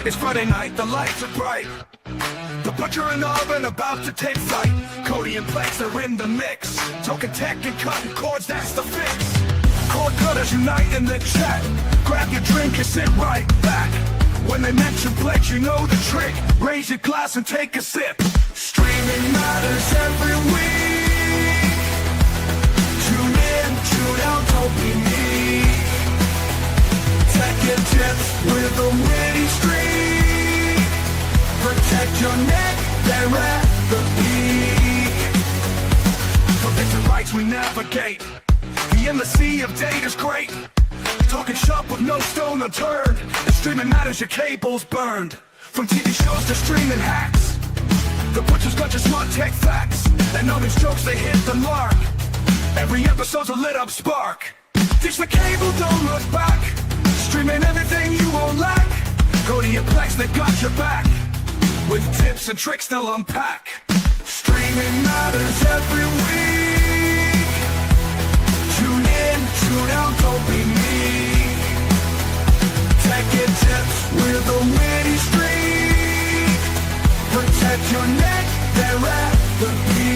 It's Friday night, the lights are bright. The butcher and oven about to take flight. Kodi and Plex are in the mix. Talking tech and cutting cords, that's the fix. Cord cutters unite in the chat. Grab your drink and sit right back. When they mention Plex, you know the trick. Raise your glass and take a sip. Streaming matters every week. Tune in, tune out, don't be me. Tech and tips with a witty streak. Protect your neck, they're at the peak. For different rights we navigate. The embassy of data's great. Talking shop with no stone unturned. The streaming matters, your cable's burned. From TV shows to streaming hacks. The butcher's got your smart tech facts. And all these jokes, they hit the mark. Every episode's a lit up spark. Ditch the cable, don't look back. Streaming everything you won't lack. Kodi and Plex, they got your back. With tips and tricks they'll unpack. Streaming matters every week. Tune in, tune out, don't be me. Tech and tips with a witty streak. Protect your neck, they're at the peak.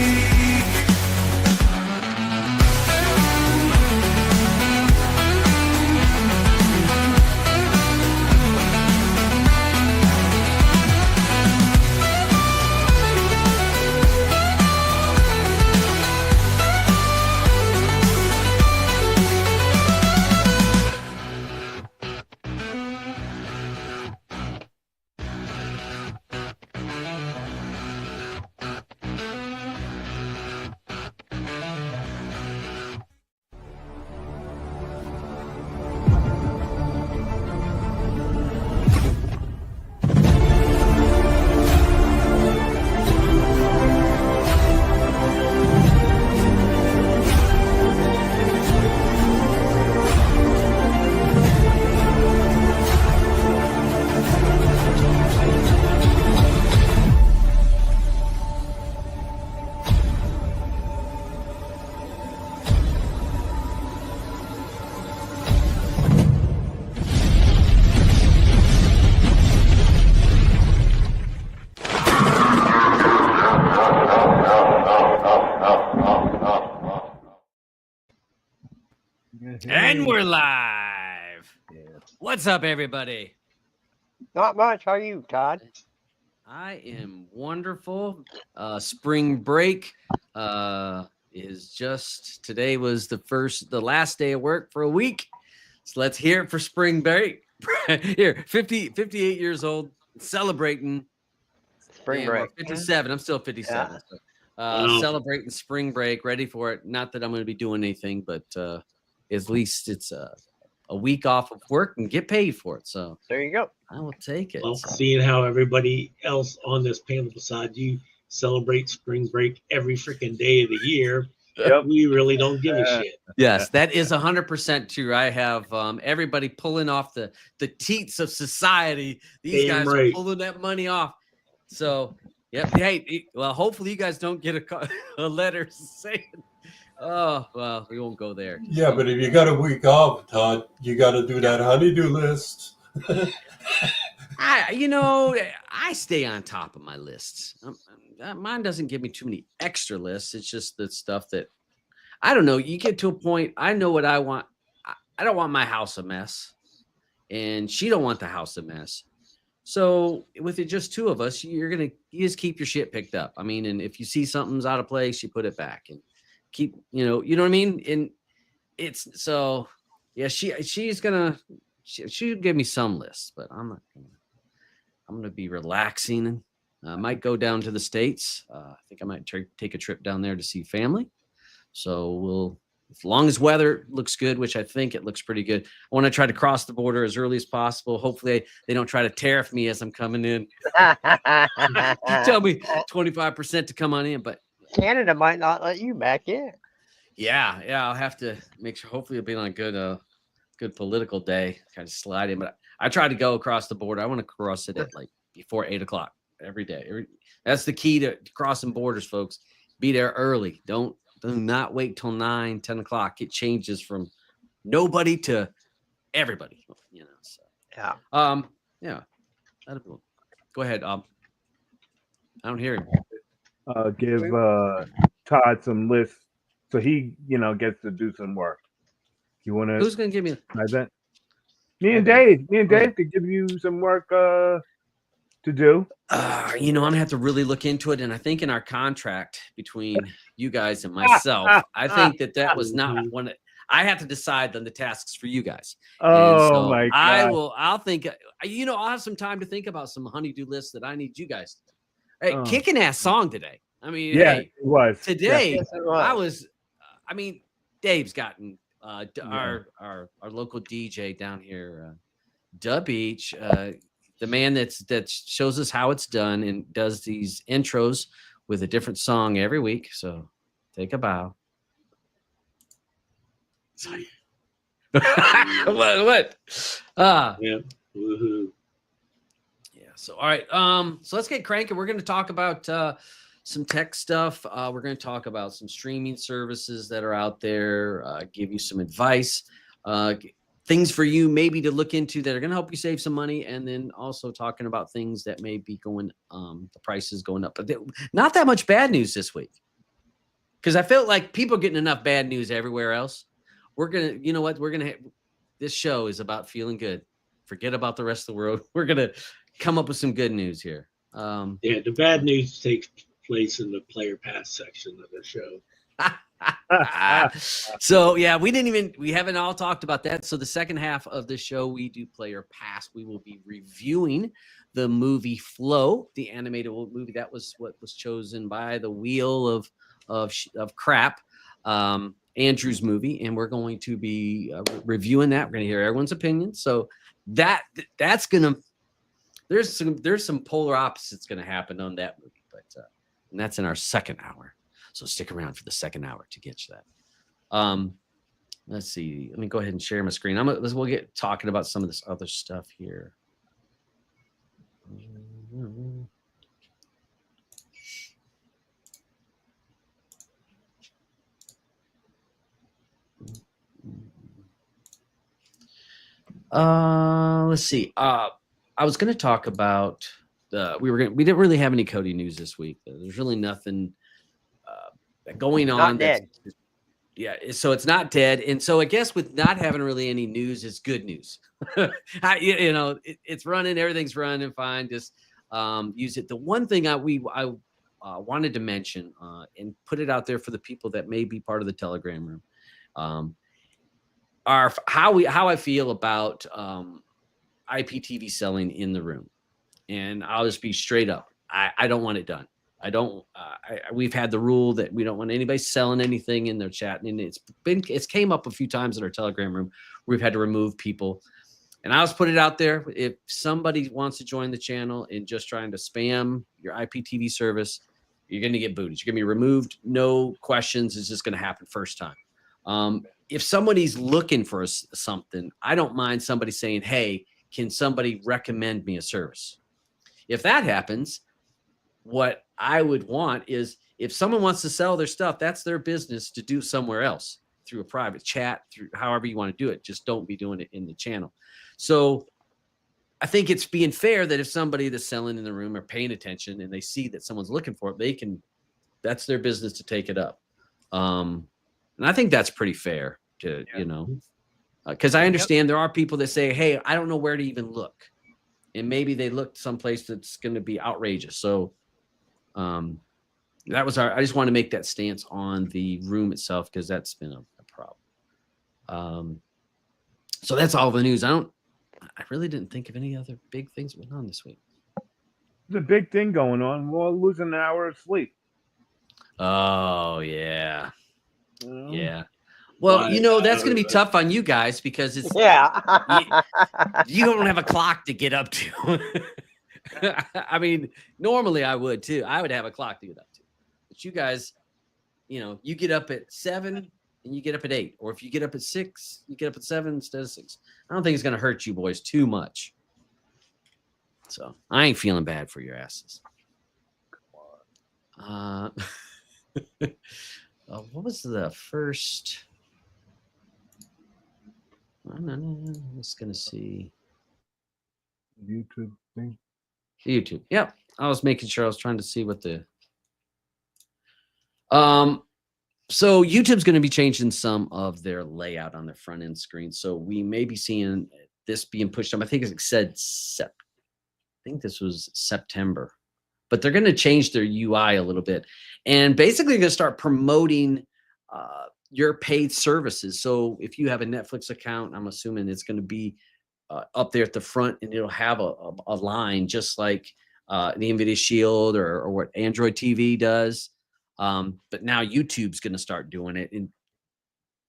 And we're live. What's up, everybody? Not much. How are you, Todd? I am wonderful. Spring break is just today was the last day of work for a week. So let's hear it for spring break. Here, 58 years old, celebrating Spring break. 57. I'm still 57. Yeah. So, celebrating spring break, ready for it. Not that I'm going to be doing anything, but at least it's a week off of work and get paid for it. So there you go. I will take it. Well, seeing how everybody else on this panel beside you celebrate spring break every freaking day of the year, we really don't give a shit. Yes, that is 100% true. I have everybody pulling off the teats of society. These guys are pulling that money off. So, yep. Hey, well, hopefully you guys don't get a letter saying, oh, well, we won't go there. Yeah, but if you got a week off, Todd, you got to do that honey-do list. I stay on top of my lists. Mine doesn't give me too many extra lists. It's just the stuff that, I don't know. You get to a point, I know what I want. I don't want my house a mess. And she don't want the house a mess. So with it just two of us, you just keep your shit picked up. I mean, and if you see something's out of place, you put it back and keep, you know what I mean? And it's so, yeah, she's gonna give me some lists, but I'm gonna be relaxing. I might go down to the States. I think I might take a trip down there to see family. So as long as weather looks good, which I think it looks pretty good, I want to try to cross the border as early as possible. Hopefully they don't try to tariff me as I'm coming in. Tell me 25% to come on in, but Canada might not let you back in. Yeah, I'll have to make sure. Hopefully it'll be on a good political day, kind of slide in. But I try to go across the border. I want to cross it at like before 8 o'clock every day. That's the key to crossing borders, folks. Be there early. Do not wait till 9, 10 o'clock. It changes from nobody to everybody, So. Yeah. Yeah. Go ahead. I don't hear him. Give Todd some lists so he, gets to do some work. You want to? Who's gonna give me? That? Me and Dave. Me and Dave could give you some work to do. I'm gonna have to really look into it, and I think in our contract between you guys and myself, I think that was not one. I have to decide on the tasks for you guys. Oh my God! I'll think. I'll have some time to think about some honeydew lists that I need you guys to do. Hey, kicking ass song today. I mean, yeah, hey, it was today. Yes, it was. I was. I mean, Dave's gotten our local DJ down here, DaButcher, the man that shows us how it's done and does these intros with a different song every week. So take a bow. what? Yeah. Woohoo. Yeah. So all right. So let's get cranking. We're going to talk about some tech stuff. We're going to talk about some streaming services that are out there. Give you some advice. Things for you maybe to look into that are going to help you save some money, and then also talking about things that may be going the prices going up, but not that much bad news this week, because I felt like people are getting enough bad news everywhere else. We're gonna, you know what, this show is about feeling good. Forget about the rest of the world. We're gonna come up with some good news here. Yeah, the bad news takes place in the player pass section of the show. So yeah, we haven't all talked about that. So the second half of the show, we do player pass. We will be reviewing the movie Flow, the animated movie. That was what was chosen by the Wheel of Crap, Andrew's movie, and we're going to be reviewing that. We're going to hear everyone's opinion. So that's gonna there's some polar opposites going to happen on that movie, but and that's in our second hour. So stick around for the second hour to get to that. Let's see. Let me go ahead and share my screen. We'll get talking about some of this other stuff here. Let's see. I was going to talk about we didn't really have any Kodi news this week. There's really nothing going on. Not dead. Yeah, so it's not dead, and so I guess with not having really any news is good news. It's running, everything's running fine. Just use it. The one thing I wanted to mention and put it out there for the people that may be part of the Telegram room, are how I feel about IPTV selling in the room, and I'll just be straight up. I don't want it done. I don't. We've had the rule that we don't want anybody selling anything in their chat, and it's came up a few times in our Telegram room. We've had to remove people, and I'll just put it out there. If somebody wants to join the channel and just trying to spam your IPTV service, you're going to get booted. You're going to be removed. No questions. It's just going to happen first time. If somebody's looking for something, I don't mind somebody saying, "Hey, can somebody recommend me a service?" If that happens, what I would want is if someone wants to sell their stuff, that's their business to do somewhere else through a private chat, through however you want to do it. Just don't be doing it in the channel. So I think it's being fair that if somebody that's selling in the room are paying attention and they see that someone's looking for it, that's their business to take it up. And I think that's pretty fair to, because I understand there are people that say, "Hey, I don't know where to even look." And maybe they looked someplace that's going to be outrageous. So I just want to make that stance on the room itself, because that's been a problem. So that's all the news. I really didn't think of any other big things going on this week. There's a big thing going on. We're all losing an hour of sleep. Oh yeah. Yeah. Well, that's going to be tough on you guys because it's you don't have a clock to get up to. I mean, normally I would too. I would have a clock to get up to. But you guys, you get up at 7 and you get up at 8. Or if you get up at 6, you get up at 7 instead of 6. I don't think it's going to hurt you boys too much. So I ain't feeling bad for your asses. What was the first? I'm just going to see. YouTube thing. YouTube. Yep. I was making sure. I was trying to see what the. So YouTube's going to be changing some of their layout on their front end screen. So we may be seeing this being pushed up. I think it said I think this was September, but they're going to change their UI a little bit, and basically going to start promoting your paid services. So if you have a Netflix account, I'm assuming it's going to be up there at the front, and it'll have a line just like the NVIDIA Shield or what Android TV does. But now YouTube's going to start doing it and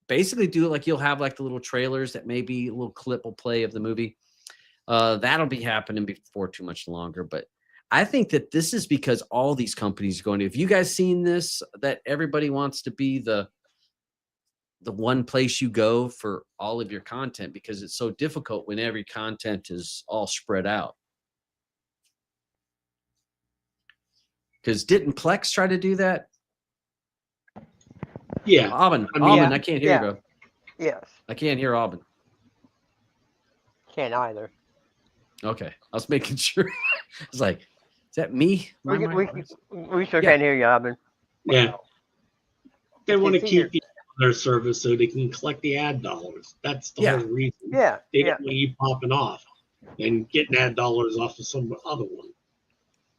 basically do it like you'll have like the little trailers that maybe a little clip will play of the movie. That'll be happening before too much longer. But I think that this is because all these companies are going to, if you guys seen this, that everybody wants to be the one place you go for all of your content, because it's so difficult when every content is all spread out. Because didn't Plex try to do that? Yeah. AUBYN, I mean, AUBYN, I can't hear you, bro. Yes. I can't hear AUBYN. Can't either. Okay, I was making sure. I was like, is that me? We sure Yeah. can't hear you, Aubyn. Yeah. They want to It's easier. keep you on their service so they can collect the ad dollars. That's the Yeah. whole reason. Yeah. They Yeah. don't want you popping off and getting ad dollars off of some other one.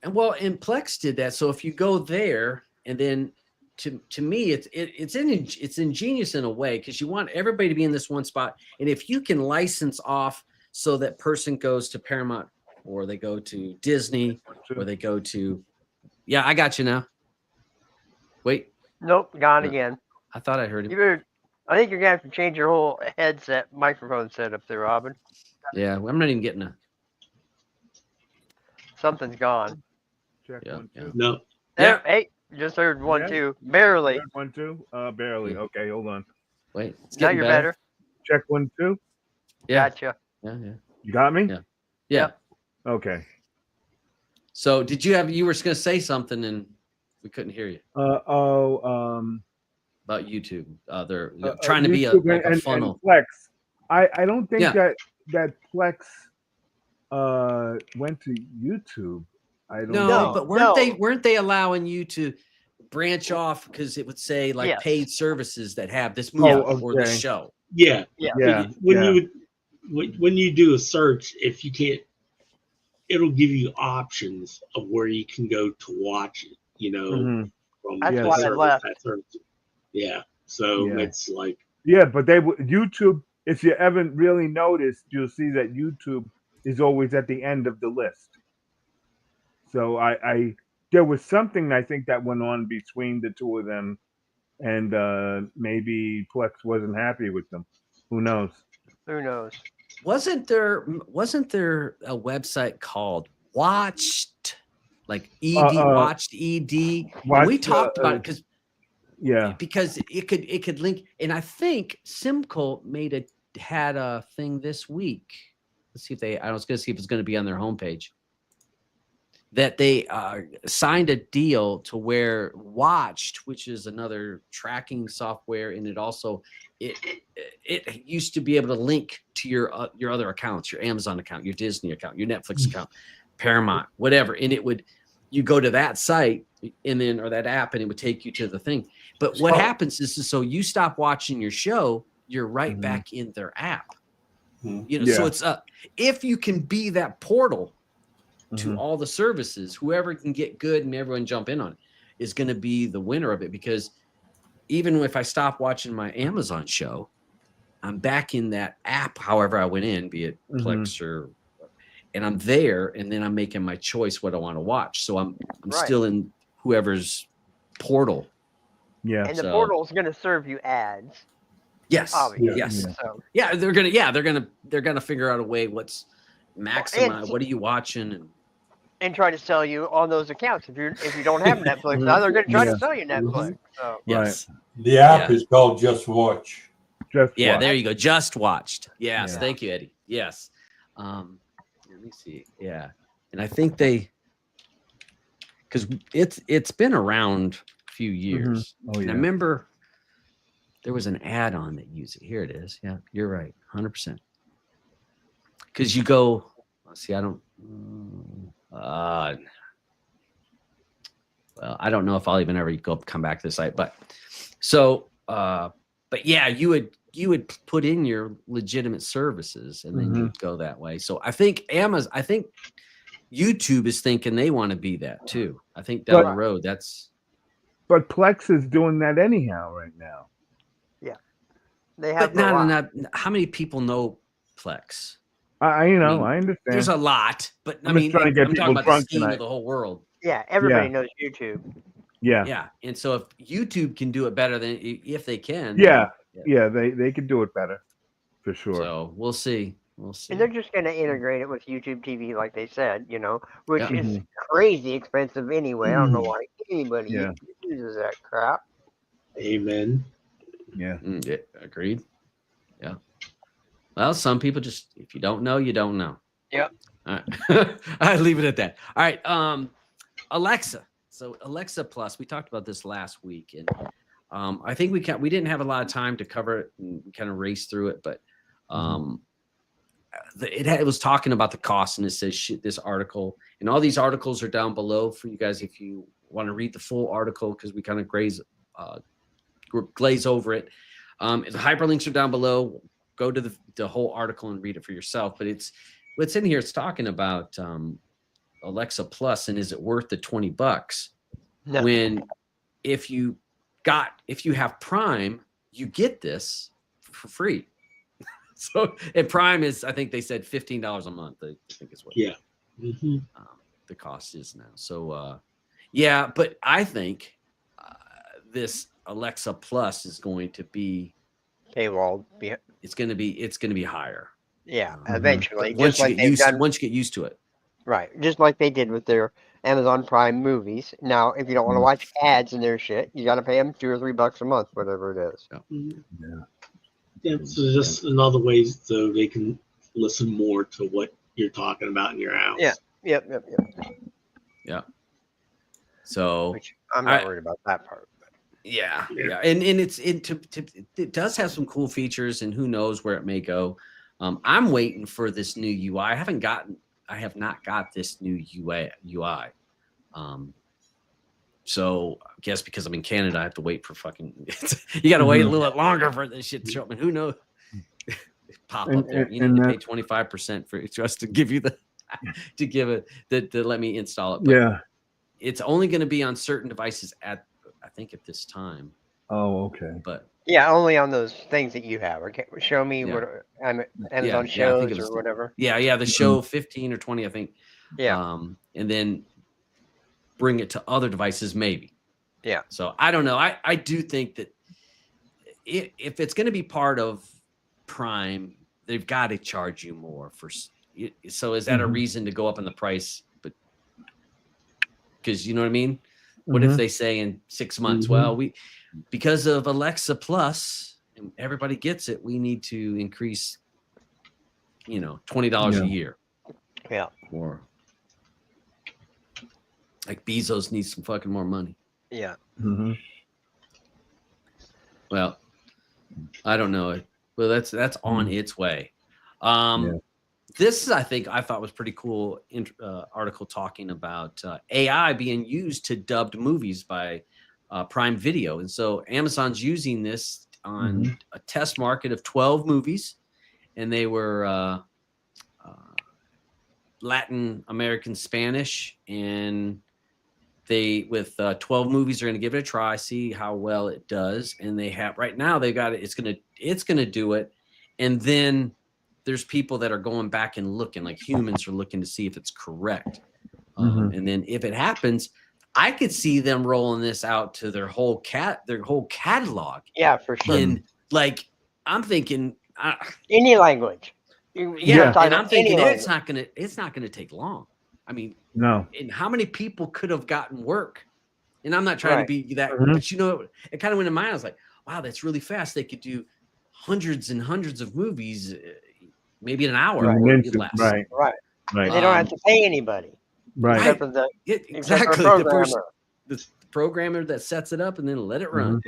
And well, and Plex did that. So if you go there, and then to me, it's ingenious in a way, because you want everybody to be in this one spot. And if you can license off so that person goes to Paramount, or they go to Disney, or they go to, yeah, I got you now. Wait, Nope, gone No. again. I thought I heard You him. better, I think you're gonna have to change your whole headset microphone setup there, Aubyn. Yeah, I'm not even getting a. Something's gone. Check Yeah, 1 yeah. 2. No. Yeah. Hey, just heard 1 Yeah. 2. Barely. Check 1 2. Barely. Yeah. Okay, hold on. Wait, it's Now getting you're better. Check 1 2. Yeah, Gotcha. yeah. You got me? Yeah. Yeah. Okay. So did you were just gonna say something and we couldn't hear you about YouTube? They're trying to be YouTube like a and funnel. Plex. I don't think Yeah. that Plex went to YouTube. I don't No, know. but no. weren't they allowing you to branch off, because it would say like Yes. paid services that have this movie or this okay. show? Yeah. Yeah. Yeah. When you do a search, if you can't, it'll give you options of where you can go to watch it, Mhm. from That's the why I service left. that serves it. Yeah. So Yeah. it's like, Yeah, but YouTube. If you haven't really noticed, you'll see that YouTube is always at the end of the list. So there was something I think that went on between the two of them, and maybe Plex wasn't happy with them. Who knows? Who knows? Wasn't there a website called Watched, like ED, Watched ED? And we Watched, talked about it Yeah. because it could link, and I think Simco had a thing this week. Let's see if I was going to see if it's going to be on their homepage, that they signed a deal to where Watched, which is another tracking software, and it also it used to be able to link to your other accounts, your Amazon account, your Disney account, your Netflix account, Paramount, whatever, and you go to that site and then, or that app, and it would take you to the thing. But what happens is so you stop watching your show, you're right back in their app. So it's if you can be that portal to all the services, whoever can get good and everyone jump in on it is going to be the winner of it. Because even if I stop watching my Amazon show, I'm back in that app, however I went in, be it Plex and I'm there, and then I'm making my choice what I want to watch. So I'm Right. still in whoever's portal. Yeah. And the portal is going to serve you ads. Yes. Obviously. Yes. So, Yeah, they're gonna figure out a way what's maximize. What are you watching? and try to sell you on those accounts. If you don't have Netflix, now they're going to try Yeah. to sell you Netflix. So Yes. The app Yeah. is called Just Watch. Just Yeah, watch. there you go. Just watched. Yes. Yeah. Thank you, Eddie. Yes. Let me see. Yeah. And I think because it's been around a few years. Oh, And yeah. I remember there was an add-on that used it. Here it is. Yeah, you're right. 100%. Because you go, let's see, I don't, well, I don't know if I'll even ever come back to the site, but so, but yeah, you would put in your legitimate services and then you'd go that way. So I think YouTube is thinking they want to be that too. I think down the road, that's. But Plex is doing that anyhow right now. Yeah, they have. But not how many people know Plex? I understand. There's a lot, but I'm just trying to get I'm talking people about the drunk scheme tonight. of the whole world. Yeah, everybody knows YouTube. Yeah. Yeah, and so if YouTube can do it better than if they can, Yeah, they could do it better, for sure. So we'll see. And they're just going to integrate it with YouTube TV, like they said, which is crazy expensive anyway. I don't know why anybody uses that crap. Amen. Yeah. Yeah, agreed. Yeah. Well, some people just, if you don't know, you don't know. Yep. All right. I leave it at that. All right. Alexa. So Alexa Plus, we talked about this last week, and I think we didn't have a lot of time to cover it and kind of race through it, but it was talking about the cost, and it says this article, and all these articles are down below for you guys if you want to read the full article, because we kind of glaze over it. The hyperlinks are down below. Go to the whole article and read it for yourself. But what's in here. It's talking about Alexa Plus, and is it worth the $20? No. When if you have Prime, you get this for free. So, and Prime is, I think they said $15 a month. I think is what the cost is now. So, yeah, but I think this Alexa Plus is going to be paywall. It's going to be higher. Yeah, eventually. Once you get used to it. Right, just like they did with their Amazon Prime movies. Now, if you don't want to watch ads and their shit, you got to pay them $2 or $3 a month, whatever it is. Yeah, so just another way so they can listen more to what you're talking about in your house. Yeah. Yep. Yeah. So which I'm not worried about that part. But. Yeah, and it does have some cool features, and who knows where it may go. I'm waiting for this new UI. I have not got this new UI. So I guess because I'm in Canada, I have to wait for you got to wait a little bit longer for this shit to show up. And who knows? Pop up there. You need to pay 25% for just to give you to let me install it. But it's only going to be on certain devices I think at this time. Oh, okay. But yeah, only on those things that you have. Okay, show me what Amazon shows or whatever. Yeah, the show 15 or 20, I think. Yeah. And then bring it to other devices, maybe. Yeah. So I don't know. I do think that if it's going to be part of Prime, they've got to charge you more for. So is that a reason to go up in the price? But because you know what I mean. What if they say in 6 months? Well, because of Alexa Plus and everybody gets it, we need to increase, $20 a year. Yeah. Or like Bezos needs some fucking more money. Yeah. Well, I don't know. Well, that's on its way. This is, I thought was pretty cool article talking about AI being used to dubbed movies by Prime Video. And so Amazon's using this on a test market of 12 movies, and they were Latin American Spanish, and they with 12 movies are going to give it a try, see how well it does. And they have right now they got it. It's gonna do it, and then there's people that are going back and looking, like humans are looking to see if it's correct. And then if it happens, I could see them rolling this out to their whole catalog. Yeah, for sure. And like, I'm thinking any language. And I'm thinking it's not gonna take long. I mean, no. And how many people could have gotten work? And I'm not trying to be that, but it kind of went in my mind. I was like, wow, that's really fast. They could do hundreds and hundreds of movies. Maybe in an hour or less. Right. They don't have to pay anybody. Right. Except for the exactly. The programmer that sets it up and then let it run.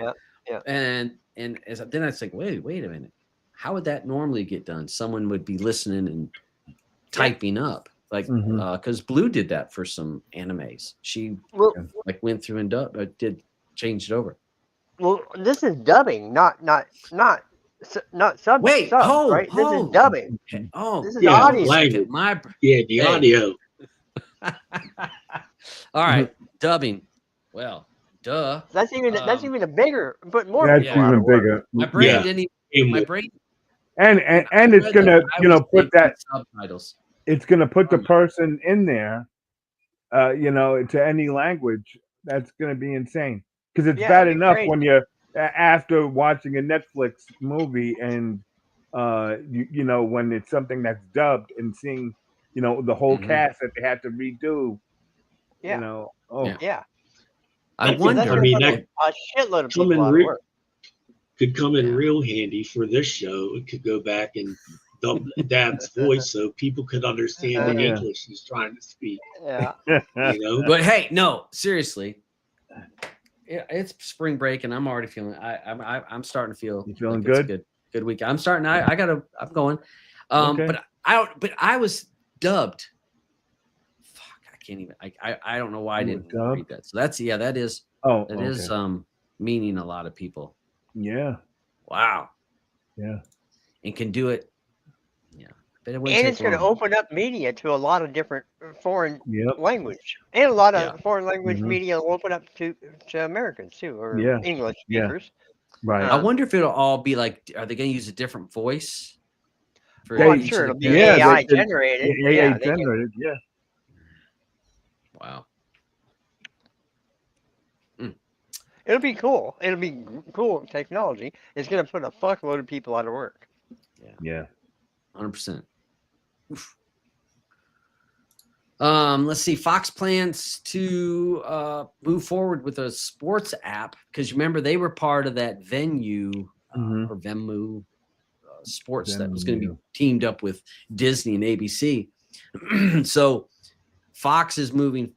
Yeah. And then I was like, wait a minute. How would that normally get done? Someone would be listening and typing up. like Mhm. because Blue did that for some animes. She Well, like went through and changed it over. well, this is dubbing, not sub, Wait, right? This is hold. dubbing. Oh, This is Yeah, hold on a audio. language. second. My Yeah, the Hey. audio. all right, dubbing. Well, duh. That's even a bigger, but more That's people out even of work. bigger. My brain Yeah. didn't. Same My with- brain. And I it's read gonna, that I was put making that, subtitles. it's gonna put the Um, person in there, to any language. That's gonna be insane. Because it's Yeah, bad it'd be enough crazy. when you're after watching a Netflix movie and when it's something that's dubbed and seeing the whole Mhm. cast that they had to redo. Yeah. Oh Yeah. I That could- wonder. That's I gonna mean, put that a shitload of come people in out of work. could come in Yeah. real handy for this show. It could go back and dub Dad's voice so people could understand Oh, the yeah. English he's trying to speak. Yeah. You know, But hey, no, seriously. Yeah, it's spring break, and I'm already feeling. I'm starting to feel. You feeling like it's a good? good week. I'm starting. I'm going. Okay. But I was dubbed. Fuck, I can't even. I don't know why I You were didn't dubbed? read that. So that is Oh, that is okay. meaning a lot of people. Yeah. Wow, Yeah. and can do it. Yeah, but it wouldn't And take it's going to long. open up media to a lot of different foreign Yep. language, and a lot of Yeah. foreign language Mhm. media will open up to Americans too, or Yeah. English Yeah. speakers. Right. I wonder if it'll all be like. Are they going to use a different voice? For Well, I'm each sure of it'll the be characters? AI they could- generated. AI Yeah, they can, generated. Yeah. Wow. it'll be cool. It'll be cool technology. It's going to put a fuckload of people out of work. Yeah. 100%. Let's see. Fox plans to move forward with a sports app because remember they were part of that Venue Mhm. or Venmo sports that was going to be Venue. teamed up with Disney and ABC. So Fox is moving.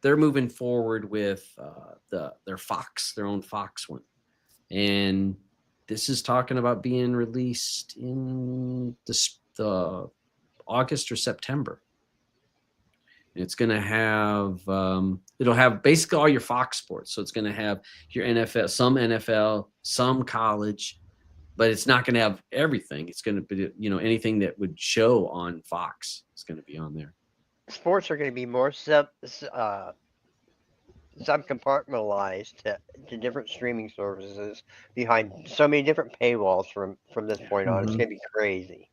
They're moving forward with their own Fox one, and this is talking about being released in the August or September. It's going to have it'll have basically all your Fox sports. So it's going to have your NFL, some college, but it's not going to have everything. It's going to be anything that would show on Fox is going to be on there. Sports are going to be more subcompartmentalized to different streaming services behind so many different paywalls from this point on. It's Mhm. going to be crazy.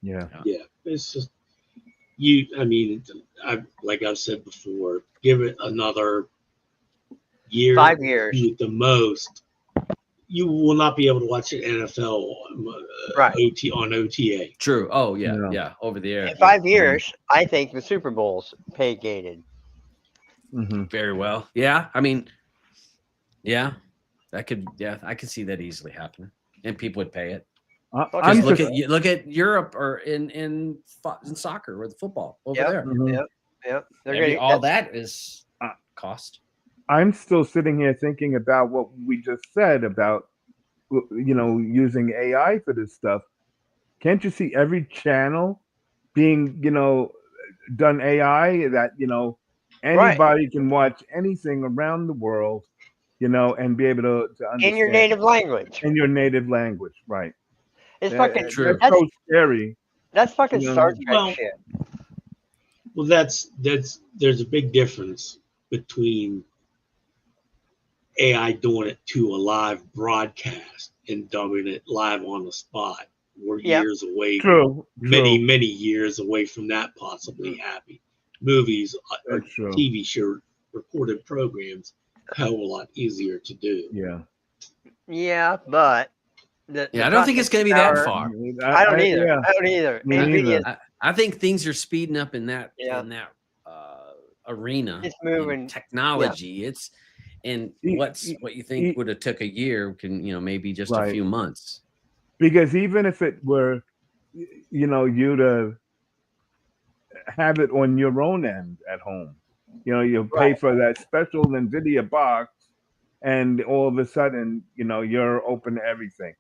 Yeah. yeah, it's just I mean, like I've said before, give it another year, 5 years. at the most. You will not be able to watch an NFL Right. on OTA. True. Oh yeah, No. yeah, over the air. In 5 years, I think the Super Bowl's pay gated. Mhm. Very well. Yeah, I mean, yeah, I could see that easily happening, and people would pay it. I'm Just just, look at Europe or in soccer or the football over Yep. there. Mhm. Yep. They're All that is cost. I'm still sitting here thinking about what we just said about using AI for this stuff. Can't you see every channel being done AI that anybody can watch anything around the world, and be able to understand in your native language. in your native language, right? It's fucking True. That's so scary. That's fucking You know, Star Trek well, shit. Well, there's a big difference between AI doing it to a live broadcast and dubbing it live on the spot. We're Yep. years away, True. many years away from that possibly happening. Movies or That's true. TV show recorded programs, hell of a lot easier to do. Yeah. Yeah, but I don't think it's going to be that far. I don't either. Yeah. I don't either. Me NVIDIA, neither. I think things are speeding up in that Yeah. arena. It's in moving. technology. It's and what you think would have took a year can maybe just a Right. few months. Because even if it were, you to have it on your own end at home, you pay Right. for that special NVIDIA box, and all of a sudden, you're open to everything.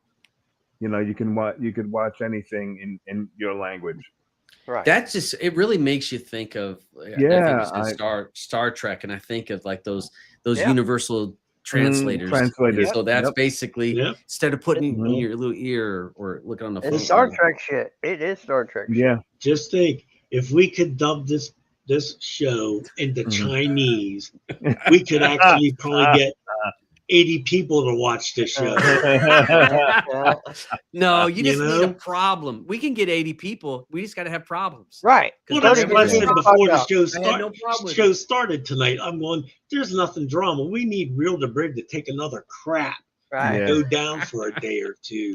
You could watch anything in your language. Right. That's just, it really makes you think of, I think Yeah, you said Star Trek, and I think of like those Yeah. universal translators. And translators. so that's Yep. basically, Yep. instead of putting it in Mhm. your little ear or looking on the phone. It's Star Trek shit. It is Star Trek shit. Yeah. Just think, if we could dub this show into Mhm. Chinese, we could actually probably get 80 people to watch this show. No, you You just need a know? problem. We can get 80 people. We just got to have problems. Right. Well, Because that's whenever what I there's said a before the out. show no problem with it. started tonight. I'm going, there's nothing drama. We need Real to Brig to take another crap Right. and go down for a day or two.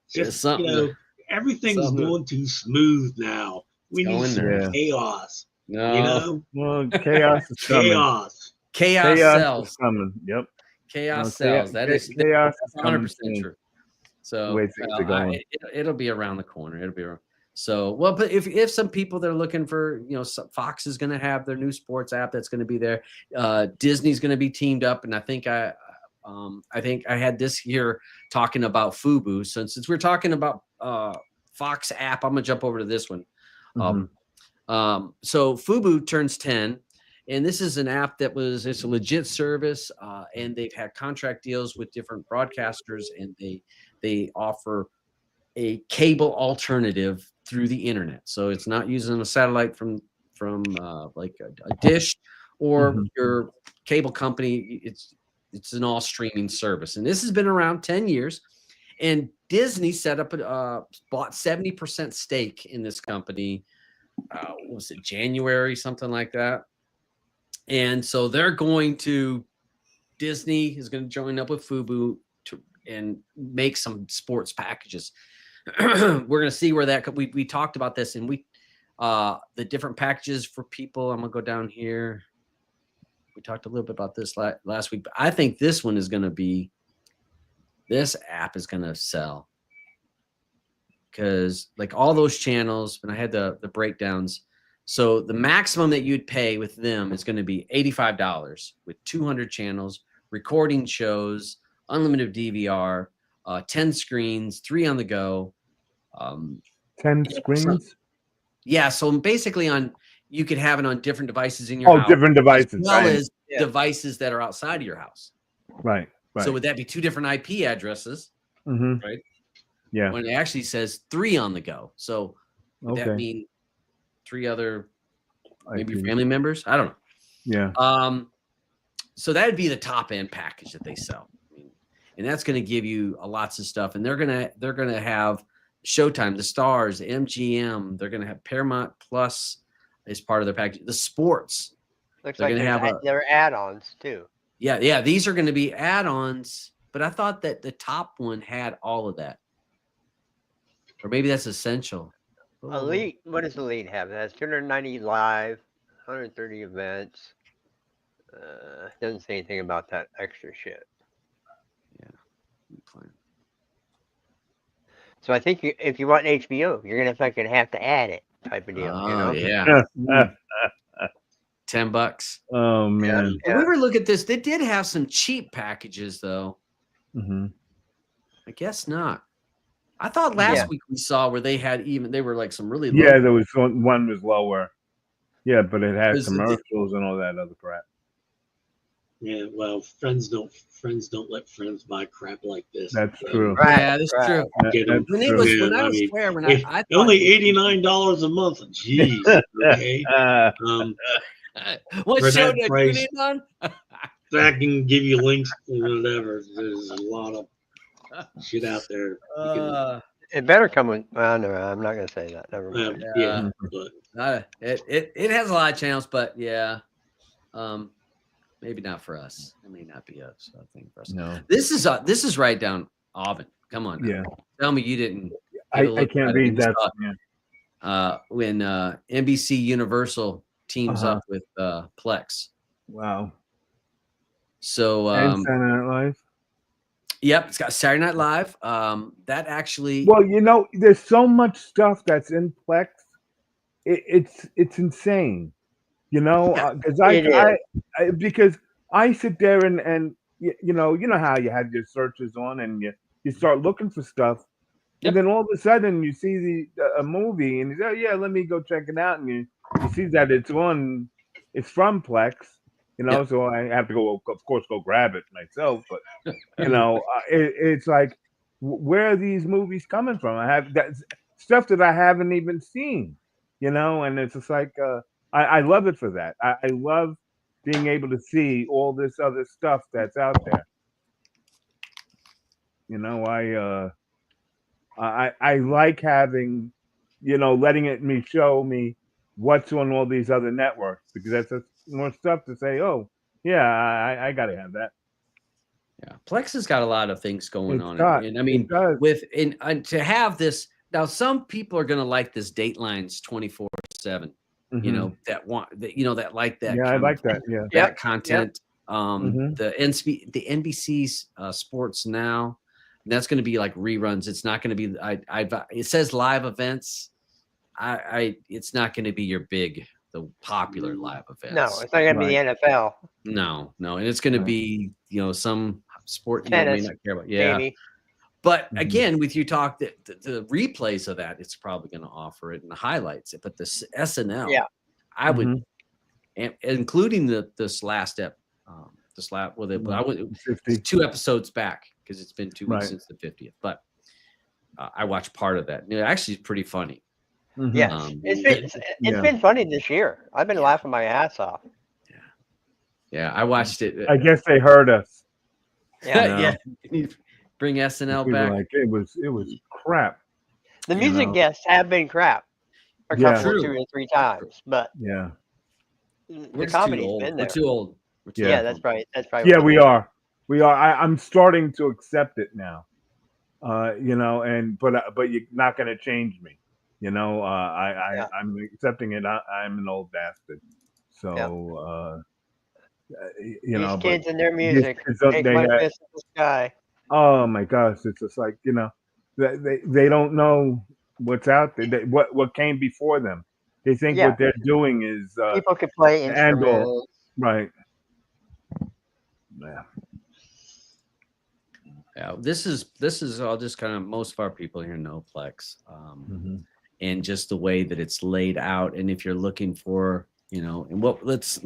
Just Just, something you know, everything's something to- going too smooth now. We need going some there. chaos. No. You know? Well, chaos is coming. Chaos. Chaos Chaos sells. is coming. Yep. Chaos No, sells. That is chaos that's is coming 100% soon. true. So The way things are going. it'll be around the corner. It'll be around. So, well, but if some people that are looking for, Fox is going to have their new sports app that's going to be there. Disney's going to be teamed up, and I think I had this here talking about FUBO. So since we're talking about Fox app, I'm gonna jump over to this one. So FUBO turns 10. And this is an app it's a legit service, and they've had contract deals with different broadcasters, and they offer a cable alternative through the internet. So it's not using a satellite from like a dish or your cable company. It's an all streaming service, and this has been around 10 years. And Disney bought 70% stake in this company. What was it, January, something like that? And so Disney is going to join up with FUBO and make some sports packages. We're going to see where that we talked about this, and the different packages for people. I'm going to go down here. We talked a little bit about this last week, but I think this app is going to sell, because like all those channels, when I had the breakdowns. So the maximum that you'd pay with them is going to be $85 with 200 channels, recording shows, unlimited DVR, 10 screens, 3 on the go. 10 screens? Yeah. So basically you could have it on different devices in your house. Different devices. As well as devices that are outside of your house. Right. So would that be 2 different IP addresses? Right. Yeah. When it actually says 3 on the go. So would that mean 3 other maybe family members? I don't know. Yeah. So that'd be the top end package that they sell, and that's going to give you lots of stuff. And they're gonna have Showtime, the Stars, MGM. They're gonna have Paramount Plus as part of their package. The sports. Looks they're like gonna have they're add-ons too. Yeah. These are going to be add-ons, but I thought that the top one had all of that, or maybe that's essential. Elite, what does Elite have? It has 290 live, 130 events. Doesn't say anything about that extra shit. Yeah. So I think if you want HBO, you're gonna fucking have to add it, type of deal. Oh yeah. $10. Oh man. If we were look at this, they did have some cheap packages though. I guess not. I thought last week we saw where they were like some really low. Yeah, there was one was lower. Yeah, but it had commercials and all that other crap. Yeah, well, friends don't let friends buy crap like this. That's true. Right, Yeah, that's true. Only $89 a month. Jeez. Okay. What for show that did price, you put it on? I can give you links or whatever. There's a lot of shit out there. It better come with. Well, no, I'm not gonna say that. Never mind. Yeah, but it has a lot of channels, but yeah, maybe not for us. It may not be us. I think for us. No. This is right down AUBYN. Come on. Now. Yeah. Tell me you didn't. I can't read that. When NBC Universal teams up with Plex. Wow. So and Saturday Night Live. Yep, it's got Saturday Night Live. That actually. Well, there's so much stuff that's in Plex. It's insane. Because I sit there and you know how you have your searches on and you start looking for stuff, And then all of a sudden you see a movie and you say, oh, yeah, let me go check it out. And you see that it's from Plex, you know, so I have to go, of course, go grab it myself. But, you know, it's like, where are these movies coming from? I have that stuff that I haven't even seen, you know, and it's just like, I love it for that. I love being able to see all this other stuff that's out there. You know, I like having, you know, letting show me what's on all these other networks, because that's more stuff to say, oh, yeah, I got to have that. Yeah, Plex has got a lot of things going on, and I mean, and to have this now, some people are going to like this Datelines 24/7. You know, that that like that. Yeah, I like that. Yeah, that content. The NBC's Sports Now. That's going to be like reruns. It's not going to be. It says live events. It's not going to be the popular live events. No, it's not going to be the NFL. No, and it's going to be some sport you Tennis, may not care about. Yeah, maybe. But again, with you talk the replays of that, it's probably going to offer it and the highlights it. But the SNL, I would, including this last step. I went 2 episodes back because it's been 2 weeks since the 50th. But I watched part of that. It actually is pretty funny. Yeah, it's been funny this year. I've been laughing my ass off. Yeah, I watched it. I guess they heard us. Yeah, Bring SNL back. Like, it was crap. The music guests have been crap a couple, 2 or 3 times, but the comedy's been there. We're too old. Yeah, that's right. Yeah, we are. I'm starting to accept it now. You know, but you're not going to change me. You know, I'm accepting it. I'm an old bastard. So, you know, these kids and their music. Take my fist in the sky. Oh my gosh, it's just like, you know, they don't know what's out there. What came before them. They think what they're doing is people could play instruments. Right. Yeah, this is all just kind of, most of our people here know Plex, and just the way that it's laid out. And if you're looking for, you know, and let's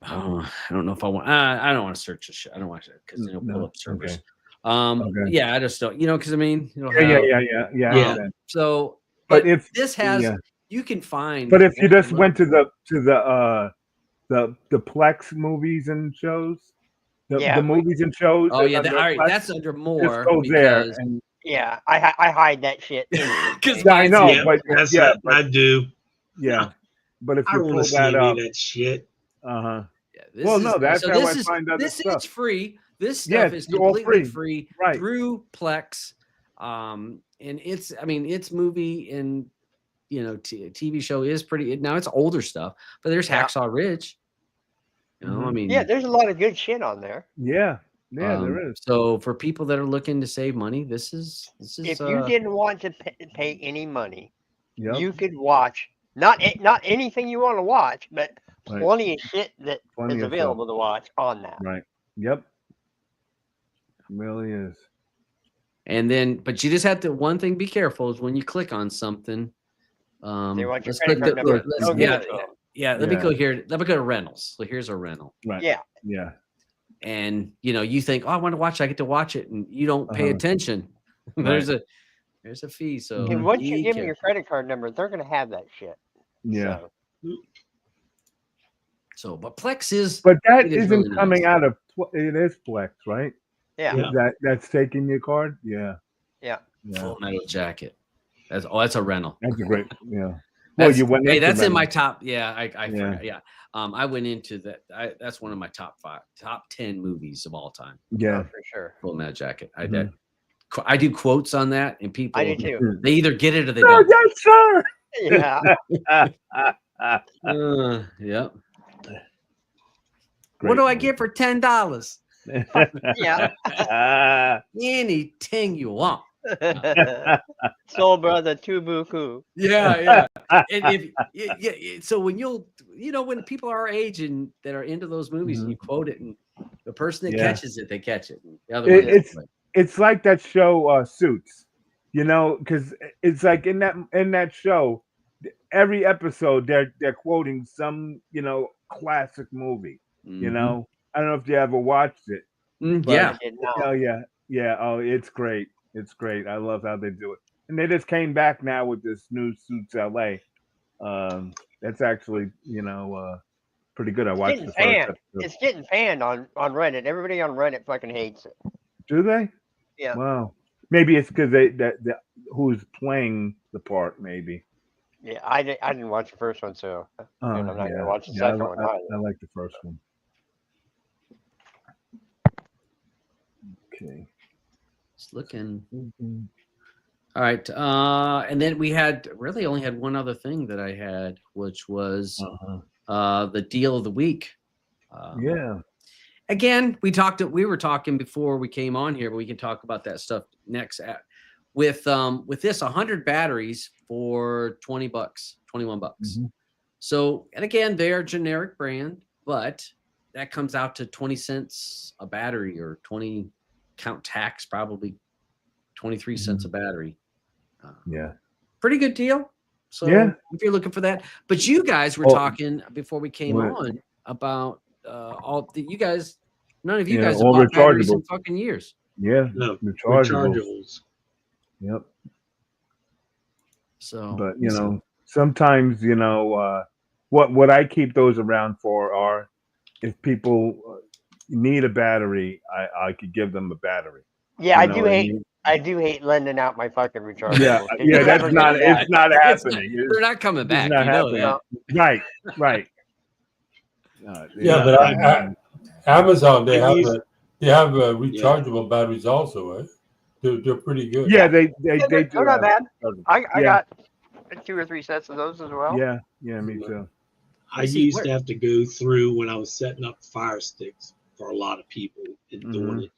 I don't know if I want. I don't want to search this shit. I don't want to, because pull up servers. Yeah, I just don't. You know, because I mean, yeah. So, but if this has, you can find. But if you just went to the Plex movies and shows, the movies and shows. Oh yeah, all right, that's under more. Just go there and I hide that shit. Because I know, but I do. Yeah, but if you pull that up, that shit. Yeah, that's how I find other stuff. This is free. This stuff is completely free through Plex. And it's movie and TV show is pretty. Now it's older stuff, but there's Hacksaw Ridge. You know, I mean, there's a lot of good shit on there. Yeah, there is. So for people that are looking to save money, this is. If you didn't want to pay any money, you could watch not anything you want to watch, but plenty of shit that is available to watch on that. Right. Yep. It really is. And then, but you just have to. One thing, be careful is when you click on something. They want your credit card number. Let me go here. Let me go to rentals. So here's a rental. Right. Yeah. And you think, oh, I want to watch it. I get to watch it, and you don't pay attention. There's a fee. So and once you give them your credit card number, they're going to have that shit. Yeah. So, but Plex is. But that isn't really coming out of. It is Plex, right? Yeah. That's taking your card. Yeah. Full Metal Jacket. That's a rental. That's a great. Yeah. Well, you went. Hey, that's in my top. Yeah, I forgot. Yeah. I went into that. That's one of my top 10 movies of all time. Yeah, for sure. Full Metal Jacket. I do quotes on that, and people. I do too. They either get it or they don't. Yes, sir. Yeah. Yep. What do I get for $10? Yeah. Anything you want. Soul Brother Tubuku. Yeah. And so when when people are our age and that are into those movies and you quote it, and the person that catches it, they catch it. it's like that show Suits, you know, because it's like in that show, every episode they're quoting some, you know, classic movie. You know, I don't know if you ever watched it. But, yeah. Oh yeah. Oh, it's great. It's great. I love how they do it. And they just came back now with this new Suits LA. That's actually, you know, pretty good. I watched the first episode. It's getting fanned on Reddit. Everybody on Reddit fucking hates it. Do they? Yeah. Wow. Maybe it's because that who's playing the part. Maybe. Yeah, I didn't watch the first one, so I'm not gonna watch the second one either. I like the first one. Okay. It's looking. All right. And then we really only had one other thing that I had, which was the deal of the week. Yeah. Again, we were talking before we came on here, but we can talk about that stuff next. With this 100 batteries for $20, $21. So, and again, they're a generic brand, but that comes out to 20 cents a battery, or 20 count tax, probably 23 cents a battery. Yeah. Pretty good deal. So if you're looking for that, but you guys were talking before we came on about you guys, none of you guys have bought batteries in fucking years. Yeah. No, rechargeables. Yep. So, but you know, sometimes, you know, what I keep those around for are, if people need a battery, I could give them a battery. Yeah, I do hate lending out my fucking rechargeable. Yeah, that's not. It's not happening. They're not coming back. You know that. Right. But Amazon, they have rechargeable batteries also, right? They're pretty good. Yeah, they do. They're not bad. I got 2 or 3 sets of those as well. Yeah, me too. I used to have to go through when I was setting up fire sticks for a lot of people and doing it.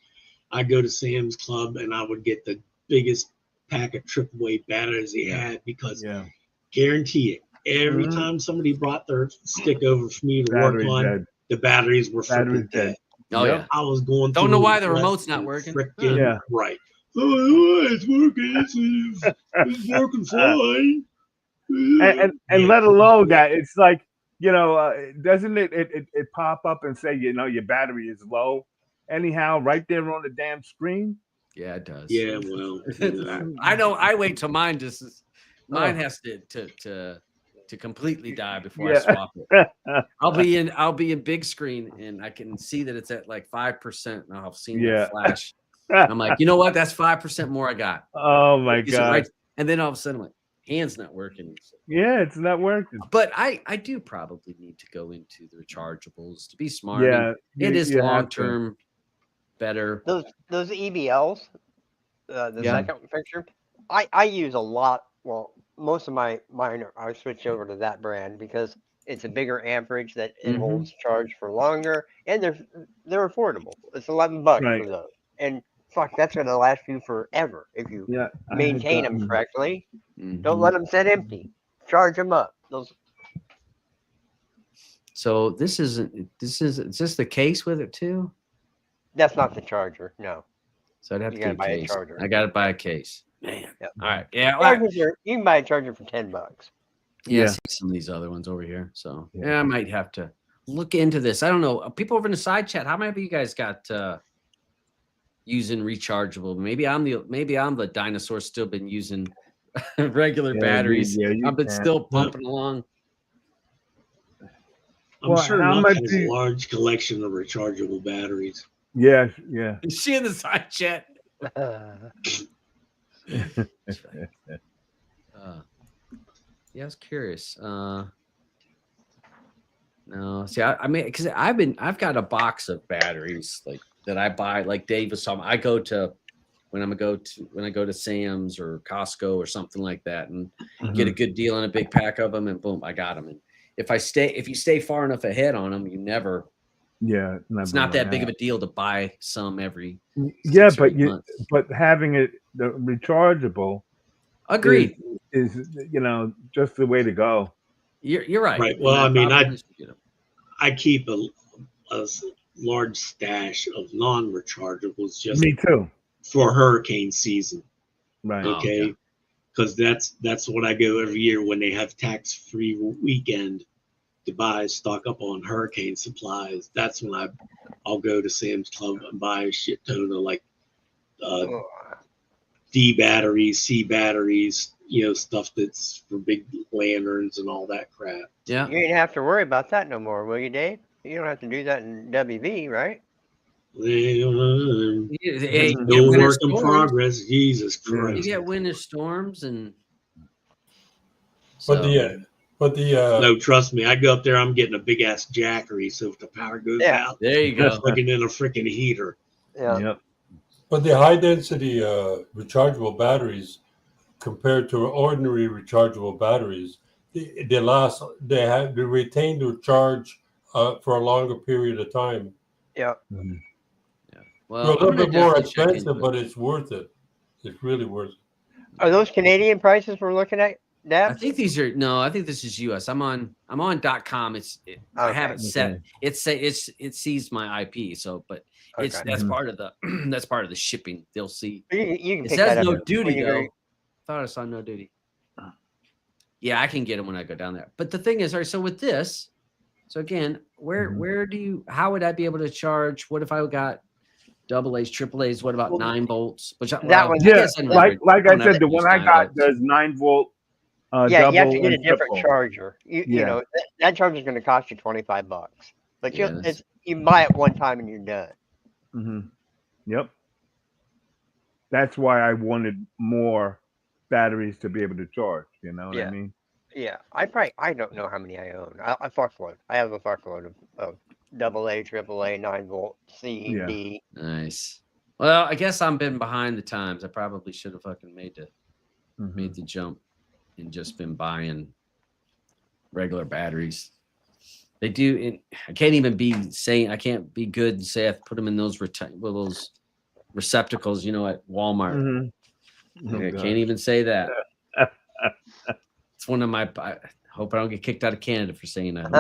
I go to Sam's Club and I would get the biggest pack of AAA batteries they had, because guarantee it, every time somebody brought their stick over for me to work on, the batteries were freaking dead. Oh yeah, I was going. Don't know why the remote's not working. Right. Oh, it's working. It's working fine. And let alone that, it's like, you know, doesn't it pop up and say, you know, your battery is low? Anyhow, right there on the damn screen. Yeah, it does. Yeah, well, I know. I wait till mine has to completely die before I swap it. I'll be in big screen and I can see that it's at like 5%, and I'll see that flash. I'm like, you know what? That's 5% more I got. Oh my god! Right? And then all of a sudden, like, hand's not working. Yeah, it's not working. But I do probably need to go into the rechargeables to be smart. Yeah, it is long term better. Those EBLs, the second picture, I use a lot. Well, most of mine I switch over to that brand because it's a bigger amperage that it holds charge for longer, and they're affordable. It's $11 for those, and fuck, that's gonna last you forever if you maintain them correctly. Don't let them sit empty. Charge them up. So is this the case with it too? That's not the charger, no. So I'd have to buy a case. a charger. I got to buy a case. Man. Yep. All right. Yeah. You can buy a charger for $10. Yeah. I see some of these other ones over here. So I might have to look into this. I don't know. People over in the side chat, how many of you guys got using rechargeable? Maybe I'm the dinosaur, still been using regular batteries. I've been still pumping along. I'm sure Nuck has a large collection of rechargeable batteries. Yeah. Is she in the side chat? Yeah, I was curious. No, see, I mean, because I've got a box of batteries like that I buy, like Dave was talking. I go to Sam's or Costco or something like that, and get a good deal on a big pack of them, and boom, I got them. And if you stay far enough ahead on them, you never. Yeah, it's not that big of a deal to buy some every. Yeah, but having it the rechargeable. Agreed. Is just the way to go. You're right. Right. Well, I mean, I keep a large stash of non-rechargeables just me too for hurricane season. Right. Okay, because that's what I go every year when they have tax-free weekend to buy stock up on hurricane supplies. That's when I'll go to Sam's Club and buy a shit ton of like D batteries, C batteries, stuff that's for big lanterns and all that crap. Yeah. You ain't have to worry about that no more, will you, Dave? You don't have to do that in WV, right? Hey, No work in progress. Jesus Christ. You get winter storms and. But no, trust me, I go up there, I'm getting a big ass jackery, so if the power goes out, there you go. it's looking in a freaking heater. Yeah. Yep. But the high density rechargeable batteries compared to ordinary rechargeable batteries, they retain their charge for a longer period of time. Yeah. Mm-hmm. Well, They're a little bit more definitely check into expensive, it. but it's worth it. It's really worth it. Are those Canadian prices we're looking at, Deb? I think these are I think this is US. I'm on .com. I have it set. It sees my IP. So, but that's part of the that's part of the shipping. They'll see. You can It pick says that no up duty though. Thought I saw no duty. Yeah, I can get them when I go down there. But the thing is, all right. So with this, so again, how would I be able to charge? What if I got AA's, AAA's? What about 9 volts? Which like I said, the one I got does 9 volt. You have to get a different charger. You know that charger is going to cost you $25, but you buy it one time and you're done. Mm-hmm. Yep. That's why I wanted more batteries to be able to charge. You know what I mean? Yeah, I don't know how many I own. I fuckload. I have a fuckload of AA, AAA, 9 volt, C, D. Nice. Well, I guess I'm been behind the times. I probably should have fucking made the jump and just been buying regular batteries. They do. I can't even be saying. I can't be good and say I put them in those receptacles. At Walmart. Mm-hmm. I can't even say that. It's one of my. I hope I don't get kicked out of Canada for saying that.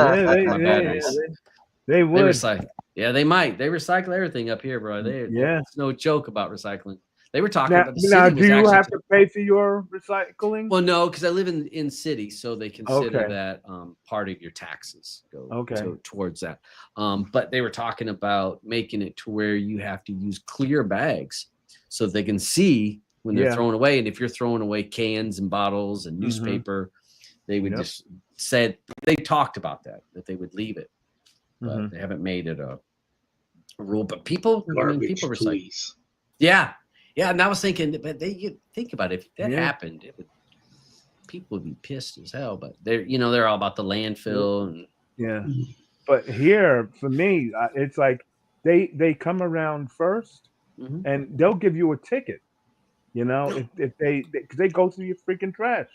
They would. They recycle. Yeah, they might. They recycle everything up here, bro. It's no joke about recycling. They were talking about the city. Now, do you have to pay for your recycling? Well, no, because I live in city, so they consider that part of your taxes go towards that. But they were talking about making it to where you have to use clear bags so they can see when they're throwing away. And if you're throwing away cans and bottles and newspaper, they would just said they talked about that they would leave it, but they haven't made it a rule. But people recycle. Yeah. And I was thinking, but you think about it, if that happened, people would be pissed as hell. But they're all about the landfill and But here, for me, it's like they come around first, and they'll give you a ticket. If they go through your freaking trash,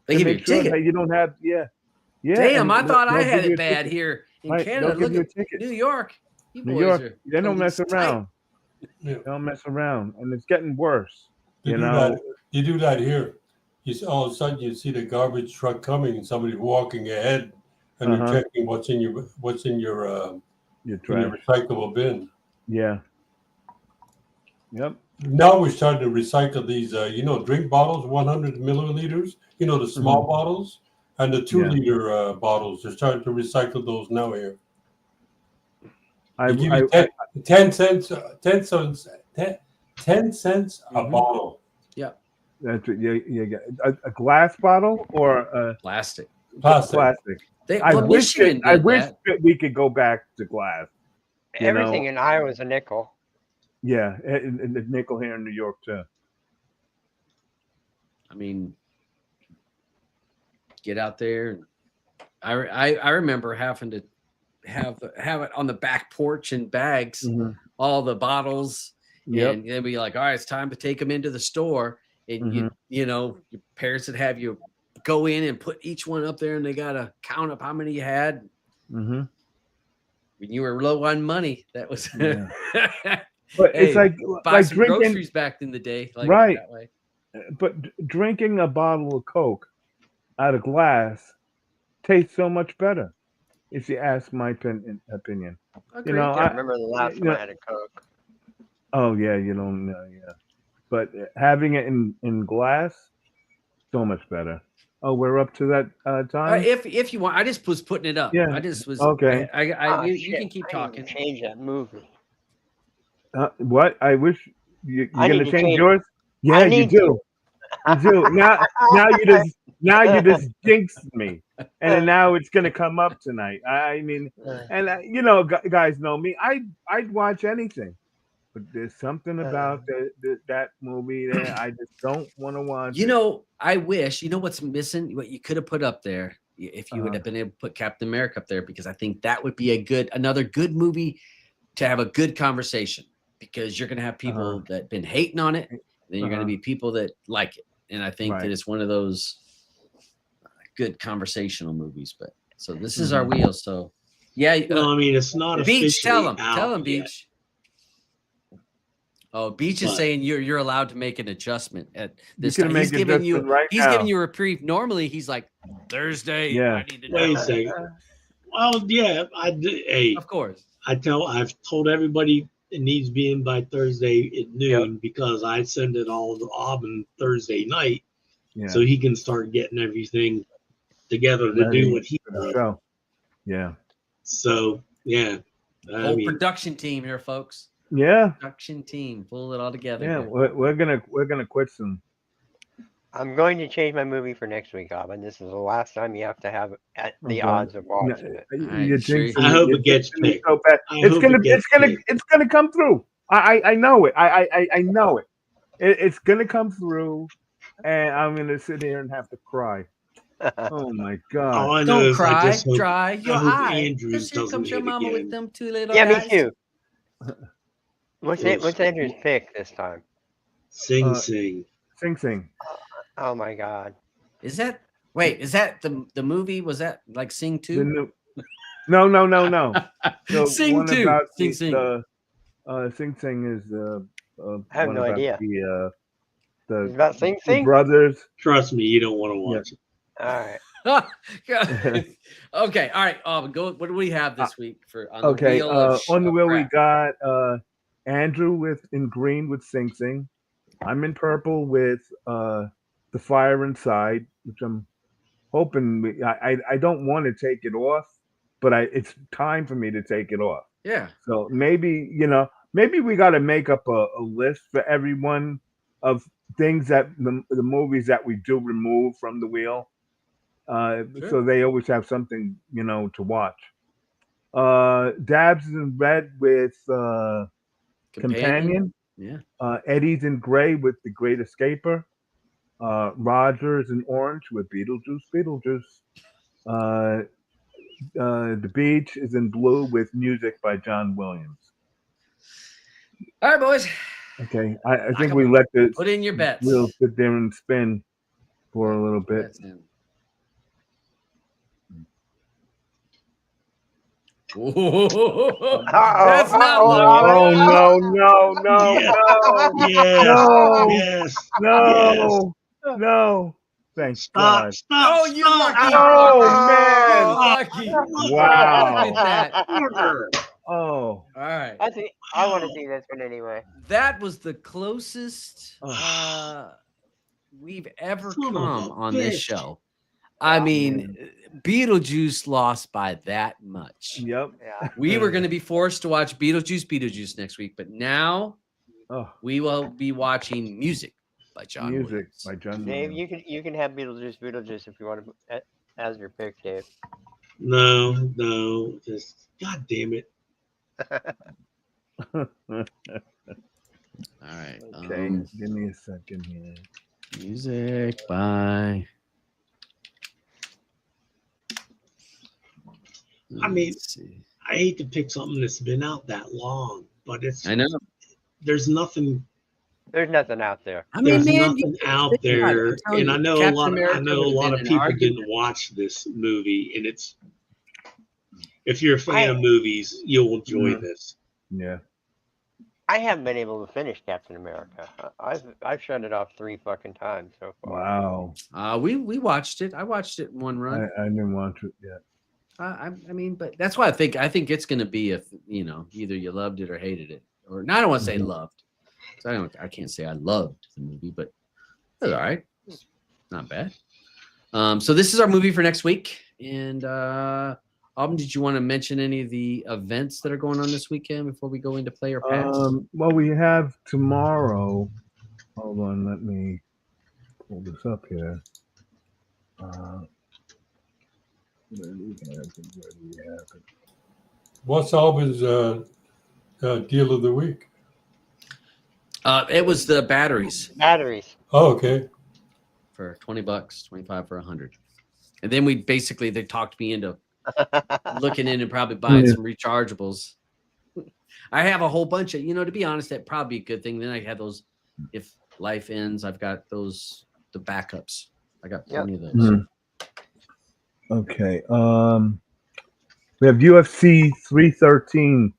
they give you a ticket. That you don't have, Damn, I thought I had it bad here in Canada. Look at New York. New York, they don't mess around. They don't mess around, and it's getting worse. You do that here. All of a sudden you see the garbage truck coming, and somebody walking ahead, and they're checking what's in your recyclable bin. Yeah. Yep. Now we're starting to recycle these, drink bottles, 100 milliliters. The small bottles and the 2-liter bottles. They're starting to recycle those now here. They give you 10 cents a bottle. Yeah. That's what you get. A glass bottle or a plastic. Plastic. I wish that we could go back to glass. Everything in Iowa is a nickel. Yeah, and the nickel here in New York too. I mean, get out there. I remember having to have it on the back porch in bags, all the bottles, and they'd be like, all right, it's time to take them into the store. And your parents would have you go in and put each one up there, and they gotta count up how many you had. When you were low on money, that was but it's like buy some drinking groceries back in the day, right that way. But drinking a bottle of Coke out of glass tastes so much better, if you ask my opinion. I remember the last time I had a Coke. Oh yeah, you don't know. but having it in glass, so much better. Oh, we're up to that time. If you want, I just was putting it up. Yeah. I just was Okay. You Shit, can keep I need to talking. change that movie. What? I wish you're I gonna need to change change- yours. Yeah, I you need do. You do. Now you just jinxed me, and then now it's gonna come up tonight. I mean, and guys know me. I'd watch anything, but there's something about that movie there I just don't want to watch. You know, I wish. You know what's missing? What you could have put up there if you would have been able to put Captain America up there, because I think that would be another good movie to have a good conversation, because you're gonna have people that been hating on it, and then you're gonna be people that like it, and I think that it's one of those good conversational movies. But so this is our wheel. So yeah, Well, I mean, it's not Beach, officially tell out him, yet. Beach. Oh, Beach is But- saying you're allowed to make an adjustment at this can time. make He's giving you adjustment right he's now. giving you a reprieve. Normally he's like Thursday. Yeah. I need to Wait a know. second. Well, yeah, hey, Of course. I've told everybody it needs to be in by Thursday at noon because I send it all to AUBYN Thursday night, so he can start getting everything together to do what he does. Show. Yeah. So yeah, Whole production team here, folks. Yeah. Production team, pull it all together. Yeah. here. We're gonna quit soon. I'm going to change my movie for next week, AUBYN. This is the last time you have to have the odds of watching it. You're jinxing I hope you're it gets jinxing me picked. so bad. I It's hope gonna it gets picked. it's gonna come through. I know it. I know it. It's gonna come through, and I'm gonna sit here and have to cry. Oh my god! All I know Don't is I cry, just hope, dry your I hope eye. Andrews Here doesn't comes your hit mama again. with them two little Yeah, guys. me too. What's Yes. Andrew's pick this time? Sing. Sing Sing. Oh my god. Is that the movie? Was that like Sing 2? No. The Sing one 2. about Sing Sing. Sing Sing is I have one no about idea. The It's about Sing the Sing? brothers. Trust me, you don't want to watch it. All right. Okay, all right. Go. What do we have this week for on Okay, the wheel? Of on the wheel we crap? got Andrew in green with Sing Sing. I'm in purple with The Fire Inside, which I'm hoping I don't want to take it off, but it's time for me to take it off. Yeah. So maybe we got to make up a list for everyone of things that the movies that we do remove from the wheel, so they always have something to watch. Dabs is in red with Companion. Yeah. Eddie's in gray with The Great Escaper. Roger's in orange with Beetlejuice. The Beach is in blue with Music by John Williams. All right, boys. Okay, I think we let this Put in your bets. wheel sit there and spin for a little bit. That's not Oh no! Yes. No! Thank Stop. God! Stop. Oh, you lucky. Oh Lucky. Wow. Look at that. Order. Oh, All right. I want to see this one anyway. That was the closest we've ever Son of come a on this bitch. show. I mean, Beetlejuice lost by that much. yep. Yeah. We were going to be forced to watch Beetlejuice next week, but now Oh, we will be watching Music by John music Williams. by John Dave, Williams. you can have Beetlejuice if you want to put as your pick, Dave. No. Just God damn it. All right. Okay, give me a second here. Music by. I mean, Let's see. I hate to pick something that's been out that long, but I know. there's nothing There's nothing out there. I mean, there's man, nothing out think about it. there, I'm telling and you, I know Captain a lot. I America know a would've lot been of an people argument. didn't watch this movie, and it's. If you're a fan I- of movies, you'll enjoy Mhm. this. Yeah. I haven't been able to finish Captain America. I've shut it off 3 fucking times so far. Wow. We watched it. I watched it in one run. I didn't watch it yet. I mean, but that's why I think it's going to be either you loved it or hated it, or no, I don't want to say Mhm. loved. I can't say I loved the movie, but it was all right. It's not bad. So this is our movie for next week. And Auburn, did you want to mention any of the events that are going on this weekend before we go into play or pass? Well, we have tomorrow. Hold on, let me pull this up here. Where do we have it? What's Auburn's deal of the week? It was the batteries Batteries. Oh, okay. for $20, 25 for 100. And then they talked me into looking in and probably buying some rechargeables. I have a whole bunch of, to be honest, that'd probably be a good thing. Then I have those, if life ends, I've got the backups. I got plenty of those. Mm-hmm. Okay. We have UFC 313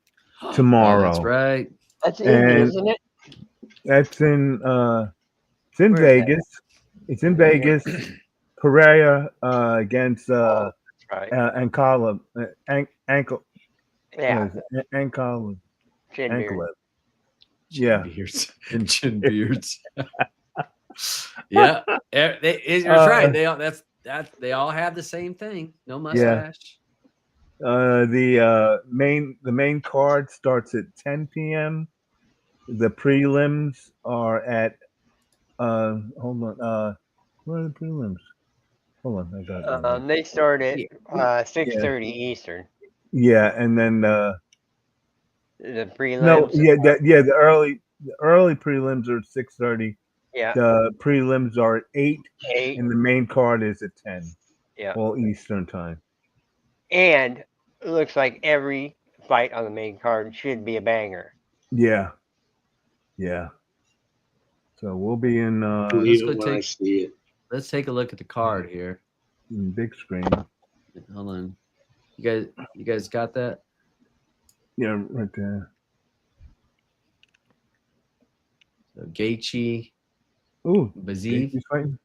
tomorrow. Oh, that's right. That's Indy, isn't it? That's in it's in Where is Vegas. It's in Vegas. Pereira against that's right. Ankala, ankle. Yeah. Ankala. Chin beard. Ankle. Chin Yeah. beards. Chin beards. Yeah, you're right. They all have the same thing. No mustache. The main card starts at 10 p.m. The prelims are at hold on. Where are the prelims? Hold on, I got it. They start at 6:30 Eastern. Yeah, and then The prelims. no, the early prelims are at 6:30. Yeah. The prelims are at 8, 8. and the main card is at 10. Yeah. All Eastern time. And it looks like every fight on the main card should be a banger. Yeah. So we'll be in Let's take a look at the card here. Big screen. Hold on. You guys got that? Yeah, right there. So Gaethje. Ooh, Baziv. Gaethje's fighting.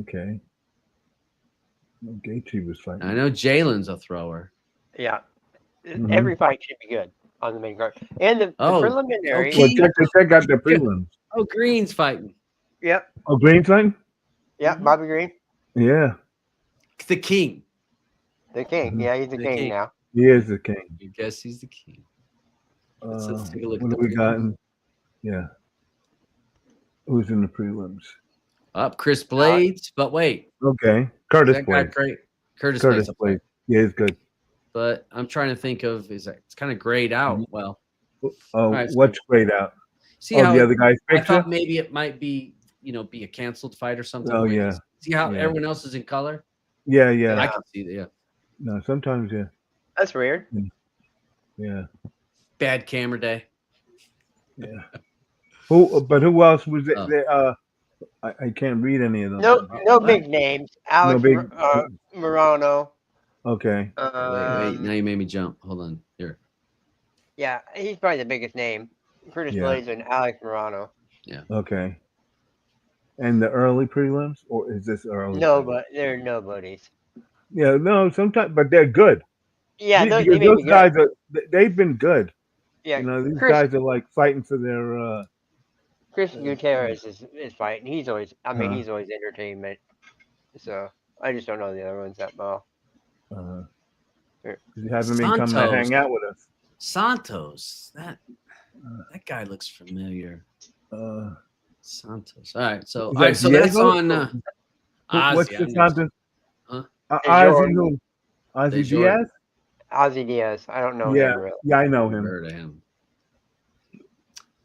Okay. No, Gaethje was fighting. I know Jalen's a thrower. Yeah. Mhm. Every fight should be good on the main card. And the preliminary. okay. Well, check out the prelims. Oh, Green's fighting. Yep. Oh, Green's fighting? Yeah, Bobby Green. Yeah. The king. The king. Yeah, he's the king now. He is the king. You guess he's the king. Let's take a look What at do we got? Yeah. Who's in the prelims? Up Chris Blades, but wait. Okay. Curtis That guy Blades. great. Curtis Blades. Yeah, he's good. But I'm trying to think of it's kind of grayed out. Well, Oh, right, so- what's grayed out? see how the other guy's I picture? thought maybe it might be be a canceled fight or something. Oh, where yeah. See how Yeah. everyone else is in color? Yeah. I can see that. Yeah. No, sometimes, yeah. That's weird. Yeah. Bad camera day. Yeah. But who else was it? Oh. I can't read any of them. No big names. Alex big- Morano. Okay. Wait. Now you made me jump. Hold on. Here. Yeah, he's probably the biggest name. Curtis Yeah. Blades and Alex Morano. Okay. And the early prelims, or is this early? No, but they're nobodies. Yeah, no, sometimes, but they're good. Yeah, Because they may those be good. guys they've been good. Yeah, These Chris- guys are like fighting for their. Chris Gutierrez is fighting. He's always, Uh-huh. he's always entertainment. So I just don't know the other ones that well. You haven't been coming to Santos. hang out with us. Santos. That guy looks familiar. Santos. All right. So Is all right. So that's Diego? on. What's Ozzy. the Santos? Huh? Ozzy who? Ozzy Jordan. Diaz? Ozzy Diaz. I don't know Yeah, him really. yeah, I know Never him. heard of him.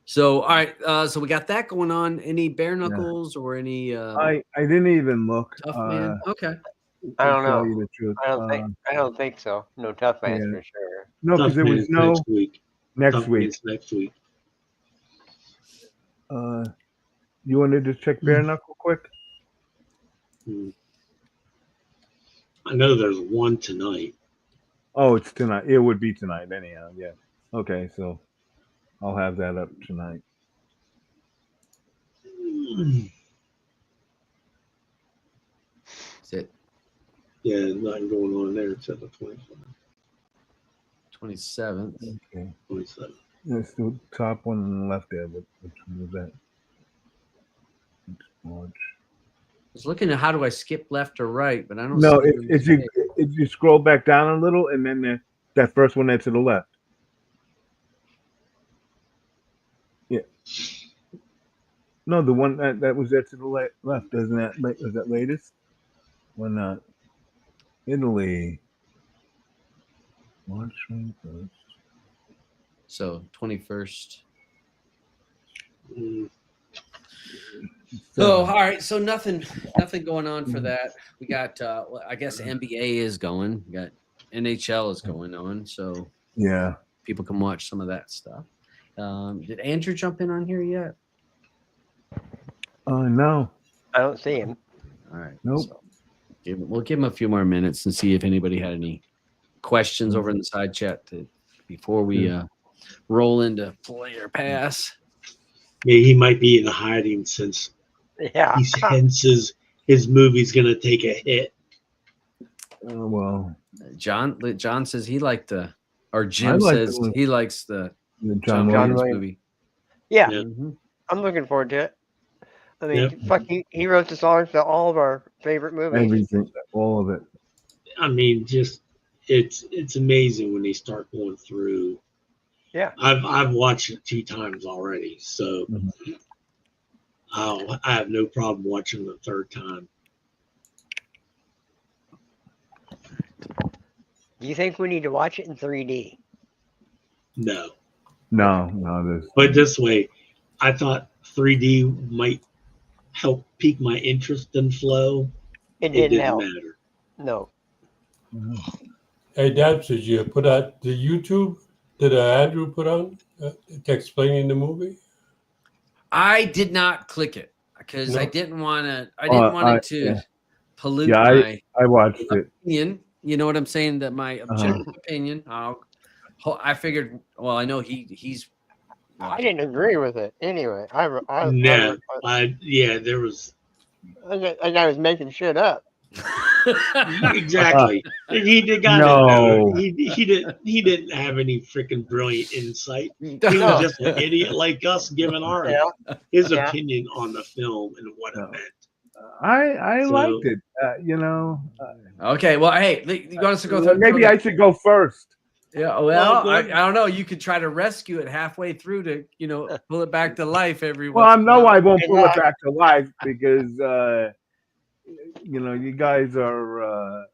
So all right. So we got that going on. Any bare knuckles or any I didn't even look. tough man? Okay. I don't to tell know. you the truth. I don't think so. No tough fans yeah. for sure. No, because there was no next week. next Tough week. Man's next week. You wanted to check bare knuckle quick? I know there's one tonight. Oh, it's tonight. It would be tonight anyhow. Yeah. Okay, so I'll have that up tonight. That's it. Yeah, there's nothing going on there except the 27th. 27th. Okay. 27th. That's the top one on the left there. Which one was that? March. I was looking at how do I skip left or right, but I don't No, see if you scroll back down a little, and then that first one there to the left. Yeah. No, the one that was there to the left. Isn't that was that latest? Why not? Italy. March 21st. So 21st. So, Oh, all right. So nothing going on for that. We got I guess NBA is going. We got NHL is going on. So yeah. people can watch some of that stuff. Did Andrew jump in on here yet? No. I don't see him. All right. Nope. So we'll give him a few more minutes and see if anybody had any questions over in the side chat before we roll into player pass. Maybe he might be in hiding since Yeah. he senses his movie's going to take a hit. Oh well. John says he liked or Jim like says he likes the John Williams Williams. movie. Yeah, Yeah. I'm looking forward to it. I mean, Yep. fuck, he wrote the songs to all of our favorite movies. Everything, all of it. I mean, just it's amazing when they start going through. Yeah. I've watched it 2 times already, so I have no problem watching the 3rd time. Do you think we need to watch it in 3D? No, No. but this way, I thought 3D might help pique my interest in flow. It It didn't didn't help. matter. No. Hey, Dad, did you put out the YouTube? Did Andrew put on explaining the movie? I did not click it because No. I didn't want to. I didn't want it to pollute Yeah, my I watched it. opinion. You know what I'm saying? That my objective opinion. I figured. Well, I know he's. I didn't agree with it. Anyway, Yeah, there was I was making shit up. exactly. And he did got No. it. He didn't have any freaking brilliant insight. He was No. just an idiot like us giving his opinion on the film and what it meant. I So- liked it. Okay. Well, hey, you want us to go through? Maybe I should go first. Yeah. Well, Well, I don't know. You could try to rescue it halfway through to pull it back to life every. Well, I once in a know while. I won't pull it back to life because you guys are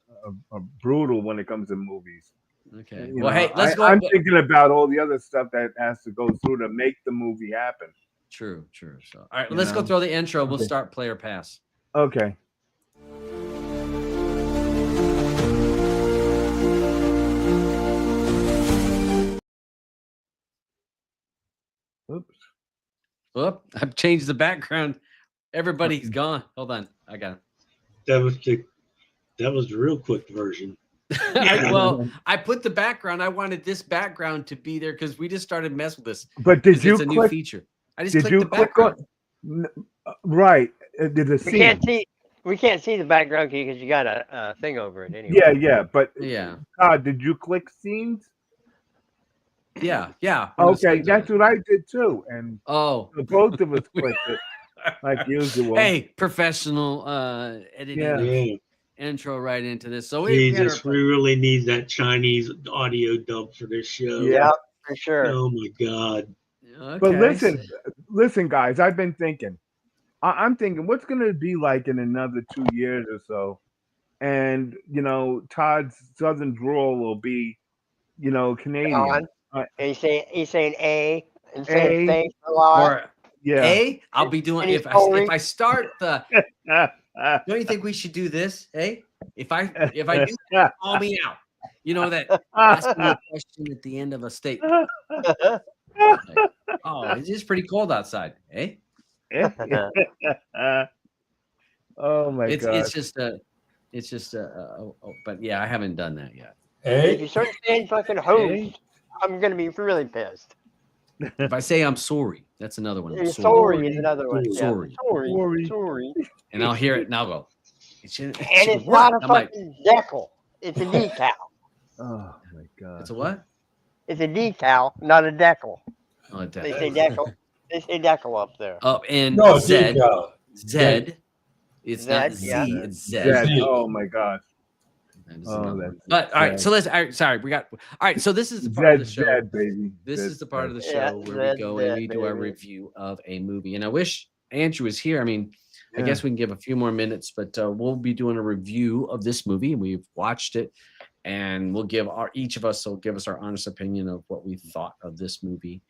brutal when it comes to movies. Okay. You Well, know, hey, let's go. I'm thinking about all the other stuff that has to go through to make the movie happen. True. So, all right, You let's go know? through the intro. We'll Okay. start player pass. Okay. Oops. Whoop! I've changed the background. Everybody's gone. Hold on, I got it. That was the real quick version. Well, I put the background. I wanted this background to be there because we just started messing with this. But did 'cause you it's a new click? feature. I just Did clicked you the click background. Right? Did the We scene? can't see the background because you got a thing over it anyway. Yeah. But Yeah. Todd, did you click scenes? Yeah. when the Okay, scenes that's are- what I did too, and Oh. both of us clicked it like usual. Hey, professional editing Yeah. the intro right into this. So we had Jesus, we really need that Chinese audio dub for this show. Yeah, for sure. Oh my God. okay. But listen, guys. I've been thinking. I'm thinking, what's going to be like in another 2 years or so? And Todd's Southern drawl will be, Canadian. On. He's saying A and saying A. thanks a lot. Or Yeah. A, I'll be doing And if he's calling- if I start the. Don't you think we should do this? Hey, if I do, call me out. You know that asking a question at the end of a statement. Oh, it's just pretty cold outside. Eh? Oh my It's god. just but yeah, I haven't done that yet. If you Hey, start saying fucking host, I'm gonna be really pissed. If I say I'm sorry, that's another one. I'm Sorry is another one. Yeah. Sorry. Sorry. And I'll hear it and I'll go. It should And it's not a fucking decal. It's a decal. Oh my god. It's a what? It's a decal, not a decal. Oh, They say Deckle. They say Deckle up there. Oh, and No, Zed. Decal. Zed. It's not Zed, Z, yeah. it's Zed. Zed. Oh my gosh. That is Oh, another that's one. But all right, so let's. All right, sorry, we got. All right, so this is the part of the show. Zed, baby. This Zed, is the part of the show Yeah, where Zed, we go and Zed, we do our baby. review of a movie. And I wish Andrew was here. I mean, I Yeah. guess we can give a few more minutes, but we'll be doing a review of this movie. We've watched it, and we'll give each of us will give us our honest opinion of what we thought of this movie.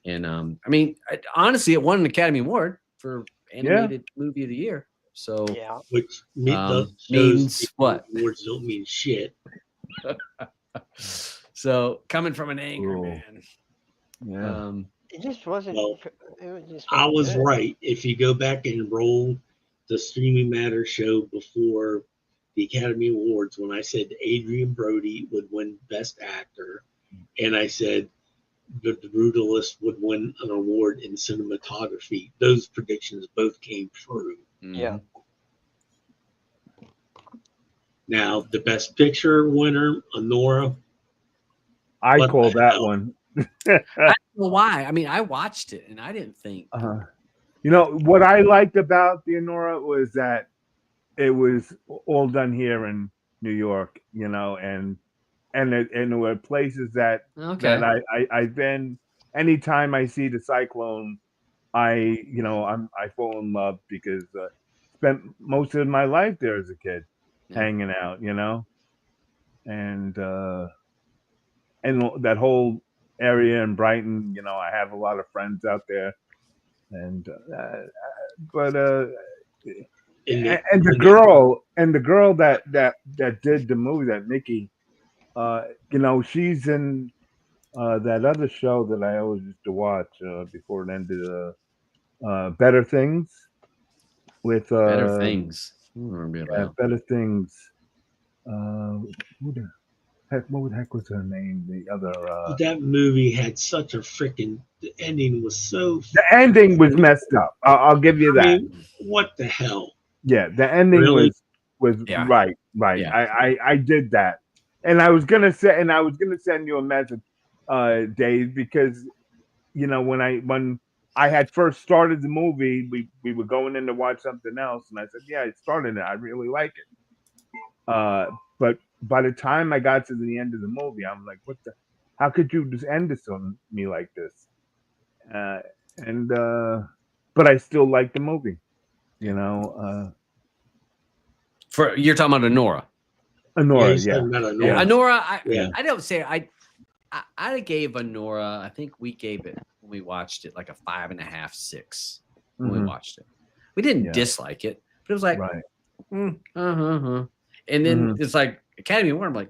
And I mean, honestly, it won an Academy Award for animated movie of the year. So Yeah. Which means what? Awards don't mean shit. So coming from an angry Cool. man. Yeah. It just wasn't. Well, it was just I was good. right. If you go back and roll the Streaming Matters show before the Academy Awards, when I said Adrian Brody would win Best Actor, and I said The Brutalist would win an award in cinematography, those predictions both came true. Yeah. Now, the Best Picture winner, Honora. I What call the that hell? one. I don't know why. I mean, I watched it and I didn't think. You know what I liked about the Honora was that it was all done here in New York, you know, and there were places that Okay. that I've been. Anytime I see the cyclone, I fall in love because spent most of my life there as a kid, hanging out, you know, and that whole area in Brighton, you know, I have a lot of friends out there, and the girl that did the movie, that Nikki, you know, she's in that other show that I always used to watch before it ended, Better Things, with Better Things. I don't remember that. Better Things. What the heck was her name? The other. That movie had such a freaking. The ending was so. The ending was messed up. I'll give you that. I mean, what the hell? Yeah, the ending Really? was Yeah. right. Yeah. I did that, and I was gonna send you a message, Dave, because you know when I had first started the movie, we were going in to watch something else, and I said, yeah, I started it. I really like it. But by the time I got to the end of the movie, I'm like, what the? How could you just end this on me like this? But I still like the movie, you know. You're talking about Honora. Honora, he's talking about Honora. Yeah. Honora, Yeah. I don't say I gave Honora. I think we gave it when we watched it like a 5.5, 6 when we watched it. We didn't dislike it, but it was like, Right. And then it's like Academy Award. I'm like,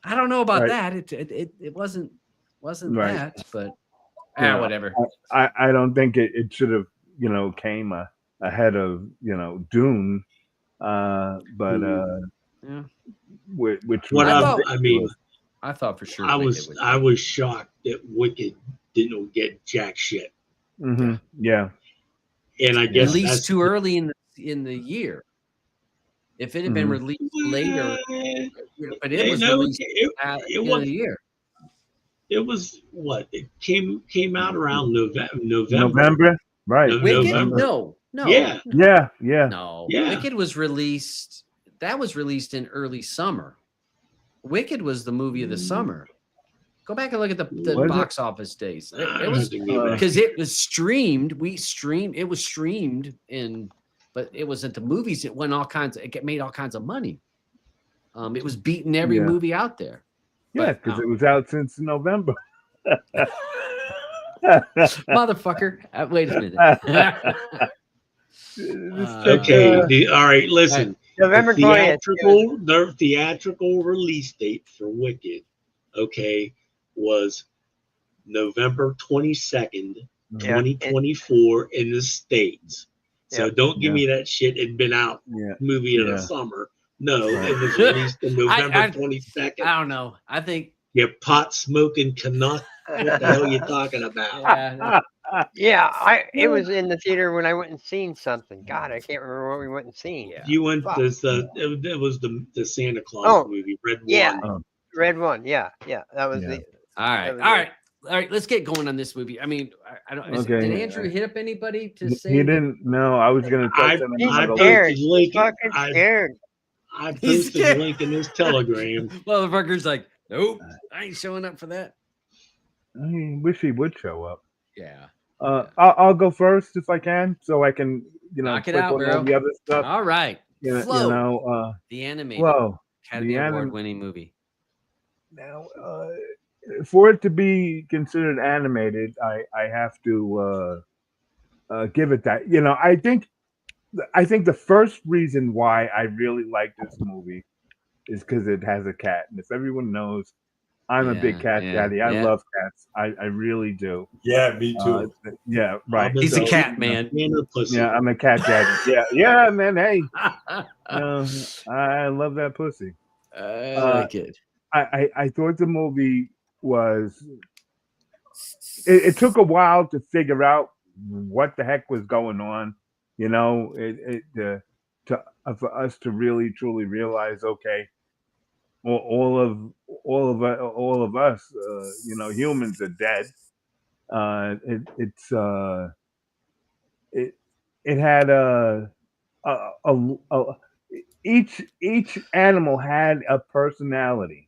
I don't know about that. It wasn't Right. that, but Yeah. whatever. I don't think it should have, you know, came ahead of, you know, Dune, but which What was I mean, I thought for sure. I was shocked that Wicked didn't get jack shit, yeah. and I guess released that's too early in the year. If it had been released later, but it was released at the end of the year. It was what it came out around November. November, right? Wicked? November. No. Yeah. No. Yeah. Wicked was released. That was released in early summer. Wicked was the movie of the summer. Go back and look at the box office days. It was because it was streamed. It was streamed but it was at the movies. It went it made all kinds of money. It was beating every movie out there. Yeah, because it was out since November. Motherfucker. Wait a minute. Okay. All right. Listen. November 20th. The theatrical release date for Wicked, okay, was November 22nd, 2024 in the States. So don't give me that shit. It'd been out movie of the summer. No, it was released on November 22nd. I don't know. I think You pot smoking Canuck. What the hell are you talking about? It was in the theater when I went and seen something. God, I can't remember what we went and seen. You went to it was the Santa Claus movie, Red One. Red One. Yeah. That was All right. All right, let's get going on this movie. I mean, I don't. Okay. Did Andrew hit up anybody to say? He didn't. No, I was gonna touch on He's another scared. posted link. He's fucking scared. I He's posted scared. a link in this telegram. Motherfucker's like, nope, I ain't showing up for that. I wish he would show up. Yeah. I'll go first if I can, so I can Knock it click out, on all bro. the other stuff. All right. Flow. The animated Academy Award-winning movie. Now, for it to be considered animated, I have to give it that. I think the first reason why I really like this movie is because it has a cat, and if everyone knows, I'm a big cat daddy. I love cats. I really do. Yeah, me too. Yeah, right. He's a cat man. Yeah, I'm a cat daddy. Yeah, man. Hey, I love that pussy. I like it. I thought the for it took a while to figure out what the heck was going on. For us to really truly realize, okay, all of us, humans are dead. It had each animal had a personality,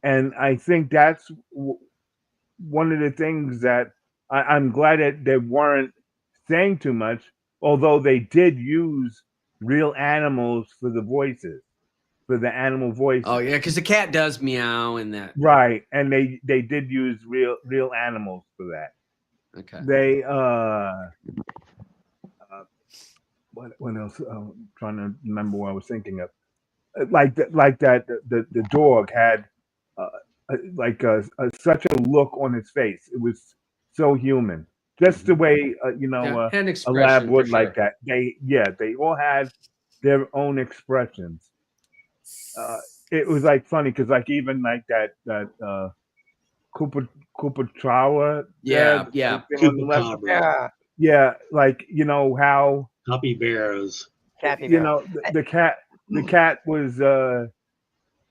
and I think that's one of the things that I'm glad that they weren't saying too much, although they did use real animals for the voices, for the animal voices. Oh yeah, because the cat does meow and that. Right, and they did use real animals for that. Okay. They what else? I'm trying to remember what I was thinking of. Like that the dog had such a look on his face. It was so human, just the way a lab would like that. They all had their own expressions. It was like funny because like even like that Koopa Trawa. Yeah, like how capybaras. The cat was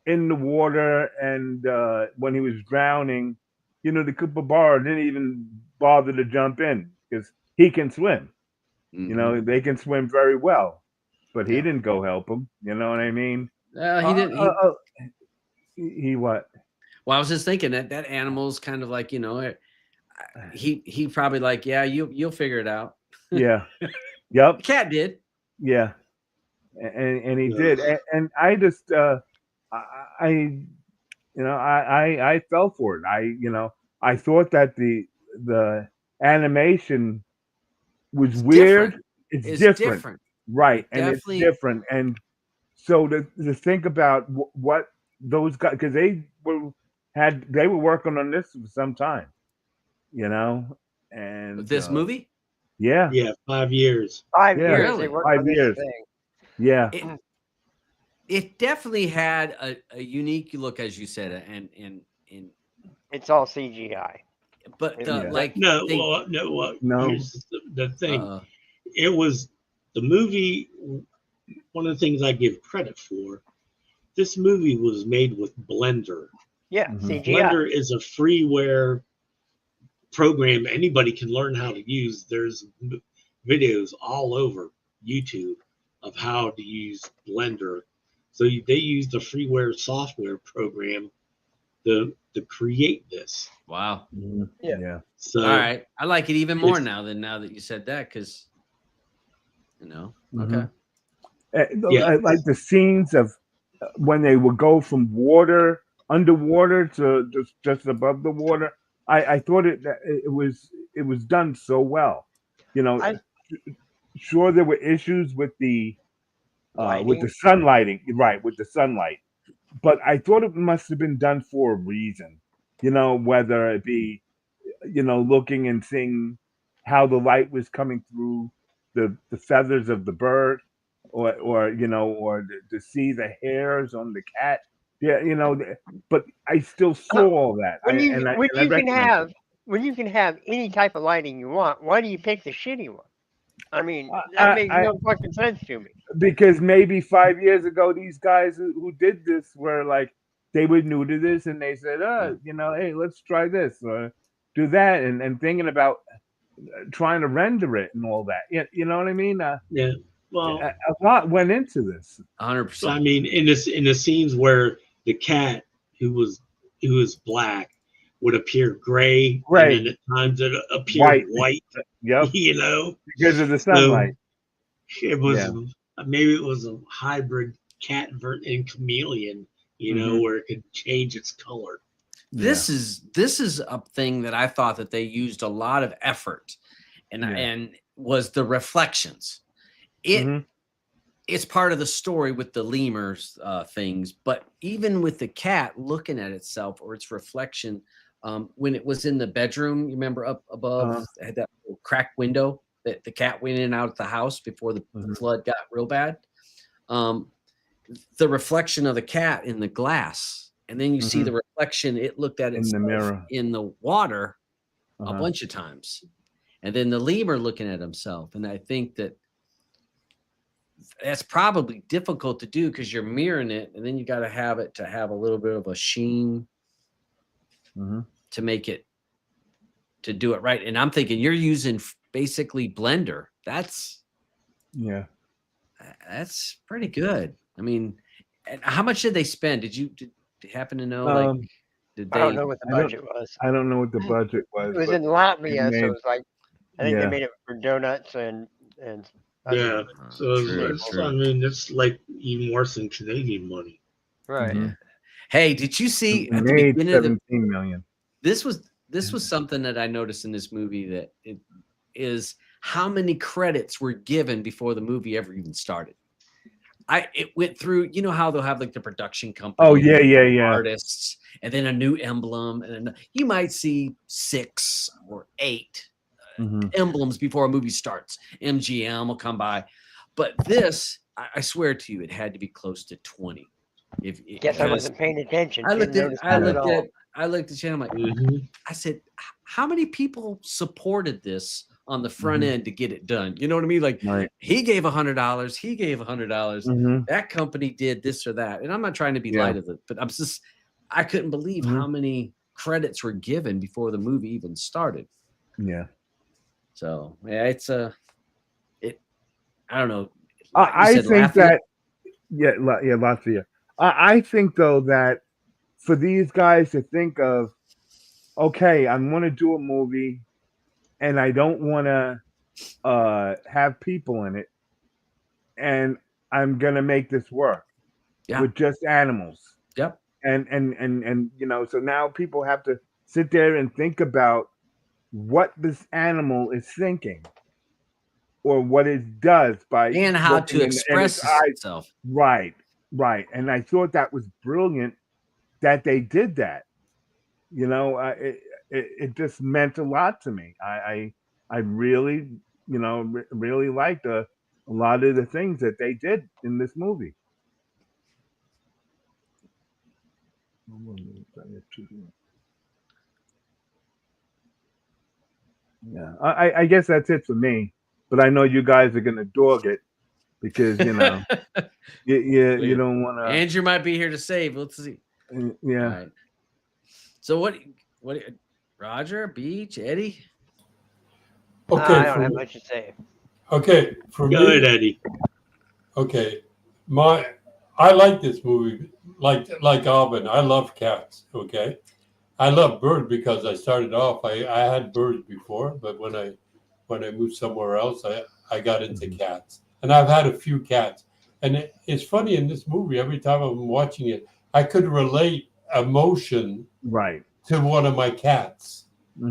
in the water, and when he was drowning, the Koopa didn't even bother to jump in because he can swim. Mm-hmm. They can swim very well, but he didn't go help him. You know what I mean? He didn't. He what? Well, I was just thinking that animal's kind of like he probably like, yeah, you'll figure it out. Yeah. Yep. The cat did. Yeah. And he did. And I just I fell for it. I thought that the animation was weird. It's different. Right. And it's different. And so to think about what those guys, because they were working on this for some time, and this movie. Yeah. 5 years. 5 years. Really? They worked 5 on this years. thing. Yeah. It definitely had a unique look, as you said, and it's all CGI. But Yeah. No. Here's the thing. It was the movie. One of the things I give credit for, this movie was made with Blender. Yeah, Mhm. CGI. Blender is a freeware program anybody can learn how to use. There's videos all over YouTube of how to use Blender. So they used a freeware software program to create this. Wow. Mhm. Yeah. So all right, I like it even more now that you said that, because okay. Like the scenes of when they would go from underwater to just above the water. I thought it was done so well. Sure there were issues with the sunlighting, right? With the sunlight, but I thought it must have been done for a reason. Whether it be looking and seeing how the light was coming through the feathers of the bird, or to see the hairs on the cat. Yeah, but I still saw all that. When you can have any type of lighting you want, why do you pick the shitty one? I mean, that makes no fucking sense to me. Because maybe 5 years ago, these guys who did this were like, they were new to this, and they said, hey, let's try this. Or do that, and thinking about trying to render it and all that. You know what I mean? Yeah. Well, a lot went into this. 100%. so I mean, in the scenes where the cat who was black would appear gray, and then at times it appeared white. Yep. You know, because of the sunlight. So it was maybe it was a hybrid cat and chameleon. You know, where it could change its color. This is a thing that I thought that they used a lot of effort, and was the reflections. It's part of the story with the lemurs things, but even with the cat looking at itself or its reflection, when it was in the bedroom, you remember up above it had that little cracked window that the cat went in and out of the house before the flood got real bad. The reflection of the cat in the glass, and then you see the reflection. It looked at itself in the mirror in the water a bunch of times, and then the lemur looking at himself. And I think that's probably difficult to do because you're mirroring it, and then you got to have it to have a little bit of a sheen to make it, to do it right. And I'm thinking you're using basically Blender. That's pretty good. I mean, how much did they spend? Did you happen to know? Like, I don't know what the budget was. I don't know what the budget was. It was in Latvia, so it was like, I think they made it for donuts and yeah. So I mean, it's like even worse than Canadian money. Right. Hey, did you see at the made beginning of 17 million? This was something that I noticed in this movie, that it is how many credits were given before the movie ever even started. It went through, you know how they'll have like the production company, artists, and then a new emblem, and then you might see 6 or 8 emblems before a movie starts. MGM will come by, but this, I swear to you, it had to be close to 20. Guess I wasn't paying attention. I looked at you, and I'm like, I said, how many people supported this on the front end to get it done? You know what I mean? Like, he gave $100, he gave $100, that company did this or that. And I'm not trying to be light of it, but I couldn't believe how many credits were given before the movie even started. Yeah. So yeah, I don't know. I think that Latvia. I think though that for these guys to think of, okay, I'm going to do a movie, and I don't want to have people in it, and I'm going to make this work with just animals. Yep. And you know, so now people have to sit there and think about what this animal is thinking, or what it does and how to express itself. Right. And I thought that was brilliant that they did that. You know, it just meant a lot to me. I really, you know, really liked a lot of the things that they did in this movie. Yeah, I guess that's it for me. But I know you guys are gonna dog it because you know you don't want to. Andrew might be here to save. Let's see. Yeah. All right. So what? Roger, Beach, Eddie. Okay, I don't have much to say. Okay, for me, Good, Eddie. Okay, I like this movie. Like AUBYN, I love cats. Okay, I love birds because I started off. I had birds before, but when I moved somewhere else, I got into cats, and I've had a few cats. And it's funny in this movie. Every time I'm watching it, I could relate emotion to one of my cats.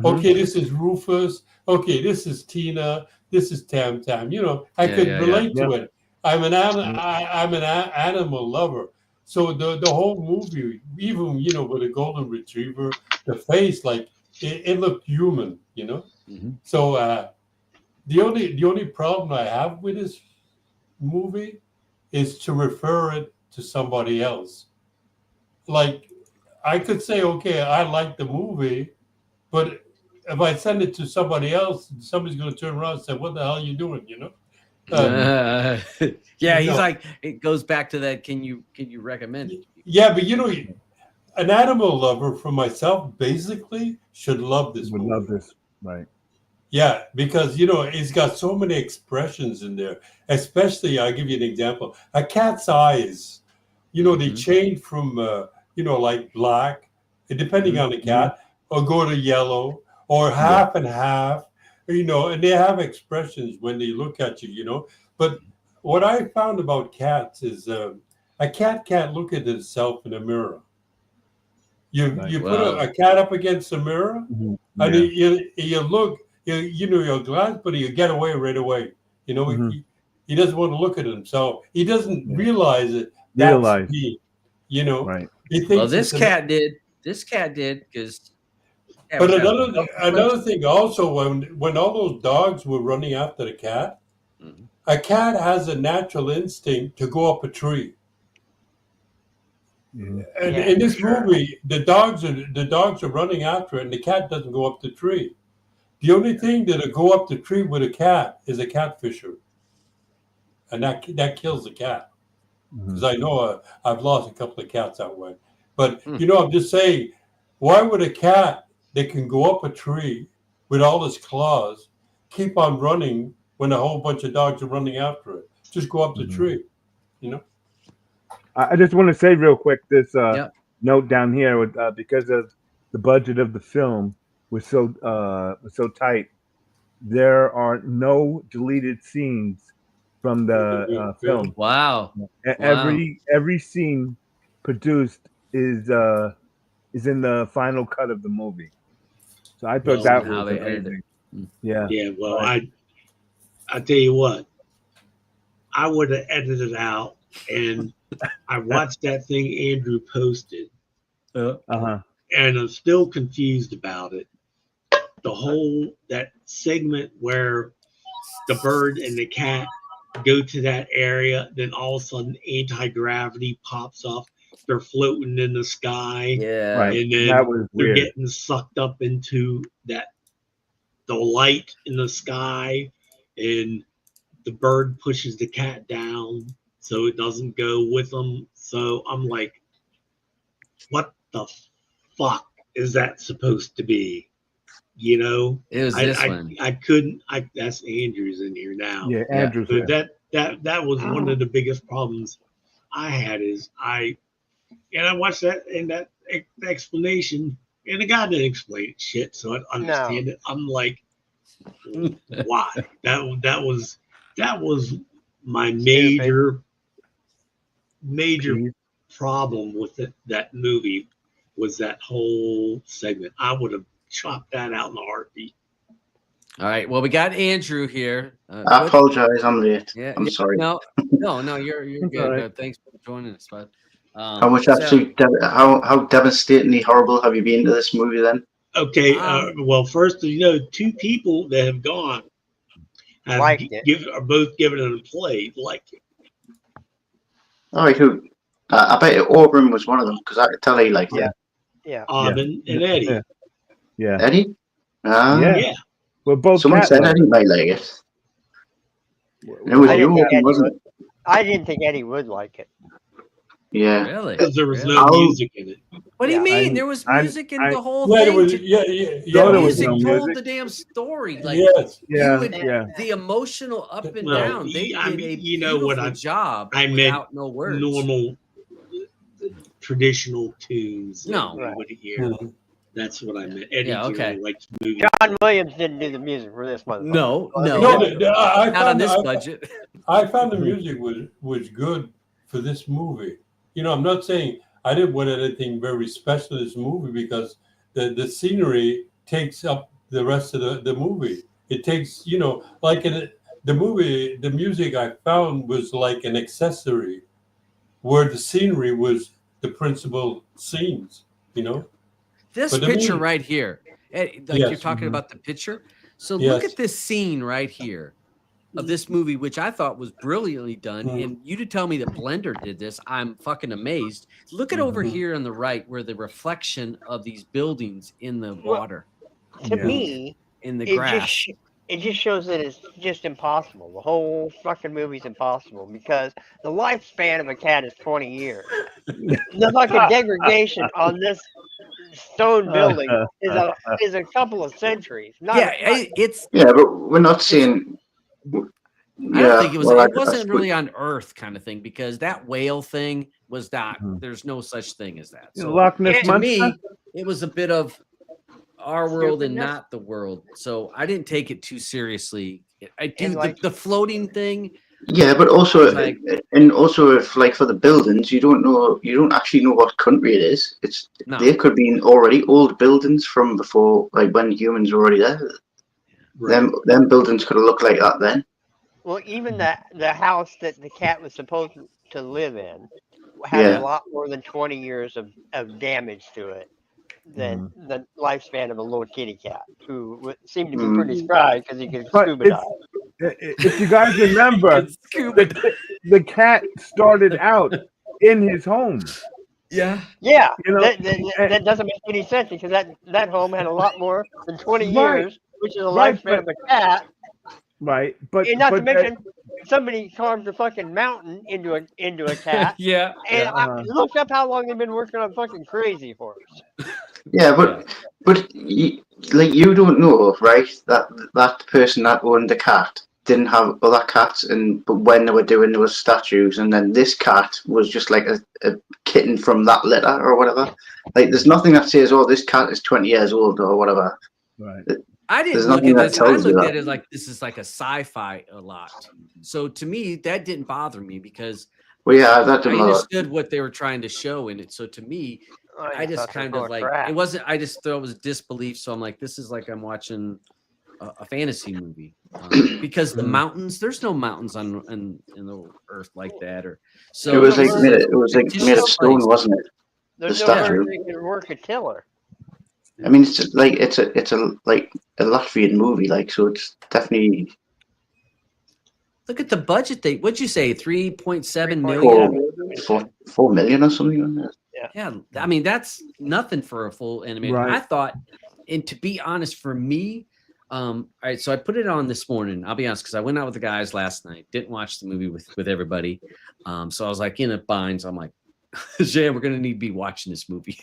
Okay, this is Rufus. Okay, this is Tina. This is Tam Tam. You know, I could relate to it. I'm an animal lover. So the whole movie, even with a golden retriever, the face, like it looked human. You know. So the only problem I have with this movie is to refer it to somebody else. Like, I could say, okay, I like the movie, but if I send it to somebody else, somebody's going to turn around and say, "What the hell are you doing?" You know? He's like, it goes back to that. Can you recommend it? Yeah, but an animal lover for myself basically should love this Would movie. love this, right? Yeah, because it's got so many expressions in there. Especially, I'll give you an example. A cat's eyes, they change from like black, depending on the cat, or go to yellow, or half and half. And they have expressions when they look at you. But what I found about cats is a cat can't look at itself in a mirror. You put a cat up against a mirror, and you look. You're glad, but you get away right away. He doesn't want to look at himself. He doesn't realize it. That's me. Right. He thinks this cat did. This cat did because. But another thing also, when all those dogs were running after the cat, a cat has a natural instinct to go up a tree. And in this movie, the dogs are running after it, and the cat doesn't go up the tree. The only thing that'll go up the tree with a cat is a catfisher, and that kills the cat. Because I know I've lost a couple of cats that way. But I'm just saying, why would a cat that can go up a tree with all its claws keep on running when a whole bunch of dogs are running after it? Just go up the tree, I just want to say real quick this note down here because of the budget of the film was so tight. There are no deleted scenes from the film. Wow. Every scene produced is in the final cut of the movie. So I thought that was amazing. Yeah. Yeah. Well, I tell you what, I would have edited out, and I watched that thing Andrew posted, and I'm still confused about it. That segment where the bird and the cat go to that area, then all of a sudden anti-gravity pops off. They're floating in the sky. Yeah. Right. And then they're getting sucked up into the light in the sky, and the bird pushes the cat down so it doesn't go with them. So I'm like, what the fuck is that supposed to be? It was this one. I couldn't. That's Andrew's in here now. Yeah, Andrew's. But that was one of the biggest problems I had. I watched that and that explanation, and the guy didn't explain shit, so I understand it. I'm like, why? That was my major problem with that movie, was that whole segment. I would have chopped that out in a heartbeat. All right. Well, we got Andrew here. I apologize. I'm late. Yeah, I'm sorry. No, you're good. Right. Thanks for joining us, bud. How devastatingly horrible have you been to this movie then? Okay. Well, first, 2 people that have gone are both given it a play. Liked it. All right, who? I bet AUBYN was one of them, because I could tell he liked it. Yeah. AUBYN and Eddie. Yeah. Eddie? Yeah. Well, both someone said Eddie might like it. And it was you, wasn't it? I didn't think Eddie would like it. Yeah. Really? Because there was no music in it. What do you mean? There was music in the whole Yeah, thing. there was, there was music no told music. the damn story. Like, the emotional up and down. They did a beautiful job without no words. Normal traditional tunes. No. That we would hear. That's what I meant. Eddie likes movies. John Williams didn't do the music for this one. No. Not on this budget. I found the music was good for this movie. I'm not saying I didn't want anything very special in this movie, because the scenery takes up the rest of the movie. It takes, like in the movie, the music I found was like an accessory, where the scenery was the principal scenes, This picture right here, you're talking about the picture. So look at this scene right here of this movie, which I thought was brilliantly done. And you to tell me that Blender did this, I'm fucking amazed. Look at over here on the right, where the reflection of these buildings in the water. To me, in the grass. it just shows that it's just impossible. The whole fucking movie's impossible because the lifespan of a cat is 20 years. The fucking degradation on this stone building is a couple of centuries. It's. Yeah, but we're not seeing. I don't think it was. well, It wasn't really on Earth kind of thing because that whale thing was not. There's no such thing as that. So Loch Ness to Monster? me, it was a bit of our world and not the world. So I didn't take it too seriously. I do the floating thing. Yeah, but also, like, and also, if like for the buildings, you don't actually know what country it is. They could be already old buildings from before, like when humans were already there. Right. Them buildings could have looked like that then. Well, even the house that the cat was supposed to live in had a lot more than 20 years of damage to it than the lifespan of a little kitty cat who seemed to be pretty spry because he could scuba dive. If you guys remember, the cat started out in his home. Yeah. You know, that doesn't make any sense because that home had a lot more than 20 years, which is a lifespan of a cat. Right, but and not to mention somebody carved a fucking mountain into a cat. And I looked up how long they've been working on fucking Crazy Horse. Yeah, but you don't know, right? That person that owned the cat didn't have other cats, but when they were doing those statues, and then this cat was just like a kitten from that litter or whatever. Like, there's nothing that says, "Oh, this cat is 20 years old" or whatever. Right. I didn't look at this. I looked at it like this is like a sci-fi a lot. So to me, that didn't bother me because that I understood what they were trying to show in it. So to me, I just kind of like it wasn't. I just thought it was disbelief. So I'm like, this is like I'm watching a fantasy movie because the mountains. There's no mountains in the earth like that. Or so it was like made of stone, wasn't it? There's no way they can work a tiller. I mean, it's just like it's a like a Latvian movie, like, so it's definitely. Look at the budget. What'd you say? 3.7 million. 4 million or something. Yeah. I mean, that's nothing for a full animated. Right. I thought, and to be honest, for me, all right. So I put it on this morning. I'll be honest, because I went out with the guys last night. Didn't watch the movie with everybody. So I was like in a bind. So I'm like, Jan, we're gonna need to be watching this movie.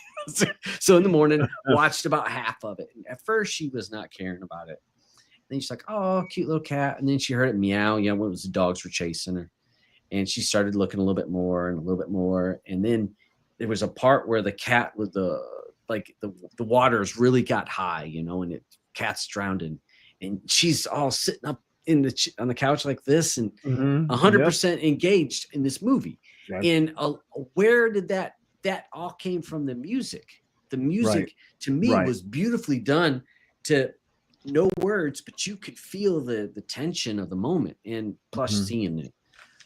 So in the morning, watched about half of it. At first, she was not caring about it. Then she's like, "Oh, cute little cat." And then she heard it meow. When it was the dogs were chasing her, and she started looking a little bit more and a little bit more. And then there was a part where the cat with the waters really got high, and cat's drowning, and she's all sitting up on the couch like this and 100% engaged in this movie. And where did that all came from? The music to me was beautifully done, to no words, but you could feel the tension of the moment, and plus seeing it,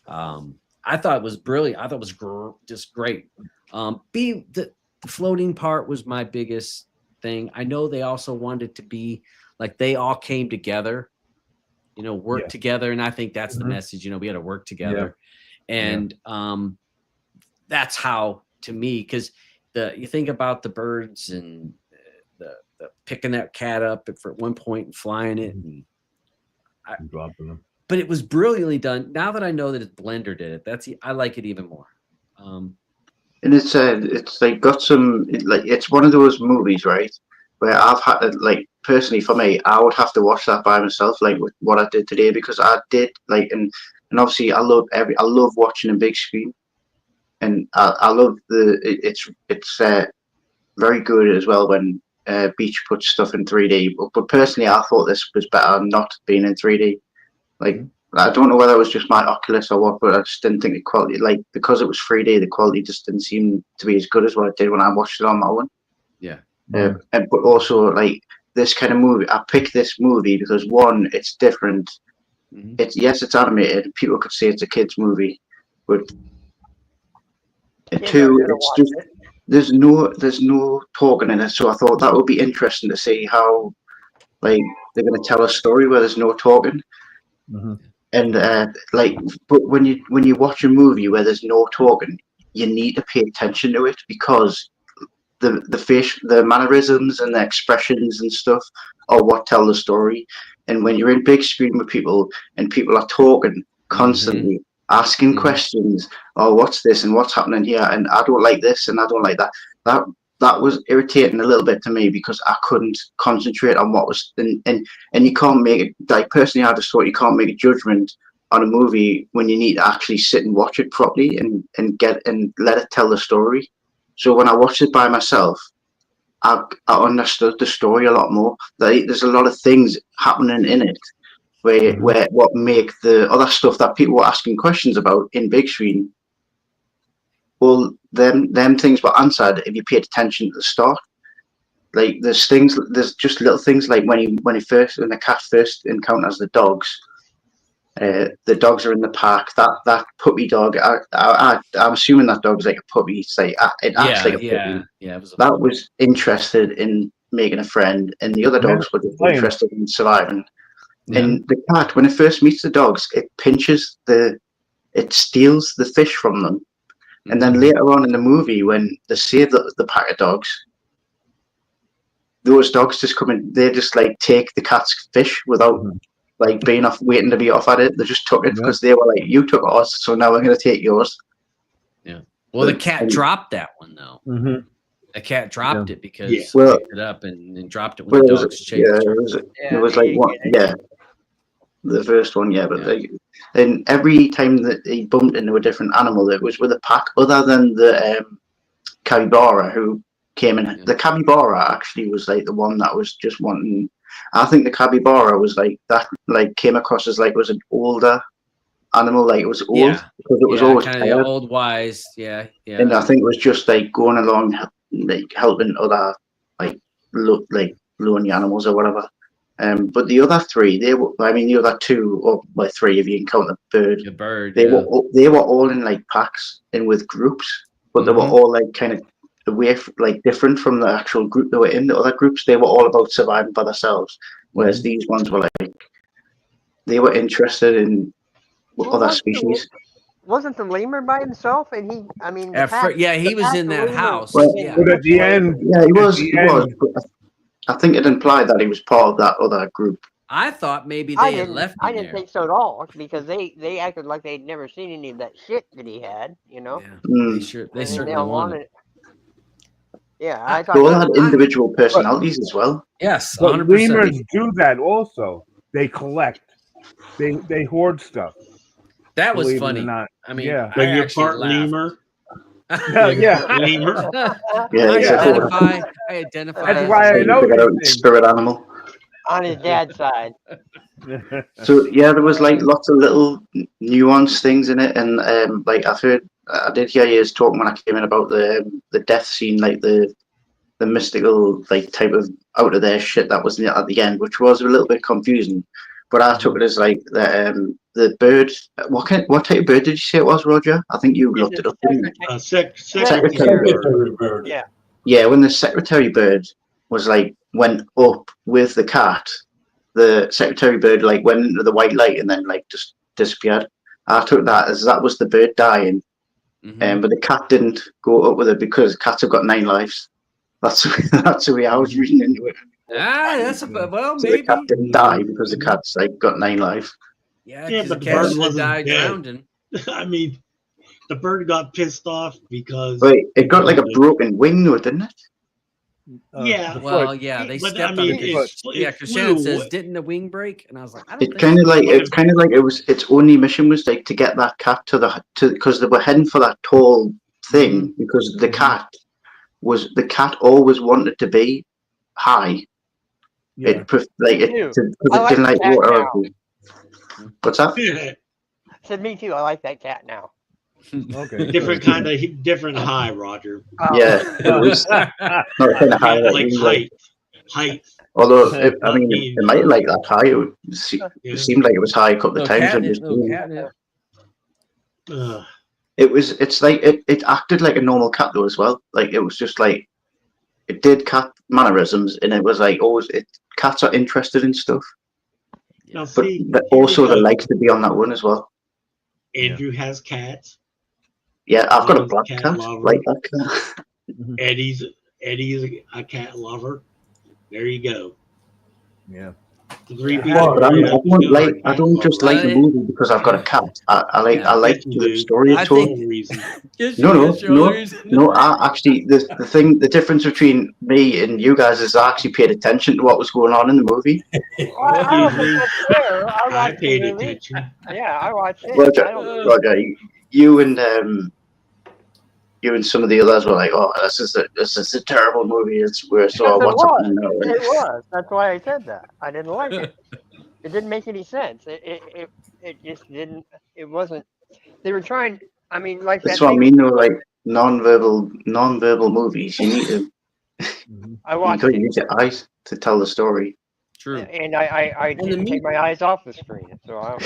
I thought it was brilliant. I thought it was just great. The floating part was my biggest thing. I know they also wanted to be like they all came together, work together, and I think that's the message. We had to work together. And that's how, to me, because you think about the birds and the picking that cat up at one point and flying it, and dropping them. But it was brilliantly done. Now that I know that Blender did it, I like it even more. And it's like got some, like, it's one of those movies, right, where I've had to, like, personally for me, I would have to watch that by myself, like with what I did today, because I did like, and obviously I love watching a big screen, and I love it's very good as well when Beach puts stuff in 3D. But personally, I thought this was better not being in 3D. Like, I don't know whether it was just my Oculus or what, but I just didn't think the quality, like, because it was 3D, the quality just didn't seem to be as good as what it did when I watched it on my own. Yeah. But also, like, this kind of movie, I picked this movie because, one, it's different. It's animated. People could say it's a kids movie, but two, it's just there's no talking in it. So I thought that would be interesting to see how, like, they're going to tell a story where there's no talking. And like, but when you watch a movie where there's no talking, you need to pay attention to it, because the mannerisms and the expressions and stuff are what tell the story. And when you're in big screen with people and people are talking constantly, asking questions, oh, what's this and what's happening here, and I don't like this and I don't like that. That was irritating a little bit to me because I couldn't concentrate on what was and you can't make it. Like personally, I just thought you can't make a judgment on a movie when you need to actually sit and watch it properly and let it tell the story. So when I watched it by myself, I understood the story a lot more. There's a lot of things happening in it where what make the other stuff that people were asking questions about in big screen, well, them things were answered if you paid attention at the start. Like there's just little things like when the cat first encounters the dogs. The dogs are in the park. That puppy dog. I'm assuming that dog's like a puppy. It's like it acts like a puppy. Yeah. It was That was interested in making a friend, and the other dogs were just interested in surviving. Yeah. And the cat, when it first meets the dogs, it steals the fish from them, and then later on in the movie, when they save the pack of dogs, those dogs just come in. They just like take the cat's fish without. Like waiting to be off at it, they just took it because they were like, "You took ours, so now we're going to take yours." Yeah. Well, the cat dropped that one though. The cat dropped it because he picked it up and dropped it when the dogs chased. It was like one. Yeah, the first one. Yeah, but and every time that he bumped into a different animal, it was with a pack, other than the capybara who came in. Yeah. The capybara actually was like the one that was just wanting. I think the capybara was like that, like came across as like was an older animal, like it was old because it was always kind of the old wise, And I think it was just like going along, like helping other like lonely animals or whatever. But the other three, the other two or three, if you encounter the bird, they were all in like packs and with groups, but they were all like kind of away like different from the actual group they were in. The other groups, they were all about surviving by themselves, whereas these ones were like they were interested in other species. Wasn't the lemur by himself? And he was in that house. But at the end, he was. But I think it implied that he was part of that other group. I thought maybe they had left him I didn't think so at all, because they acted like they'd never seen any of that shit that he had, you know. They certainly wanted it. Yeah, I thought they all had individual personalities as well. Yes, 100%. But lemurs do that also. They collect. They hoard stuff. That was funny. I mean, when you're part lemur. Lemur. I identify. That's why I know spirit animal on his dad's side. So there was like lots of little nuanced things in it, and like I did hear you talking when I came in about the death scene, like the mystical like type of out of there shit that was at the end, which was a little bit confusing. But I took it as like the bird. What type of bird did you say it was, Roger? I think you looked it up. Secretary bird. Yeah, when the secretary bird was like went up with the cat, the secretary bird like went into the white light and then like just disappeared. I took that as that was the bird dying. But the cat didn't go up with it because cats have got 9 lives. That's the way I was reading into it. That's so maybe the cat didn't die because the cat's like got 9 lives. Yeah, but the bird wasn't drowning. I mean, the bird got pissed off because it got like a broken wing, though, didn't it? They stepped on it. Because Shannon says, "Didn't the wing break?" And I was like, "I don't." It's kind of like it was. Its only mission was like to get that cat because they were heading for that tall thing because the cat always wanted to be high. It didn't like water. What's that? I said, me too. I like that cat now. Okay. Different high, Roger. Yeah, it was not kind of high. Like height. Although it might like that high. It seemed like it was high a couple of times. It's like it acted like a normal cat though as well. Like it was just like it did cat mannerisms, and it was like always cats are interested in stuff. Now, but also they like to be on that one as well. Andrew has cats. Yeah, I've got a black cat like that cat. Eddie's Eddie's a cat lover. There you go. Yeah. Three Yeah. people. But agree on two are I cat don't just lovers. like the movie because I've got a cat. I like Yes, you the do. story I it told. think- reason. No. Actually, the difference between me and you guys is I actually paid attention to what was going on in the movie. Well, I don't think that's fair. I I watched the paid movie. attention. Yeah, I watched it. Roger, I don't, Roger, you and some of the others were like, "Oh, this is a terrible movie." It's where so Yes, it what's was. happening now? It was. That's why I said that. I didn't like it. It didn't make any sense. It just didn't. It wasn't. They were trying. I mean, like That's that what I thing. mean. Though, like non-verbal movies, you need to I watched you it, use your eyes to tell the story. True. and I the didn't take my eyes off the screen. So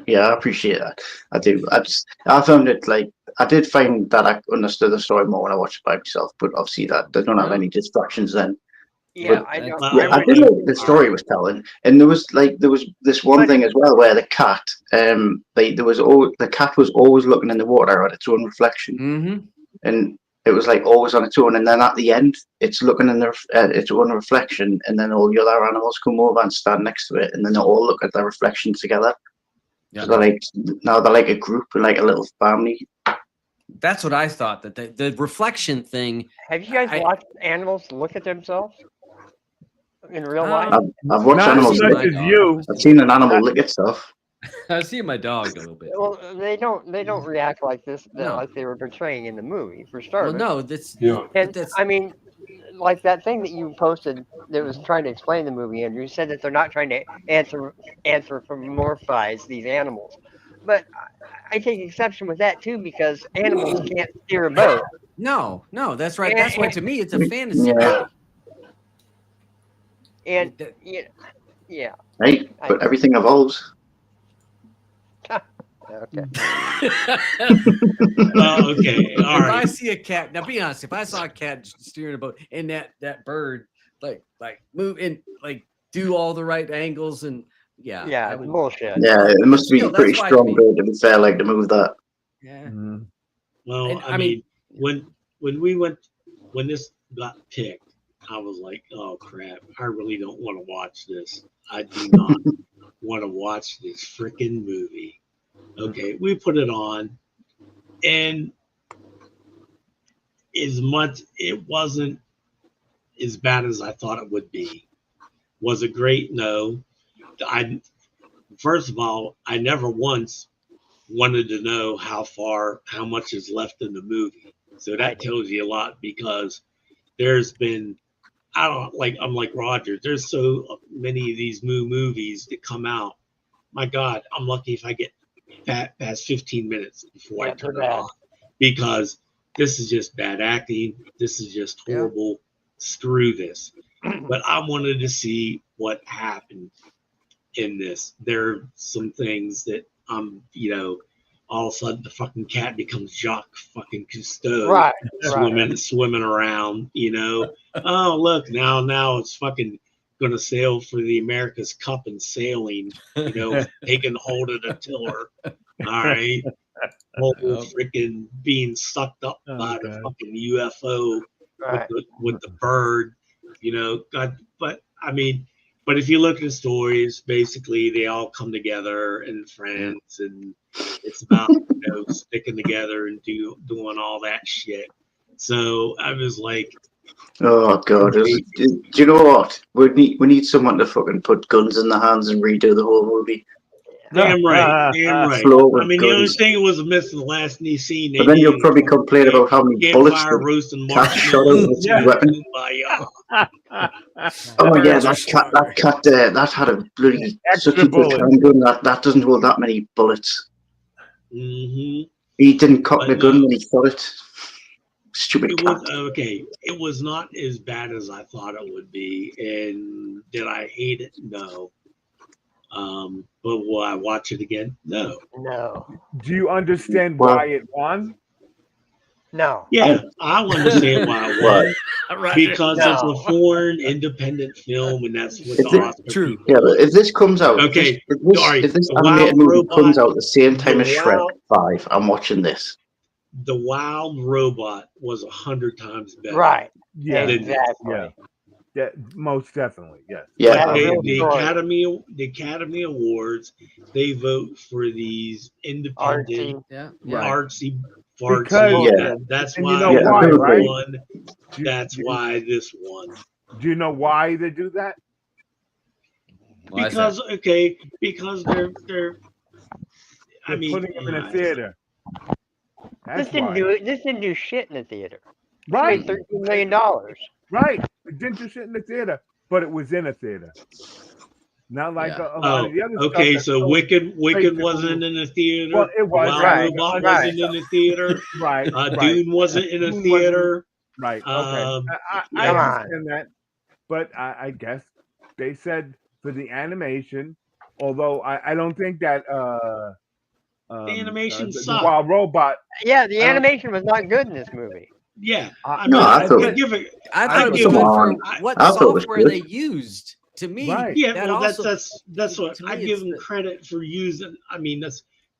Yeah, I appreciate that. I do. I found it like I did find that I understood the story more when I watched it by myself. But obviously, that they don't have any distractions then. yeah, But- I don't. Well, Yeah, I did like the story was telling, and there was this one But- thing as well where the cat, the cat was always looking in the water at its own reflection, Mm-hmm. and it was like always on its own. And then at the end, it's looking in its own reflection, and then all the other animals come over and stand next to it, and then they all look at their reflection together. Yeah. So they're like a group, like a little family. That's what I thought. That the reflection thing. Have you guys watched animals look at themselves in real life? I've watched Not as animals. much like- as you. I've seen an animal lick itself. I see my dog a little bit. Well, they don't react like this, No. like they were portraying in the movie. For Well, starters. no, that's Yeah. And that's I mean, like that thing that you posted that was trying to explain the movie, Andrew, said that they're not trying to anthropomorphize these animals. But I take exception with that too because animals can't steer a boat. no. That's right. That's why to me it's a fantasy Yeah. movie. And That- yeah, Right, but everything evolves. okay. Oh, okay. All If I right. see a cat, now be honest, if I saw a cat steering a boat and that bird like move and like do all the right angles and I Yeah, would- bullshit. Yeah, it must be Still, a pretty that's why strong to me- bird to be fair, like to move that. yeah. Mhm. Well, And, I mean, when this got picked, I was like, oh crap, I really don't want to watch this. I do not want to watch this freaking movie. Okay, we put it on, and it wasn't as bad as I thought it would be. Was it great? No. First of all, I never once wanted to know how much is left in the movie. So that tells you a lot because there's been, I'm like Roger, there's so many of these movies that come out. My God, I'm lucky if I get past 15 minutes before I turn it off because this is just bad acting. This is just horrible. Screw this. But I wanted to see what happened in this. There are some things that all of a sudden the fucking cat becomes Jacques fucking Cousteau, Right. swimming around. Oh look, now it's fucking gonna sail for the America's Cup and sailing. Taking hold of the tiller. All right, whole freaking being sucked up by the fucking UFO Right. with the bird. God, but I mean. But if you look at the stories, basically they all come together and friends, and it's about sticking together and doing all that shit. So I was like, Oh God! Do you know what? We need someone to fucking put guns in the hands and redo the whole movie. damn right, damn right. Floor with I mean, the only guns. thing was missing the last scene. But then you'll probably complain about how many bullets campfire the roasting cat shot out with his weapon. Oh my God! That had a bloody Extra such a good bullets. handgun. That doesn't hold that many bullets. Mm-hmm. He didn't cock the But gun no. when he shot it. Stupid It cat. was okay. It was not as bad as I thought it would be. And did I hate it? No. But will I watch it again? No. No. Do you understand Well- why it won? No. Yeah, I understand why I won. Because it's No. a foreign independent film, and that's what It's the a- Oscar True. people Yeah, but if this comes out, Okay, if this sorry, animated the movie Wild comes Robot- out the same time the as Shrek Wild- 5, I'm watching this. the Wild Robot was 100 times better. Right. Yeah, Exactly. yeah. Yeah, most definitely, yes. Yeah, That's a real story. The Academy Awards, they vote for these independent, Artsy. Yeah. artsy, Because- fartsy. Yeah. That's And why you know this why, right? won. That's why this won. Do you know why they do that? Why is that? Because they're They're putting them in a theater. That's why. This didn't do shit in the theater. It Right, made $13 million. right. It didn't do shit in the theater, but it was in a theater. Not like Yeah. a lot of the other stuff. Okay, that's so so Wicked crazy. wasn't in the theater. Well, it was, Wild right, Robot right. wasn't in the theater. Right, right. Dune wasn't in a Dune theater. Right. Okay. I Come on. understand that, but I guess they said for the animation, although I don't think that The animation the sucked. Wild Robot. Yeah, the animation was not good in this movie. Yeah, I No, mean, I thought- I give it. I thought it was give good it- for I- what I thought it was software good. they used. To me, Right. Yeah, that well, also, that's what to I me, give it's them the- credit for using. I mean,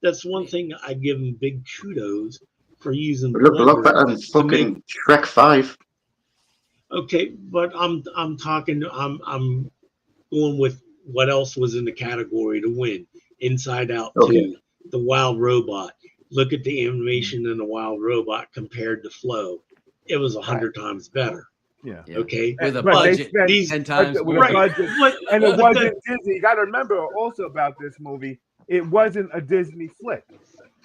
that's one thing I give them big kudos for using. Look a lot Blender better than to fucking make- Shrek 5. Okay, but I'm talking. I'm going with what else was in the category to win. Inside Out 2, Okay. The Wild Robot. Look at the animation in the Wild Robot compared to Flow. It was 100 times better. Yeah. Yeah. Okay, with a But they budget spent- 10 times with more. a budget, But- and it but wasn't Disney. You got to remember also about this movie, it wasn't a Disney flick.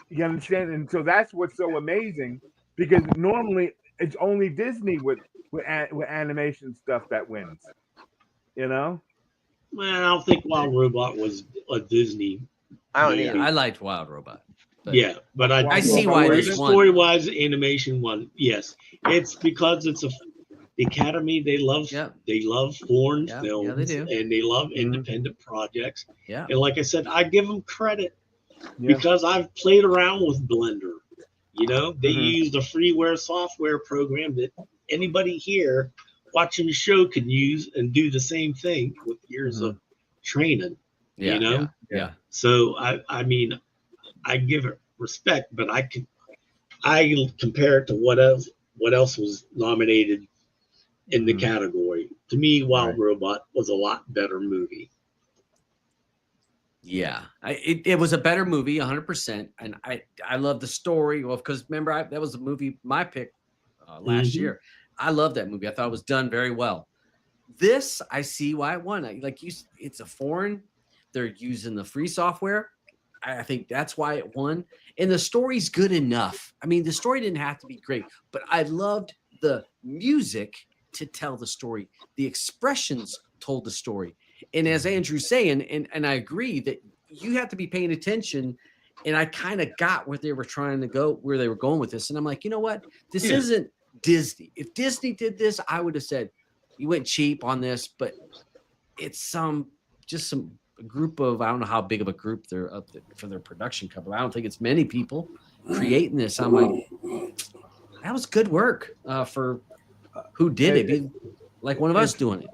You understand? And so that's what's so amazing, because normally it's only Disney with animation stuff that wins. You know? Man, I don't think Wild Robot was a Disney. I don't Yeah. either. I liked Wild Robot. But Yeah, but I see why this won. story-wise, animation won. Yes, it's because the Academy. They love foreign Yeah, films, yeah, they do. and they love independent projects. Yeah. And like I said, I give them credit Yeah. because I've played around with Blender. You know, they Mhm. used a freeware software program that anybody here watching the show can use and do the same thing with years of training. Yeah. You know? Yeah. So I mean, I give it respect, but I compare it to what else was nominated in the category. To me, Wild Robot was a lot better movie. Yeah. It was a better movie, 100%. And I love the story. Well, because remember, that was the movie, my pick last year. I love that movie. I thought it was done very well. This, I see why it won. It's a foreign. They're using the free software. I think that's why it won. And the story's good enough. I mean, the story didn't have to be great, but I loved the music to tell the story. The expressions told the story. And as Andrew's saying, and I agree that you have to be paying attention. And I kind of got where they were trying to go, where they were going with this. And I'm like, you know what? This isn't Disney. If Disney did this, I would have said, you went cheap on this, but it's some group of, I don't know how big of a group they're up for their production company. I don't think it's many people creating this. I'm like, that was good work for who did it. Like one of us doing it.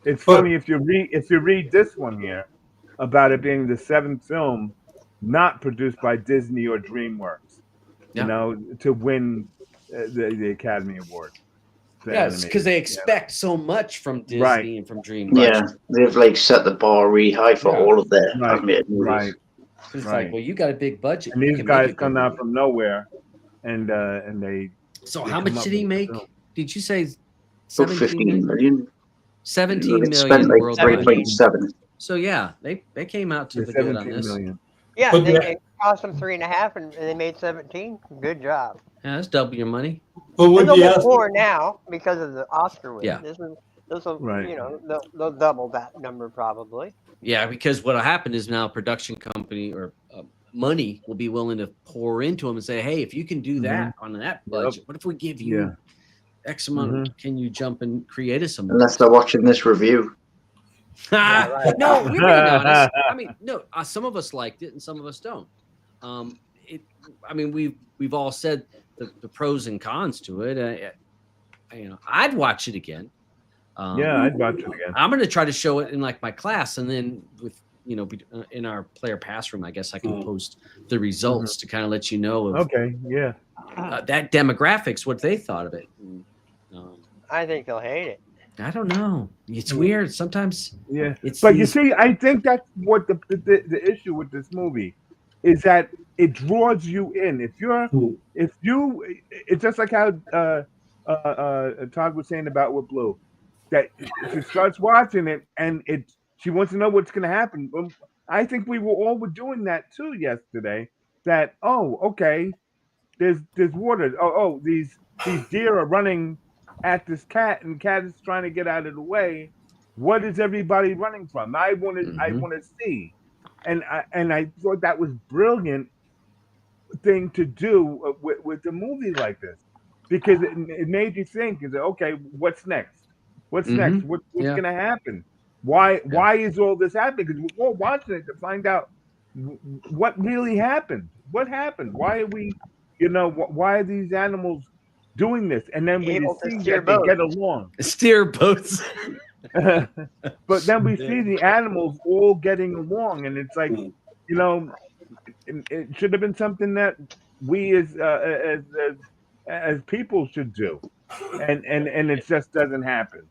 It's funny if you read this one here about it being the 7th film not produced by Disney or DreamWorks, you know, to win the Academy Award. Yeah, because they expect so much from Disney and from DreamWorks. Yeah, they've set the bar really high for all of their animated movies. Right. It's like, well, you got a big budget. And these guys come out from nowhere, and they. So how much did he make? Did you say 15 million? 17 million. Spent like 3.7. So yeah, they came out to the good on this. Million. Yeah, it cost them 3.5, and they made 17. Good job. Yeah, that's double your money. But It's almost more now because of the Oscar win. Yeah. This will, you know, they'll double that number probably. Yeah, because what'll happen is now a production company or money will be willing to pour into them and say, hey, if you can do that on that budget, what if we give you X amount? Can you jump and create us some? Unless they're watching this review. No, we're being honest. I mean, no, some of us liked it and some of us don't. I mean, we've all said the pros and cons to it. You know, I'd watch it again. I'd watch it again. I'm going to try to show it in like my class, and then with in our player pass room, I guess I can post the results to kind of let you know. Okay, yeah. that demographics, what they thought of it. I think they'll hate it. I don't know. It's weird. Sometimes, Yeah, it's but you see, I think that's what the issue with this movie is, that it draws you in. If you, it's just like how Todd was saying about with Blue, that she starts watching it and she wants to know what's going to happen. I think we were doing that too yesterday. That okay, there's water. These deer are running at this cat, and cat is trying to get out of the way. What is everybody running from? I want to see, and I thought that was brilliant thing to do with a movie like this, because it made you think. Is okay, what's next? What's next? What's going to happen? Why is all this happening? Because we're all watching it to find out what really happened. What happened? Why are we, why are these animals doing this? And then we see that they get along. Steer boats. But then we see the animals all getting along, and it's like, it should have been something that we as people should do, and it just doesn't happen.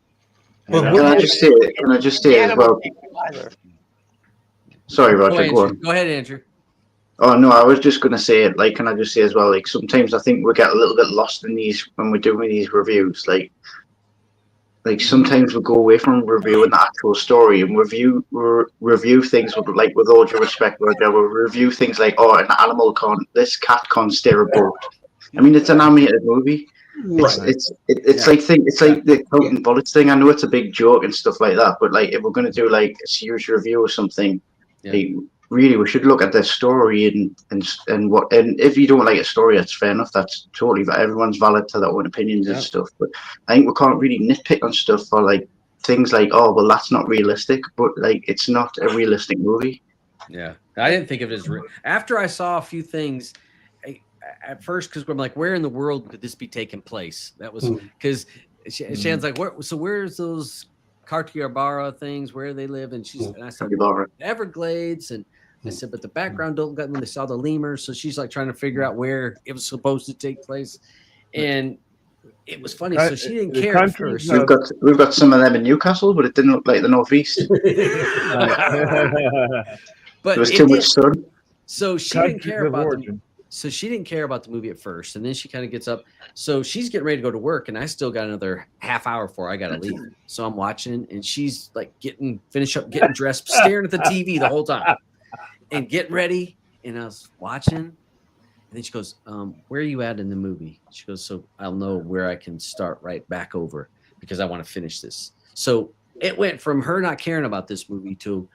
Can I just say as well? Sorry, Roger. Go on. Go ahead, Andrew. Oh no, I was just going to say it. Like, can I just say as well? Like, sometimes I think we get a little bit lost in these when we're doing these reviews. Like sometimes we go away from reviewing the actual story and review things with all due respect, Roger. We'll review things like, this cat can't steer a boat. I mean, it's an animated movie. Right. It's like the counting bullets thing. I know it's a big joke and stuff like that, but like if we're going to do like a serious review or something, like, really we should look at the story and if you don't like a story, that's fair enough. That's totally, everyone's valid to their own opinions and stuff. But I think we can't really nitpick on stuff for like things like, oh well, that's not realistic, but like it's not a realistic movie. Yeah, I didn't think of it as after I saw a few things. At first, because I'm like, where in the world could this be taking place? That was because Shan's like, where's those Cartier-Barra things? Where they live? And I said, Everglades. And I said, but the background don't get when they saw the lemurs. So she's like trying to figure out where it was supposed to take place. And it was funny. So she didn't care at first. We've got some of them in Newcastle, but it didn't look like the Northeast. But there was too much sun. So she didn't care about them. So she didn't care about the movie at first, and then she kind of gets up. So she's getting ready to go to work, and I still got another half hour before I got to leave. So I'm watching, and she's like getting dressed, staring at the TV the whole time, and getting ready. And I was watching, and then she goes, "Where are you at in the movie?" She goes, "So I'll know where I can start right back over because I want to finish this." So it went from her not caring about this movie to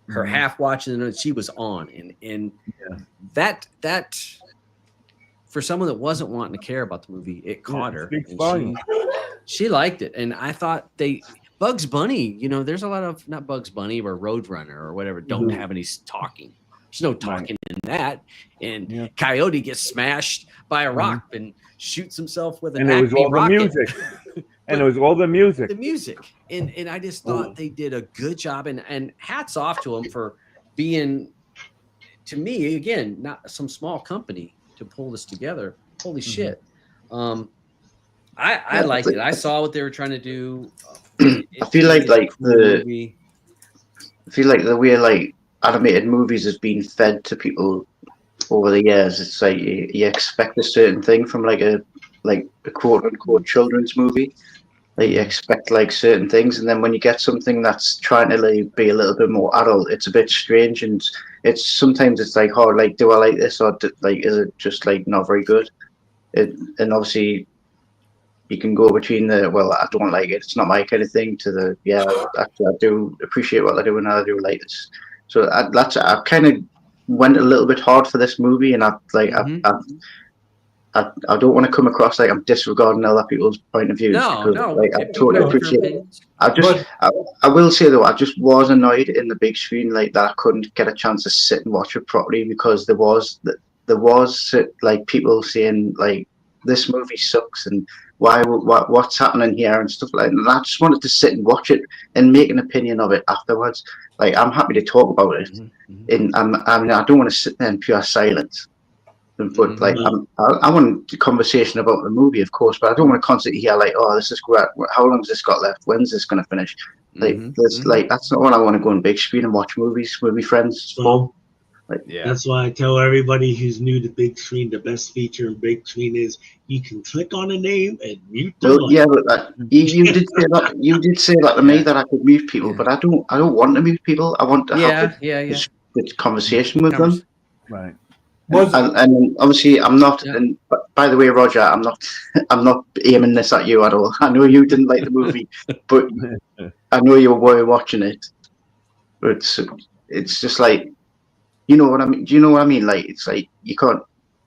her half watching, and she was on, and that for someone that wasn't wanting to care about the movie, it caught her. And she liked it, and I thought Bugs Bunny, there's a lot of not Bugs Bunny or Roadrunner or whatever don't have any talking. There's no talking in that, and Coyote gets smashed by a rock and shoots himself with an Acme rocket. And it was all the music. The music. And I just thought they did a good job. And hats off to them for being, to me, again, not some small company to pull this together. Holy shit. I liked it. I saw what they were trying to do. I feel like the way like animated movies has been fed to people over the years. It's like you expect a certain thing from like a quote unquote children's movie. Like you expect like certain things, and then when you get something that's trying to like be a little bit more adult, it's a bit strange, and sometimes it's like, oh, like do I like this, or is it just like not very good? And obviously you can go between I don't like it, it's not my kind of thing, to actually I do appreciate what they're doing, and I do like this. So I kind of went a little bit hard for this movie, and I don't want to come across like I'm disregarding other people's point of views. No. I totally appreciate it. I will say though, I just was annoyed in the big screen like that I couldn't get a chance to sit and watch it properly, because there was like people saying like this movie sucks and what's happening here and stuff like that. And I just wanted to sit and watch it and make an opinion of it afterwards. Like I'm happy to talk about it, and I don't want to sit there in pure silence. But like, I want a conversation about the movie, of course, but I don't want to constantly hear like, "Oh, this is great. How long has this got left? When's this going to finish?" Like, like that's not what I want to go on big screen and watch movies with my friends for. Like, that's why I tell everybody who's new to big screen, the best feature in big screen is you can click on a name and mute the mic. Yeah, but you did say that. You did say that to me that I could mute people, but I don't want to mute people. I want to have a conversation with them. Right. And obviously, I'm not. And by the way, Roger, I'm not aiming this at you at all. I know you didn't like the movie, but I know you were watching it. But it's just like, you know what I mean. Do you know what I mean? Like, it's like you can't.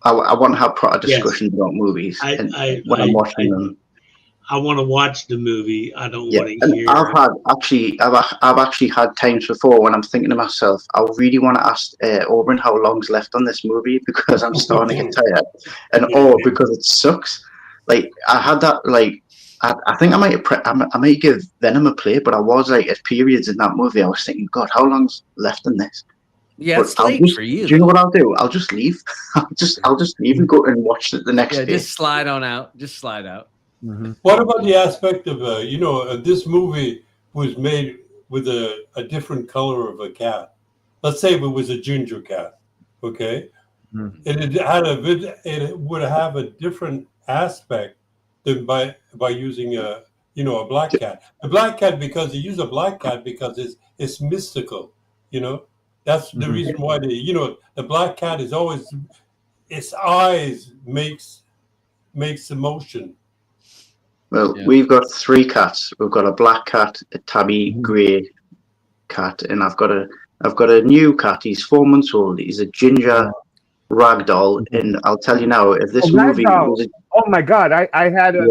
I want to have proper discussions about movies when I'm watching them. I want to watch the movie. I don't want to hear. I've actually had times before when I'm thinking to myself, I really want to ask AUBYN how long's left on this movie because I'm starting to get tired, and because it sucks. Like I had that. Like I think I might give Venom a play, but I was like at periods in that movie I was thinking, God, how long's left in this? Yeah, it's late for you. Do you know what I'll do? I'll just leave. I'll just leave and go and watch it the next day. Just slide on out. Just slide out. What about the aspect of this movie was made with a different color of a cat? Let's say if it was a ginger cat, okay? It would have a different aspect than by using a black cat. A black cat, because they use a black cat because it's mystical, That's the reason why the black cat is always, its eyes makes emotion. Well, we've got 3 cats. We've got a black cat, a tabby grey cat, and I've got a new cat. He's 4 months old. He's a ginger ragdoll, and I'll tell you now, if this movie was oh my God, I had a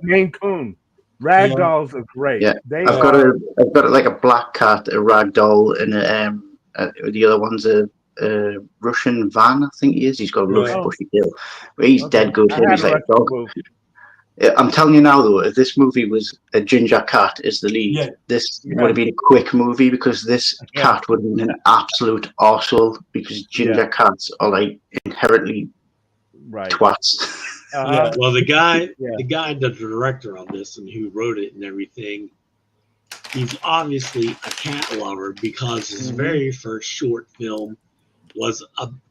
Maine Coon. Ragdolls are great. Yeah, I've got like a black cat, a ragdoll, and the other one's a Russian van, I think he is. He's got a rough bushy tail. But he's dead good. He's like a dog. I'm telling you now, though, if this movie was a ginger cat as the lead, this would have been a quick movie because this cat would have been an absolute arsehole because ginger cats are like inherently twats. Well, the guy, the director on this and who wrote it and everything, he's obviously a cat lover because his very first short film was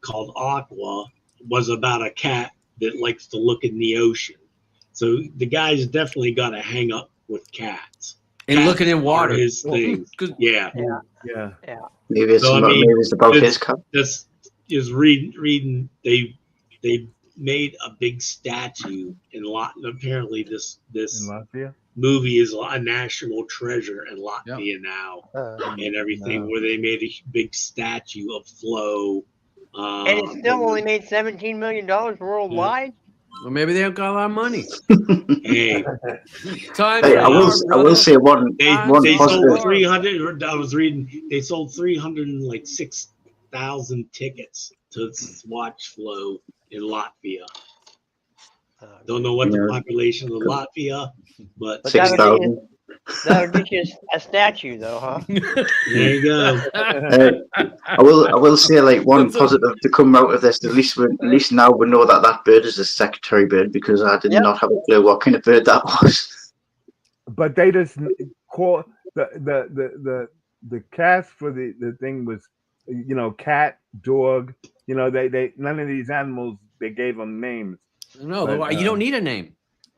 called Aqua, was about a cat that likes to look in the ocean. So the guy's definitely got a hang up with cats. And cats looking in water. His thing. Yeah. Maybe it's about his cat. This is reading. They made a big statue in Latvia. Apparently, this movie is a national treasure in Latvia now, and everything. Where they made a big statue of Flo. And it still only made $17 million worldwide. Well, maybe they don't got a lot of money. Hey, I will say one. They sold 300. I was reading. They sold 306,000 tickets to watch Flo in Latvia. Don't know what the population of Latvia, but 6,000. That would get you a statue, though, huh? There you go. I will say like one positive to come out of this. At least now we know that bird is a secretary bird because I did not have a clue what kind of bird that was. But they just call the cast for the thing was cat, dog. They none of these animals they gave them names. No, but you don't need a name.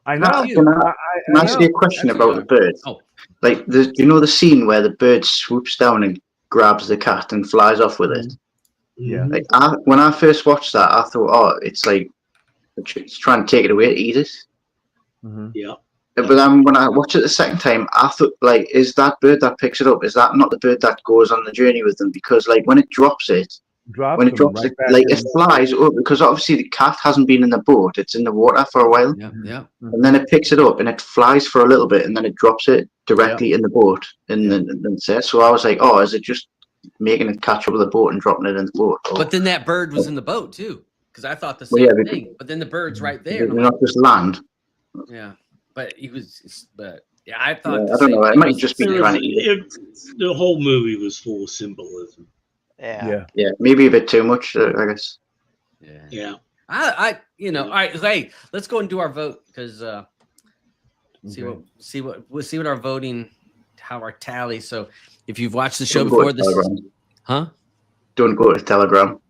I know. Can I ask you a question about the bird? Oh. Like, the scene where the bird swoops down and grabs the cat and flies off with it? Yeah. Like, when I first watched that, I thought, it's like it's trying to take it away to eat it. Yeah. But then when I watched it the second time, I thought, like, is that bird that picks it up? Is that not the bird that goes on the journey with them? Because, like, when it drops it, it flies up because obviously the cat hasn't been in the boat; it's in the water for a while. And then it picks it up and it flies for a little bit, and then it drops it directly in the boat, and then says. So I was like, oh, is it just making it catch up with the boat and dropping it in the boat? Or, but then that bird was in the boat too, because I thought the same thing. But then the bird's right there. They're not just land. Yeah, but he was. But yeah, I thought. I don't know. It might just be trying to eat it. The whole movie was full of symbolism. Yeah, maybe a bit too much, I guess. Yeah. All right. Hey, let's go and do our vote because see what our voting, how our tally. So if you've watched the show before, this, huh? Don't go to Telegram.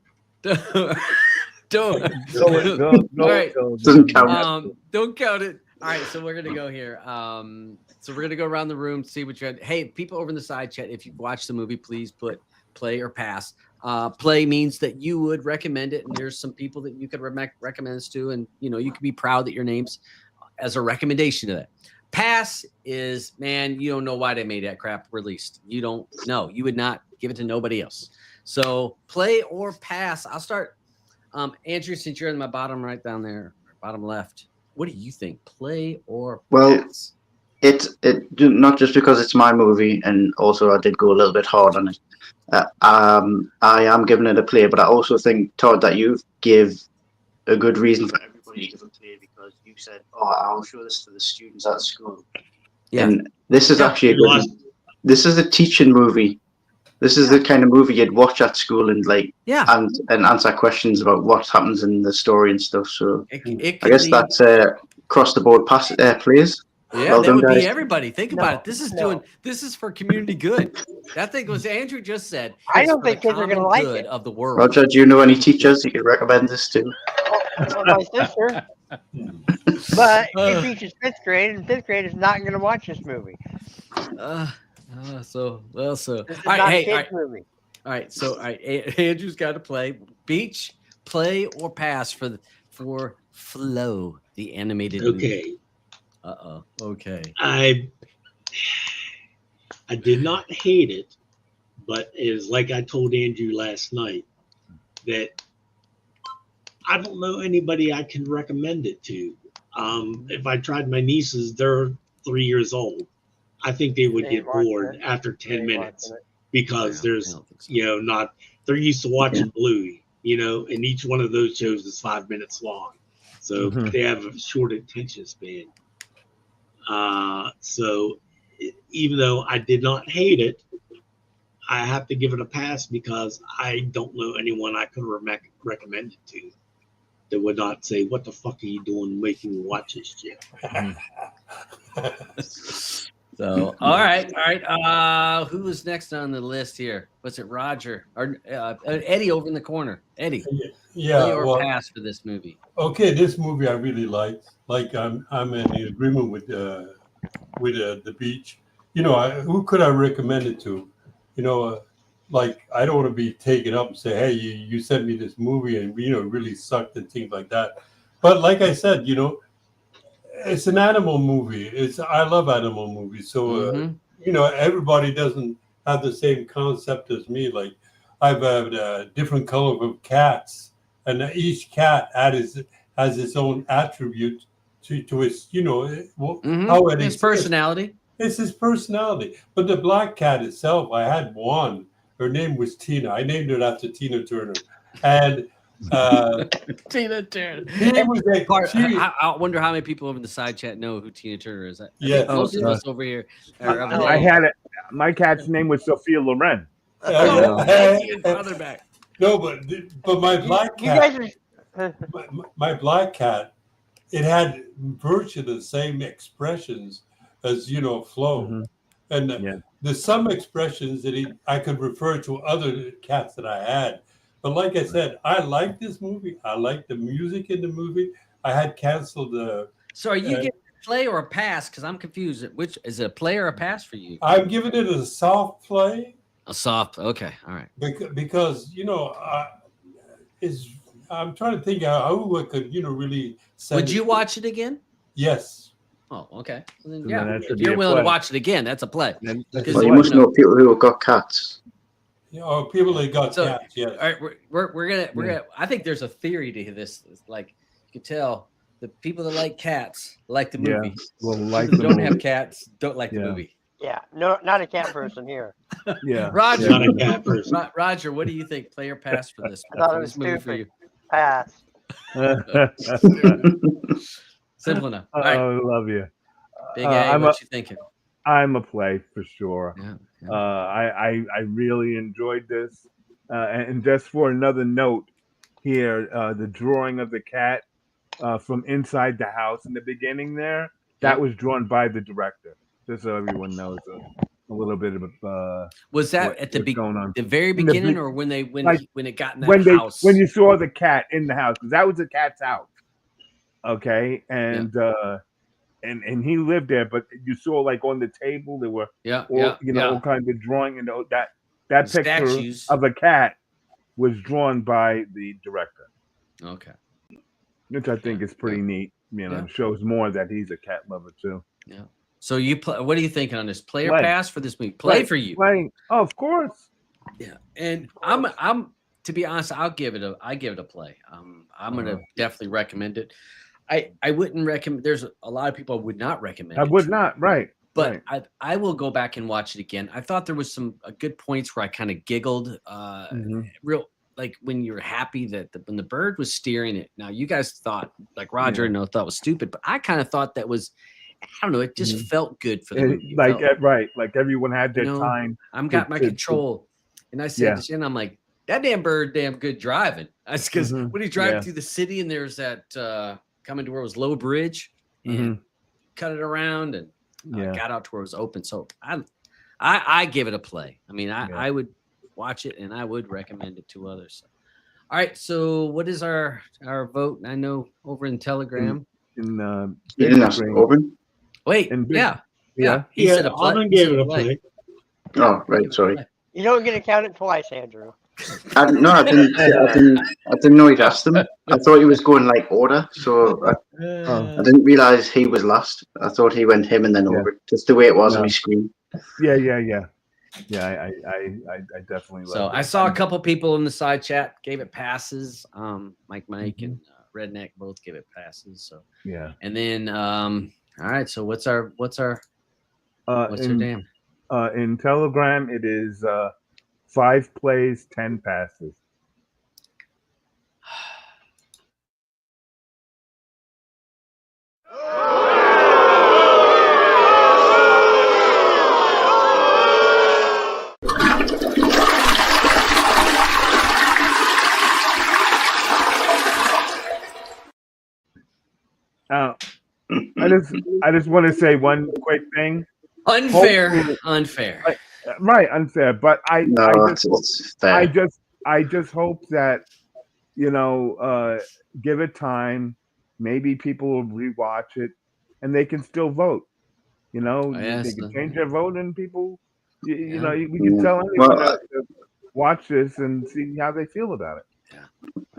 Don't. All right. Doesn't count. Don't count it. All right, so we're gonna go here. So we're gonna go around the room, see what you had. Hey, people over in the side chat, if you've watched the movie, please put play or pass. Play means that you would recommend it, and there's some people that you could recommend this to, and you could be proud that your name's as a recommendation to that. Pass is, man, you don't know why they made that crap released. You don't know. You would not give it to nobody else. So play or pass. I'll start. Andrew, since you're in my bottom right down there, bottom left, what do you think? Play or pass? It not just because it's my movie, and also I did go a little bit hard on it. I am giving it a play, but I also think, Todd, that you give a good reason for everybody to give a play because you said, "Oh, I'll show this to the students at school." Yeah. And this is actually this is a teaching movie. This is the kind of movie you'd watch at school and and answer questions about what happens in the story and stuff. So I guess that's across the board plays. Yeah, well that done, would guys. be everybody. Think about it. This is for community good. That thing was Andrew just said. I don't think kids are going to like good it. of the world. Roger, do you know any teachers you could recommend this to? Well, my sister. But she teaches 5th grade, and 5th grade is not going to watch this movie. So This is all not right, a hey, kid's movie. all right. So all right, Andrew's got to play. Beach, play or pass for Flow, the animated movie. Okay. Okay. I did not hate it, but it is like I told Andrew last night that I don't know anybody I can recommend it to. If I tried my nieces, they're 3 years old. I think they would get bored after 10 minutes because there's, they're used to watching Bluey, and each one of those shows is 5 minutes long. So they have a short attention span. So even though I did not hate it, I have to give it a pass because I don't know anyone I could recommend it to that would not say, "What the fuck are you doing making me watch this shit?" So all right. Who was next on the list here? Was it Roger or Eddie over in the corner? Eddie. Yeah. Play or pass for this movie? Okay, this movie I really liked. Like I'm in agreement with the beach. Who could I recommend it to? Like I don't want to be taken up and say, "Hey, you sent me this movie and it really sucked" and things like that. But like I said, it's an animal movie. I love animal movies. So everybody doesn't have the same concept as me. Like I've had different color of cats, and each cat has its own attribute to its, how it his personality. It's his personality. But the black cat itself, I had one. Her name was Tina. I named her after Tina Turner. And Tina Turner. I wonder how many people over in the side chat know who Tina Turner is. Most of us over here. I had it. My cat's name was Sophia Loren. No, but my black cat. My black cat, it had virtually the same expressions as Flo, and there's some expressions that I could refer to other cats that I had. But like I said, I like this movie. I like the music in the movie. I had canceled the. So are you getting a play or a pass? Because I'm confused. Which is it, a play or a pass for you? I'm giving it a soft play. A soft. Okay. All right. Because I'm trying to think how I could really. Would you watch it again? Yes. Oh, okay. Well, then, if you're willing to watch it again, that's a play. Well, you must know people who have got cats. People that got cats. Yes. All right, we're gonna. I think there's a theory to this. It's like you can tell the people that like cats like the movie. Well, like people don't have cats don't like the movie. Yeah, no, not a cat person here. Yeah, Roger, not a cat person. Roger, what do you think? Play or pass for this? I thought it was movie for you? Pass. Simple enough. All right. I love you. Big A, what you thinking? I'm a play for sure. Yeah. I really enjoyed this. And just for another note, here, the drawing of the cat from inside the house in the beginning there, that was drawn by the director. Just so everyone knows a little bit of was that what, at the going on. the very In the beginning, or when it got in that when house? When you saw the cat in the house, because that was the cat's house. Okay, and and he lived there, but you saw like on the table there were all kinds of drawing, and that picture statues of a cat was drawn by the director. Okay, which I think is pretty neat. Shows more that he's a cat lover too. Yeah. So what are you thinking on this? Play or Play. pass for this week? Play for you. Play. Oh, of course. Yeah, and I'm to be honest, I give it a play. I'm gonna definitely recommend it. I wouldn't recommend. There's a lot of people I would not recommend. I would not, right? But I will go back and watch it again. I thought there was some good points where I kind of giggled. Real like when you're happy that when the bird was steering it. Now you guys thought like Roger thought was stupid, but I kind of thought that was. I don't know. It just felt good for the movie. Like like everyone had their time. I'm got my control, and I said, and I'm like, that damn bird, damn good driving. That's because when he's driving through the city, and there's that coming to where it was low bridge, and cut it around, and got out to where it was open. So I give it a play. I mean, I would watch it, and I would recommend it to others. So. All right. So what is our vote? I know over in Telegram. You didn't ask Open? Wait, yeah. He said a play. Alden gave it a play. Oh, right, sorry. You don't get to count it twice, Andrew. I didn't know he'd asked them. I thought he was going like order, so I didn't realize he was last. I thought he went him and then over. Just the way it was on my screen. Yeah. I definitely. So I saw a couple people in the side chat gave it passes. Mike and Redneck both gave it passes. So and then all right. So what's our damn? In Telegram, it is 5 plays, 10 passes. I just want to say one quick thing. Unfair. Right, unfair. But I just hope that give it time. Maybe people will rewatch it, and they can still vote. They can change their vote, and people, we can tell anyone to watch this and see how they feel about it.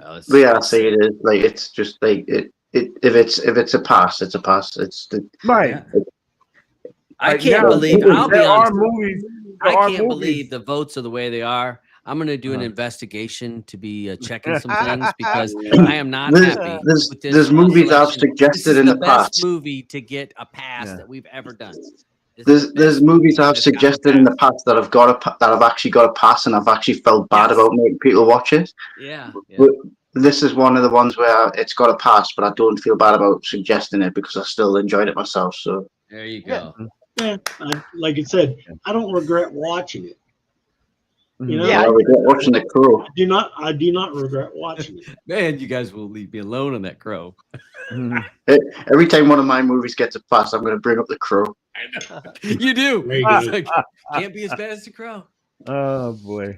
I say it is like it's just like it. If it's a pass, it's a pass. It's right. I can't believe. I'll be honest. I can't movies. believe the votes are the way they are. I'm going to do an investigation to be checking some things because I am not happy. There's movies I've suggested in the past. Best movie to get a pass that we've ever done. There's movies I've suggested in the past that I've actually got a pass, and I've actually felt bad about making people watch it. Yeah. But this is one of the ones where it's got a pass, but I don't feel bad about suggesting it because I still enjoyed it myself. So there you go. Yeah, like I said, I don't regret watching it. I regret watching The Crow. I do not regret watching it. Man, you guys will leave me alone on that Crow. Every time one of my movies gets a pass, I'm going to bring up The Crow. I know. You do. Can't be as bad as The Crow. Oh boy.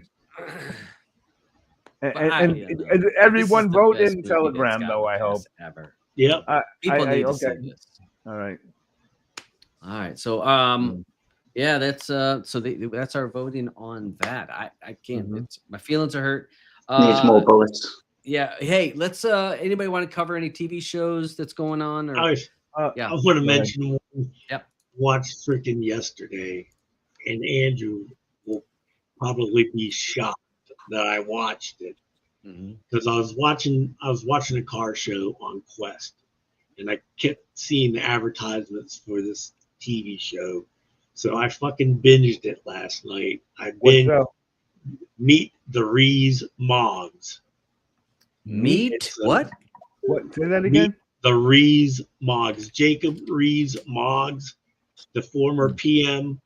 And everyone vote in Telegram, though. I hope. Ever. Yeah. People need to see this. All right. So that's that's our voting on that. I can't. My feelings are hurt. Needs more bullets. Yeah. Hey, let's. Anybody want to cover any TV shows that's going on? Or I want to mention one. Yep. Watched freaking yesterday, and Andrew will probably be shocked that I watched it because I was watching a car show on Quest, and I kept seeing the advertisements for this TV show, so I fucking binged it last night. I binged Meet the Rees Moggs. Meet what? What? Say that again. Meet the Rees Moggs. Jacob Rees Moggs, the former PM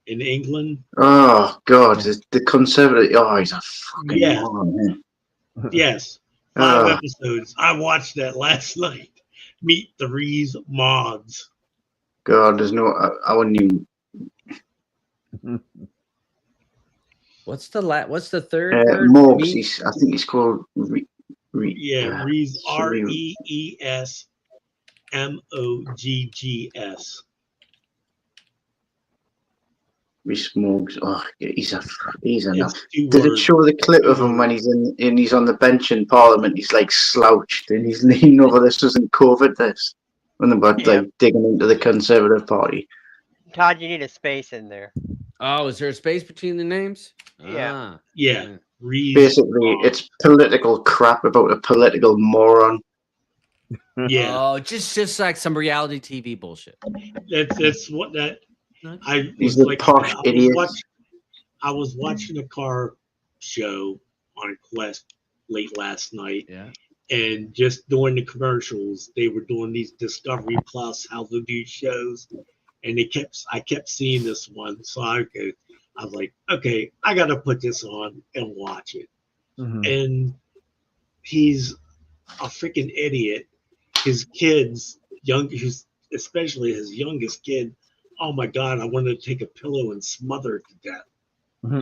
in England. Oh God, the Conservative. Oh, he's a fucking moron, man. Yes, 5 episodes. I watched that last night. Meet Three's Mods. God, there's no. I wouldn't even. What's the third word? Morgs. I think he's called. Rees REES MOGGS. Reese Morgs. Oh, he's enough. Did it show the clip of him when he's he's on the bench in Parliament? He's like slouched and he's leaning over. This wasn't COVID. This when they're about like digging into the Conservative Party. Todd, you need a space in there. Oh, is there a space between the names? Yeah. Yeah. Rees Basically, it's political crap about a political moron. Yeah. Oh, just like some reality TV bullshit. That's what that. He's a posh idiot. I was watching a car show on Quest late last night. Yeah. And just during the commercials, they were doing these Discovery Plus how to do shows, and I kept seeing this one, so I was like, okay, I got to put this on and watch it. And he's a freaking idiot. His kids, especially his youngest kid, oh my God, I wanted to take a pillow and smother it to death,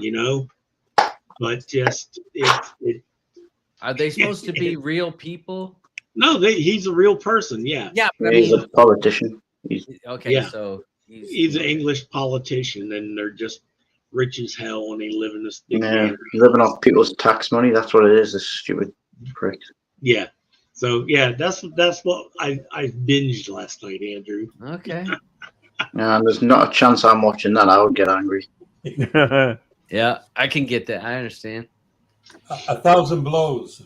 you know? But just, Are they supposed to be real people? No, he's a real person, yeah. Yeah, but He's a politician. So he's an English politician, and they're just rich as hell, and they live in this living off people's tax money. That's what it is. This stupid prick. Yeah. So yeah, that's what I binged last night, Andrew. Okay. And there's not a chance I'm watching that. I would get angry. Yeah, I can get that. I understand. 1,000 Blows.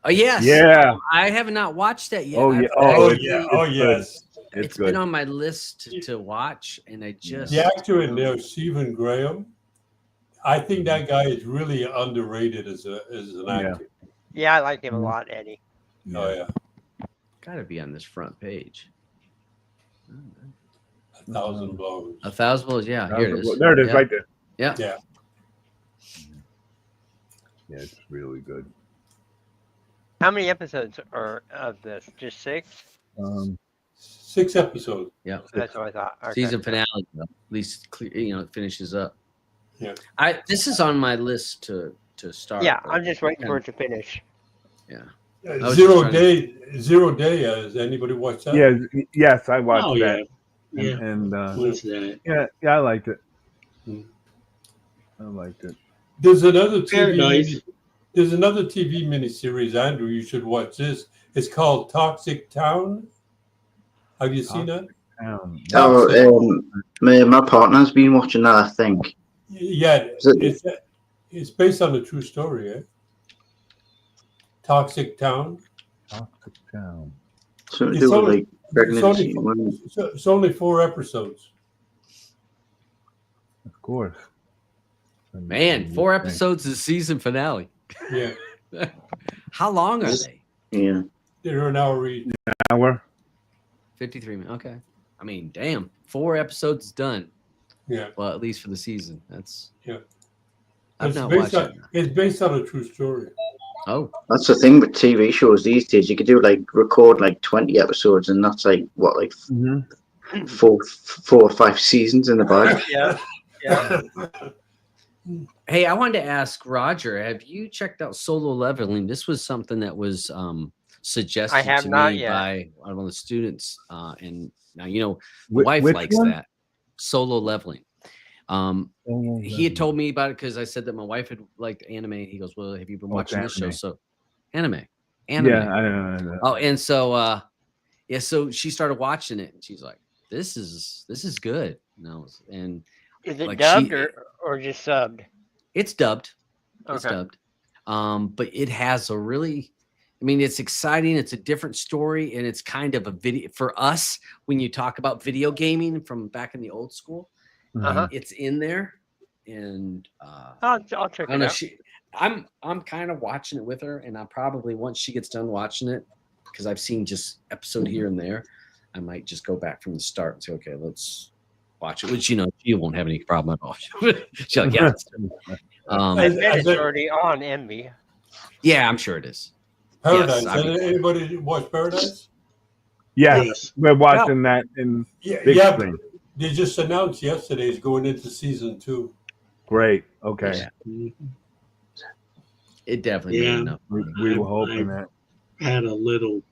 Oh yes. Yeah. I have not watched that yet. Oh yeah. Oh yes. It's been on my list to watch, and I just The actor in there, Stephen Graham. I think that guy is really underrated as an actor. Yeah, I like him a lot, Eddie. Oh yeah. got to be on this front page. 1,000 Blows. 1,000 Blows. Yeah, here it is. There it is, right there. Yeah. Yeah. Yeah, it's really good. How many episodes are of this? Just 6? 6 episodes. Yeah. That's what I thought. Okay. Season finale, though. At least it finishes up. Yeah. This is on my list to start. Yeah, I'm just waiting for it to finish. Yeah. Zero Day. Has anybody watched that? Yeah, yes, I watched yeah. that. Yeah. And What's that? yeah, I liked it. I liked it. There's another Very nice. There's another TV miniseries, Andrew. You should watch this. It's called Toxic Town. Have you seen that? My partner's been watching that, I think. Yeah, it's based on a true story. Eh? Toxic Town. Toxic Town. So it was like pregnancy. It's only 4 episodes. Of course. Man, 4 episodes of season finale. Yeah. How long are they? Yeah. They're an hour each. Hour. 53 minutes. Okay. I mean, damn. 4 episodes done. Yeah. Well, at least for the season. That's It's based on a true story. Oh. That's the thing with TV shows these days. You could do record 20 episodes, and that's 4 or 5 seasons in the bag. Yeah. Hey, I wanted to ask Roger, have you checked out Solo Leveling? This was something that was suggested to me by one of the students. And now, my wife likes that. Solo Leveling. He had told me about it because I said that my wife had liked anime. He goes, well, have you been watching this show? So anime. Yeah, I don't know. Oh, and so so she started watching it, and she's like, this is good. And is it dubbed or just subbed? It's dubbed. Okay. It's dubbed. But it has a really, it's exciting. It's a different story, and it's kind of a video for us. When you talk about video gaming from back in the old school, it's in there, and I'll check it out. I'm kind of watching it with her, and I probably once she gets done watching it, because I've seen just episode here and there, I might just go back from the start and say, okay, let's watch it. Which she won't have any problem at all. She's like, yeah. I bet it's already on Envy. Yeah, I'm sure it is. Paradise. I'd be- Anybody watch Paradise? Yes, Yes. we're watching that in Yeah, big yeah. screen. They just announced yesterday it's going into season 2. Great. Okay. Yeah. Mhm. It definitely made Yeah. enough money. We were hoping that. Had a little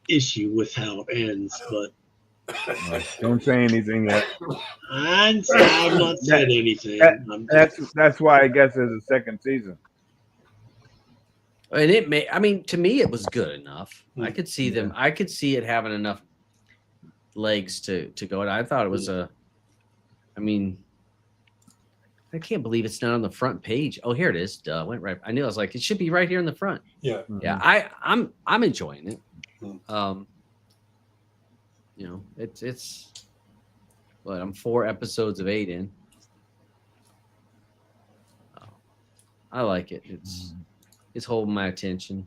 issue with how it ends, but Don't say anything yet. I've not said anything. That's why I guess there's a second season. And it may, I mean, to me, it was good enough. I could see them. I could see it having enough legs to go. And I thought it was I mean, I can't believe it's not on the front page. Oh, here it is. Duh, went right. I knew. I was like, it should be right here in the front. Yeah. Yeah, I'm enjoying it. Mhm. You know, it's what I'm 4 episodes of 8 in. I like it. It's holding my attention.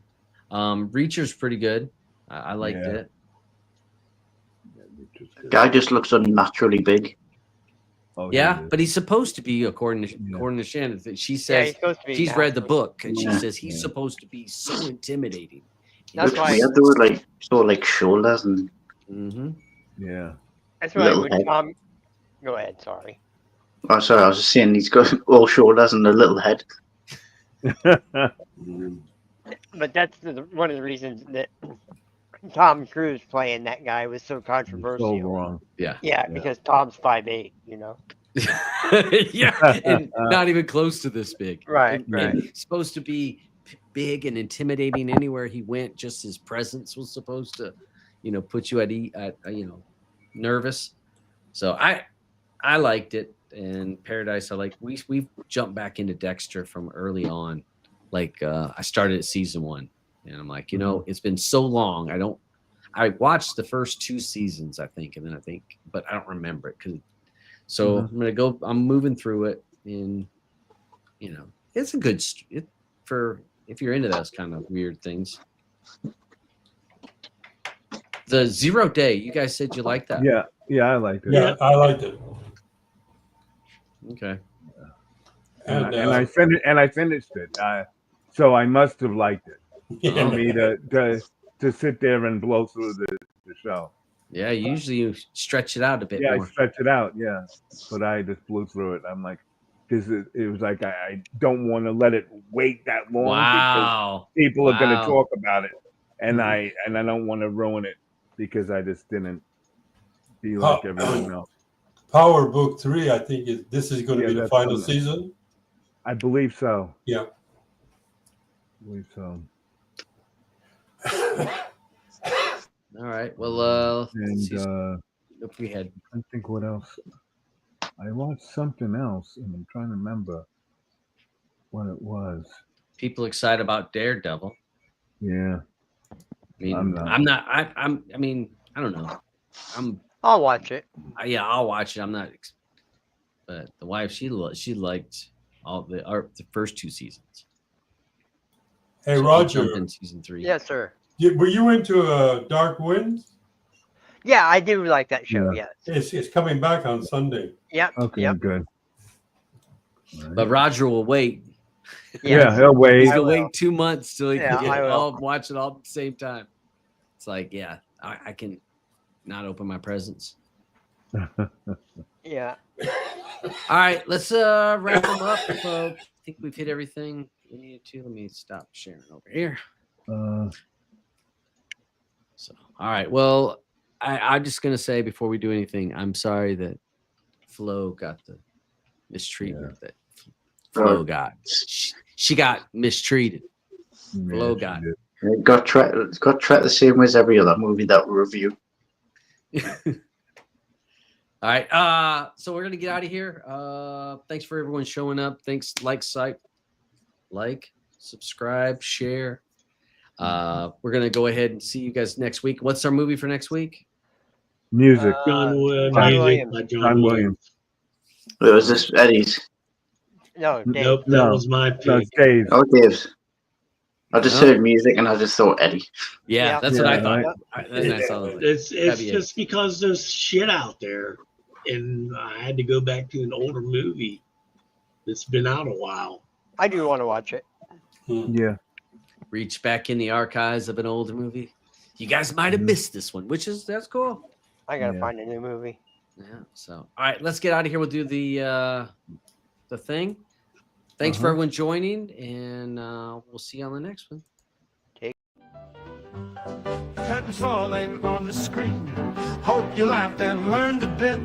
Reacher's pretty good. I liked it. Guy just looks unnaturally big. Oh, Yeah, but he's supposed to be, according to Shannon. She Yeah, says he's supposed to be she's read the massive. book, and she Yeah. says he's supposed to be so intimidating. That's Looks why. weird though, like sort of like shoulders and Mm-hmm. Yeah. That's why little when head. Tom. Go ahead. Sorry. oh sorry, I was just saying he's got all shoulders and a little head. But that's one of the reasons that Tom Cruise playing that guy was so So controversial. wrong. Yeah, because Tom's 5'8", you know. Yeah, and not even close to this big. Right, And supposed to be big and intimidating anywhere he went. Just his presence was supposed to, put you at nervous. So I liked it. And Paradise, we've jumped back into Dexter from early on. Like I started at season 1, and I'm like, it's been so long. I watched the first 2 seasons, I think, and then but I don't remember it So I'm gonna go. I'm moving through it, and it's a good for if you're into those kind of weird things. The 0 Day, you guys said you liked that. Yeah, I liked it. Yeah, I liked it. Okay. And, I finished it. So I must have liked it. yeah. For me to sit there and blow through the show. Yeah, usually you stretch it out a bit Yeah, more. I stretch it out. Yeah, but I just blew through it. I'm like, it was like I don't want to let it wait that long. Wow. Because people are going to Wow. talk about it, and I don't want to ruin it because I just didn't be like everyone else. Power Book 3, I think this is going to be the that's final something. season. I believe so. Yeah. I believe so. All right. Well, And let's see if we had. I think what else. I watched something else, and I'm trying to remember what it was. People excited about Daredevil. Yeah. I mean, I'm not. I mean, I don't know. I'll watch it. I'll watch it. I'm not. But the wife, she liked all the first 2 seasons. Hey, So Roger. jumped in season 3. Yes, sir. Were you into Dark Winds? Yeah, I do like that show. Yeah. Yes. It's coming back on Sunday. Yep. Okay, Yep. good. But Roger will wait. Yeah, he'll wait. He's gonna will. wait 2 months till he Yeah, can I will. watch it all at the same time. It's like, yeah, I can not open my presents. Yeah. All right, let's wrap them up. I think we've hit everything we needed to. Let me stop sharing over here. So, all right. Well, I'm just gonna say before we do anything, I'm sorry that Flo got the mistreatment that Flo got. She got mistreated. Flo got. It got treated the same way as every other movie that we review. All right. So we're gonna get out of here. Thanks for everyone showing up. Thanks. Like, subscribe, share. We're gonna go ahead and see you guys next week. What's our movie for next week? Music. John Music Williams. by John Williams. It was this Eddie's. No, Dave. Nope, that was my pick. No, Dave. Oh, Dave's. I just No. heard music and I just thought Eddie. Yeah, Yeah. that's what I thought. Right. Then I saw that. It's That'd be just because there's shit out there, and I had to go back to an older movie that's been out a while. I do want to watch it. Yeah. reach back in the archives of an old movie. You guys might have missed this one, that's cool. I gotta Yeah. find a new movie. Yeah. So, all right, let's get out of here. We'll do the thing. Thanks for everyone joining, and we'll see you on the next one. Curtains falling on the screen. Hope you laughed and learned a bit.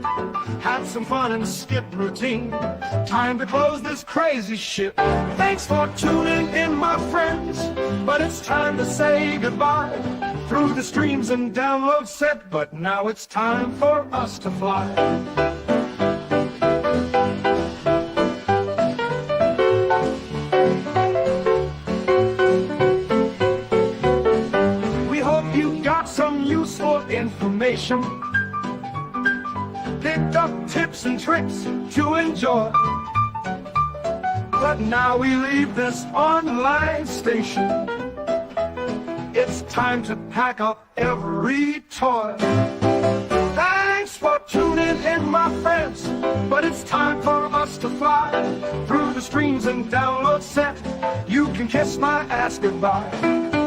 Had some fun and skipped routine. Time to close this crazy ship. Thanks for tuning in, my friends. But it's time to say goodbye. Through the streams and download set. But now it's time for us to fly. Some useful information, picked up tips and tricks to enjoy. But now we leave this online station. It's time to pack up every toy. Thanks for tuning in, my friends. But it's time for us to fly. Through the streams and download set, you can kiss my ass goodbye.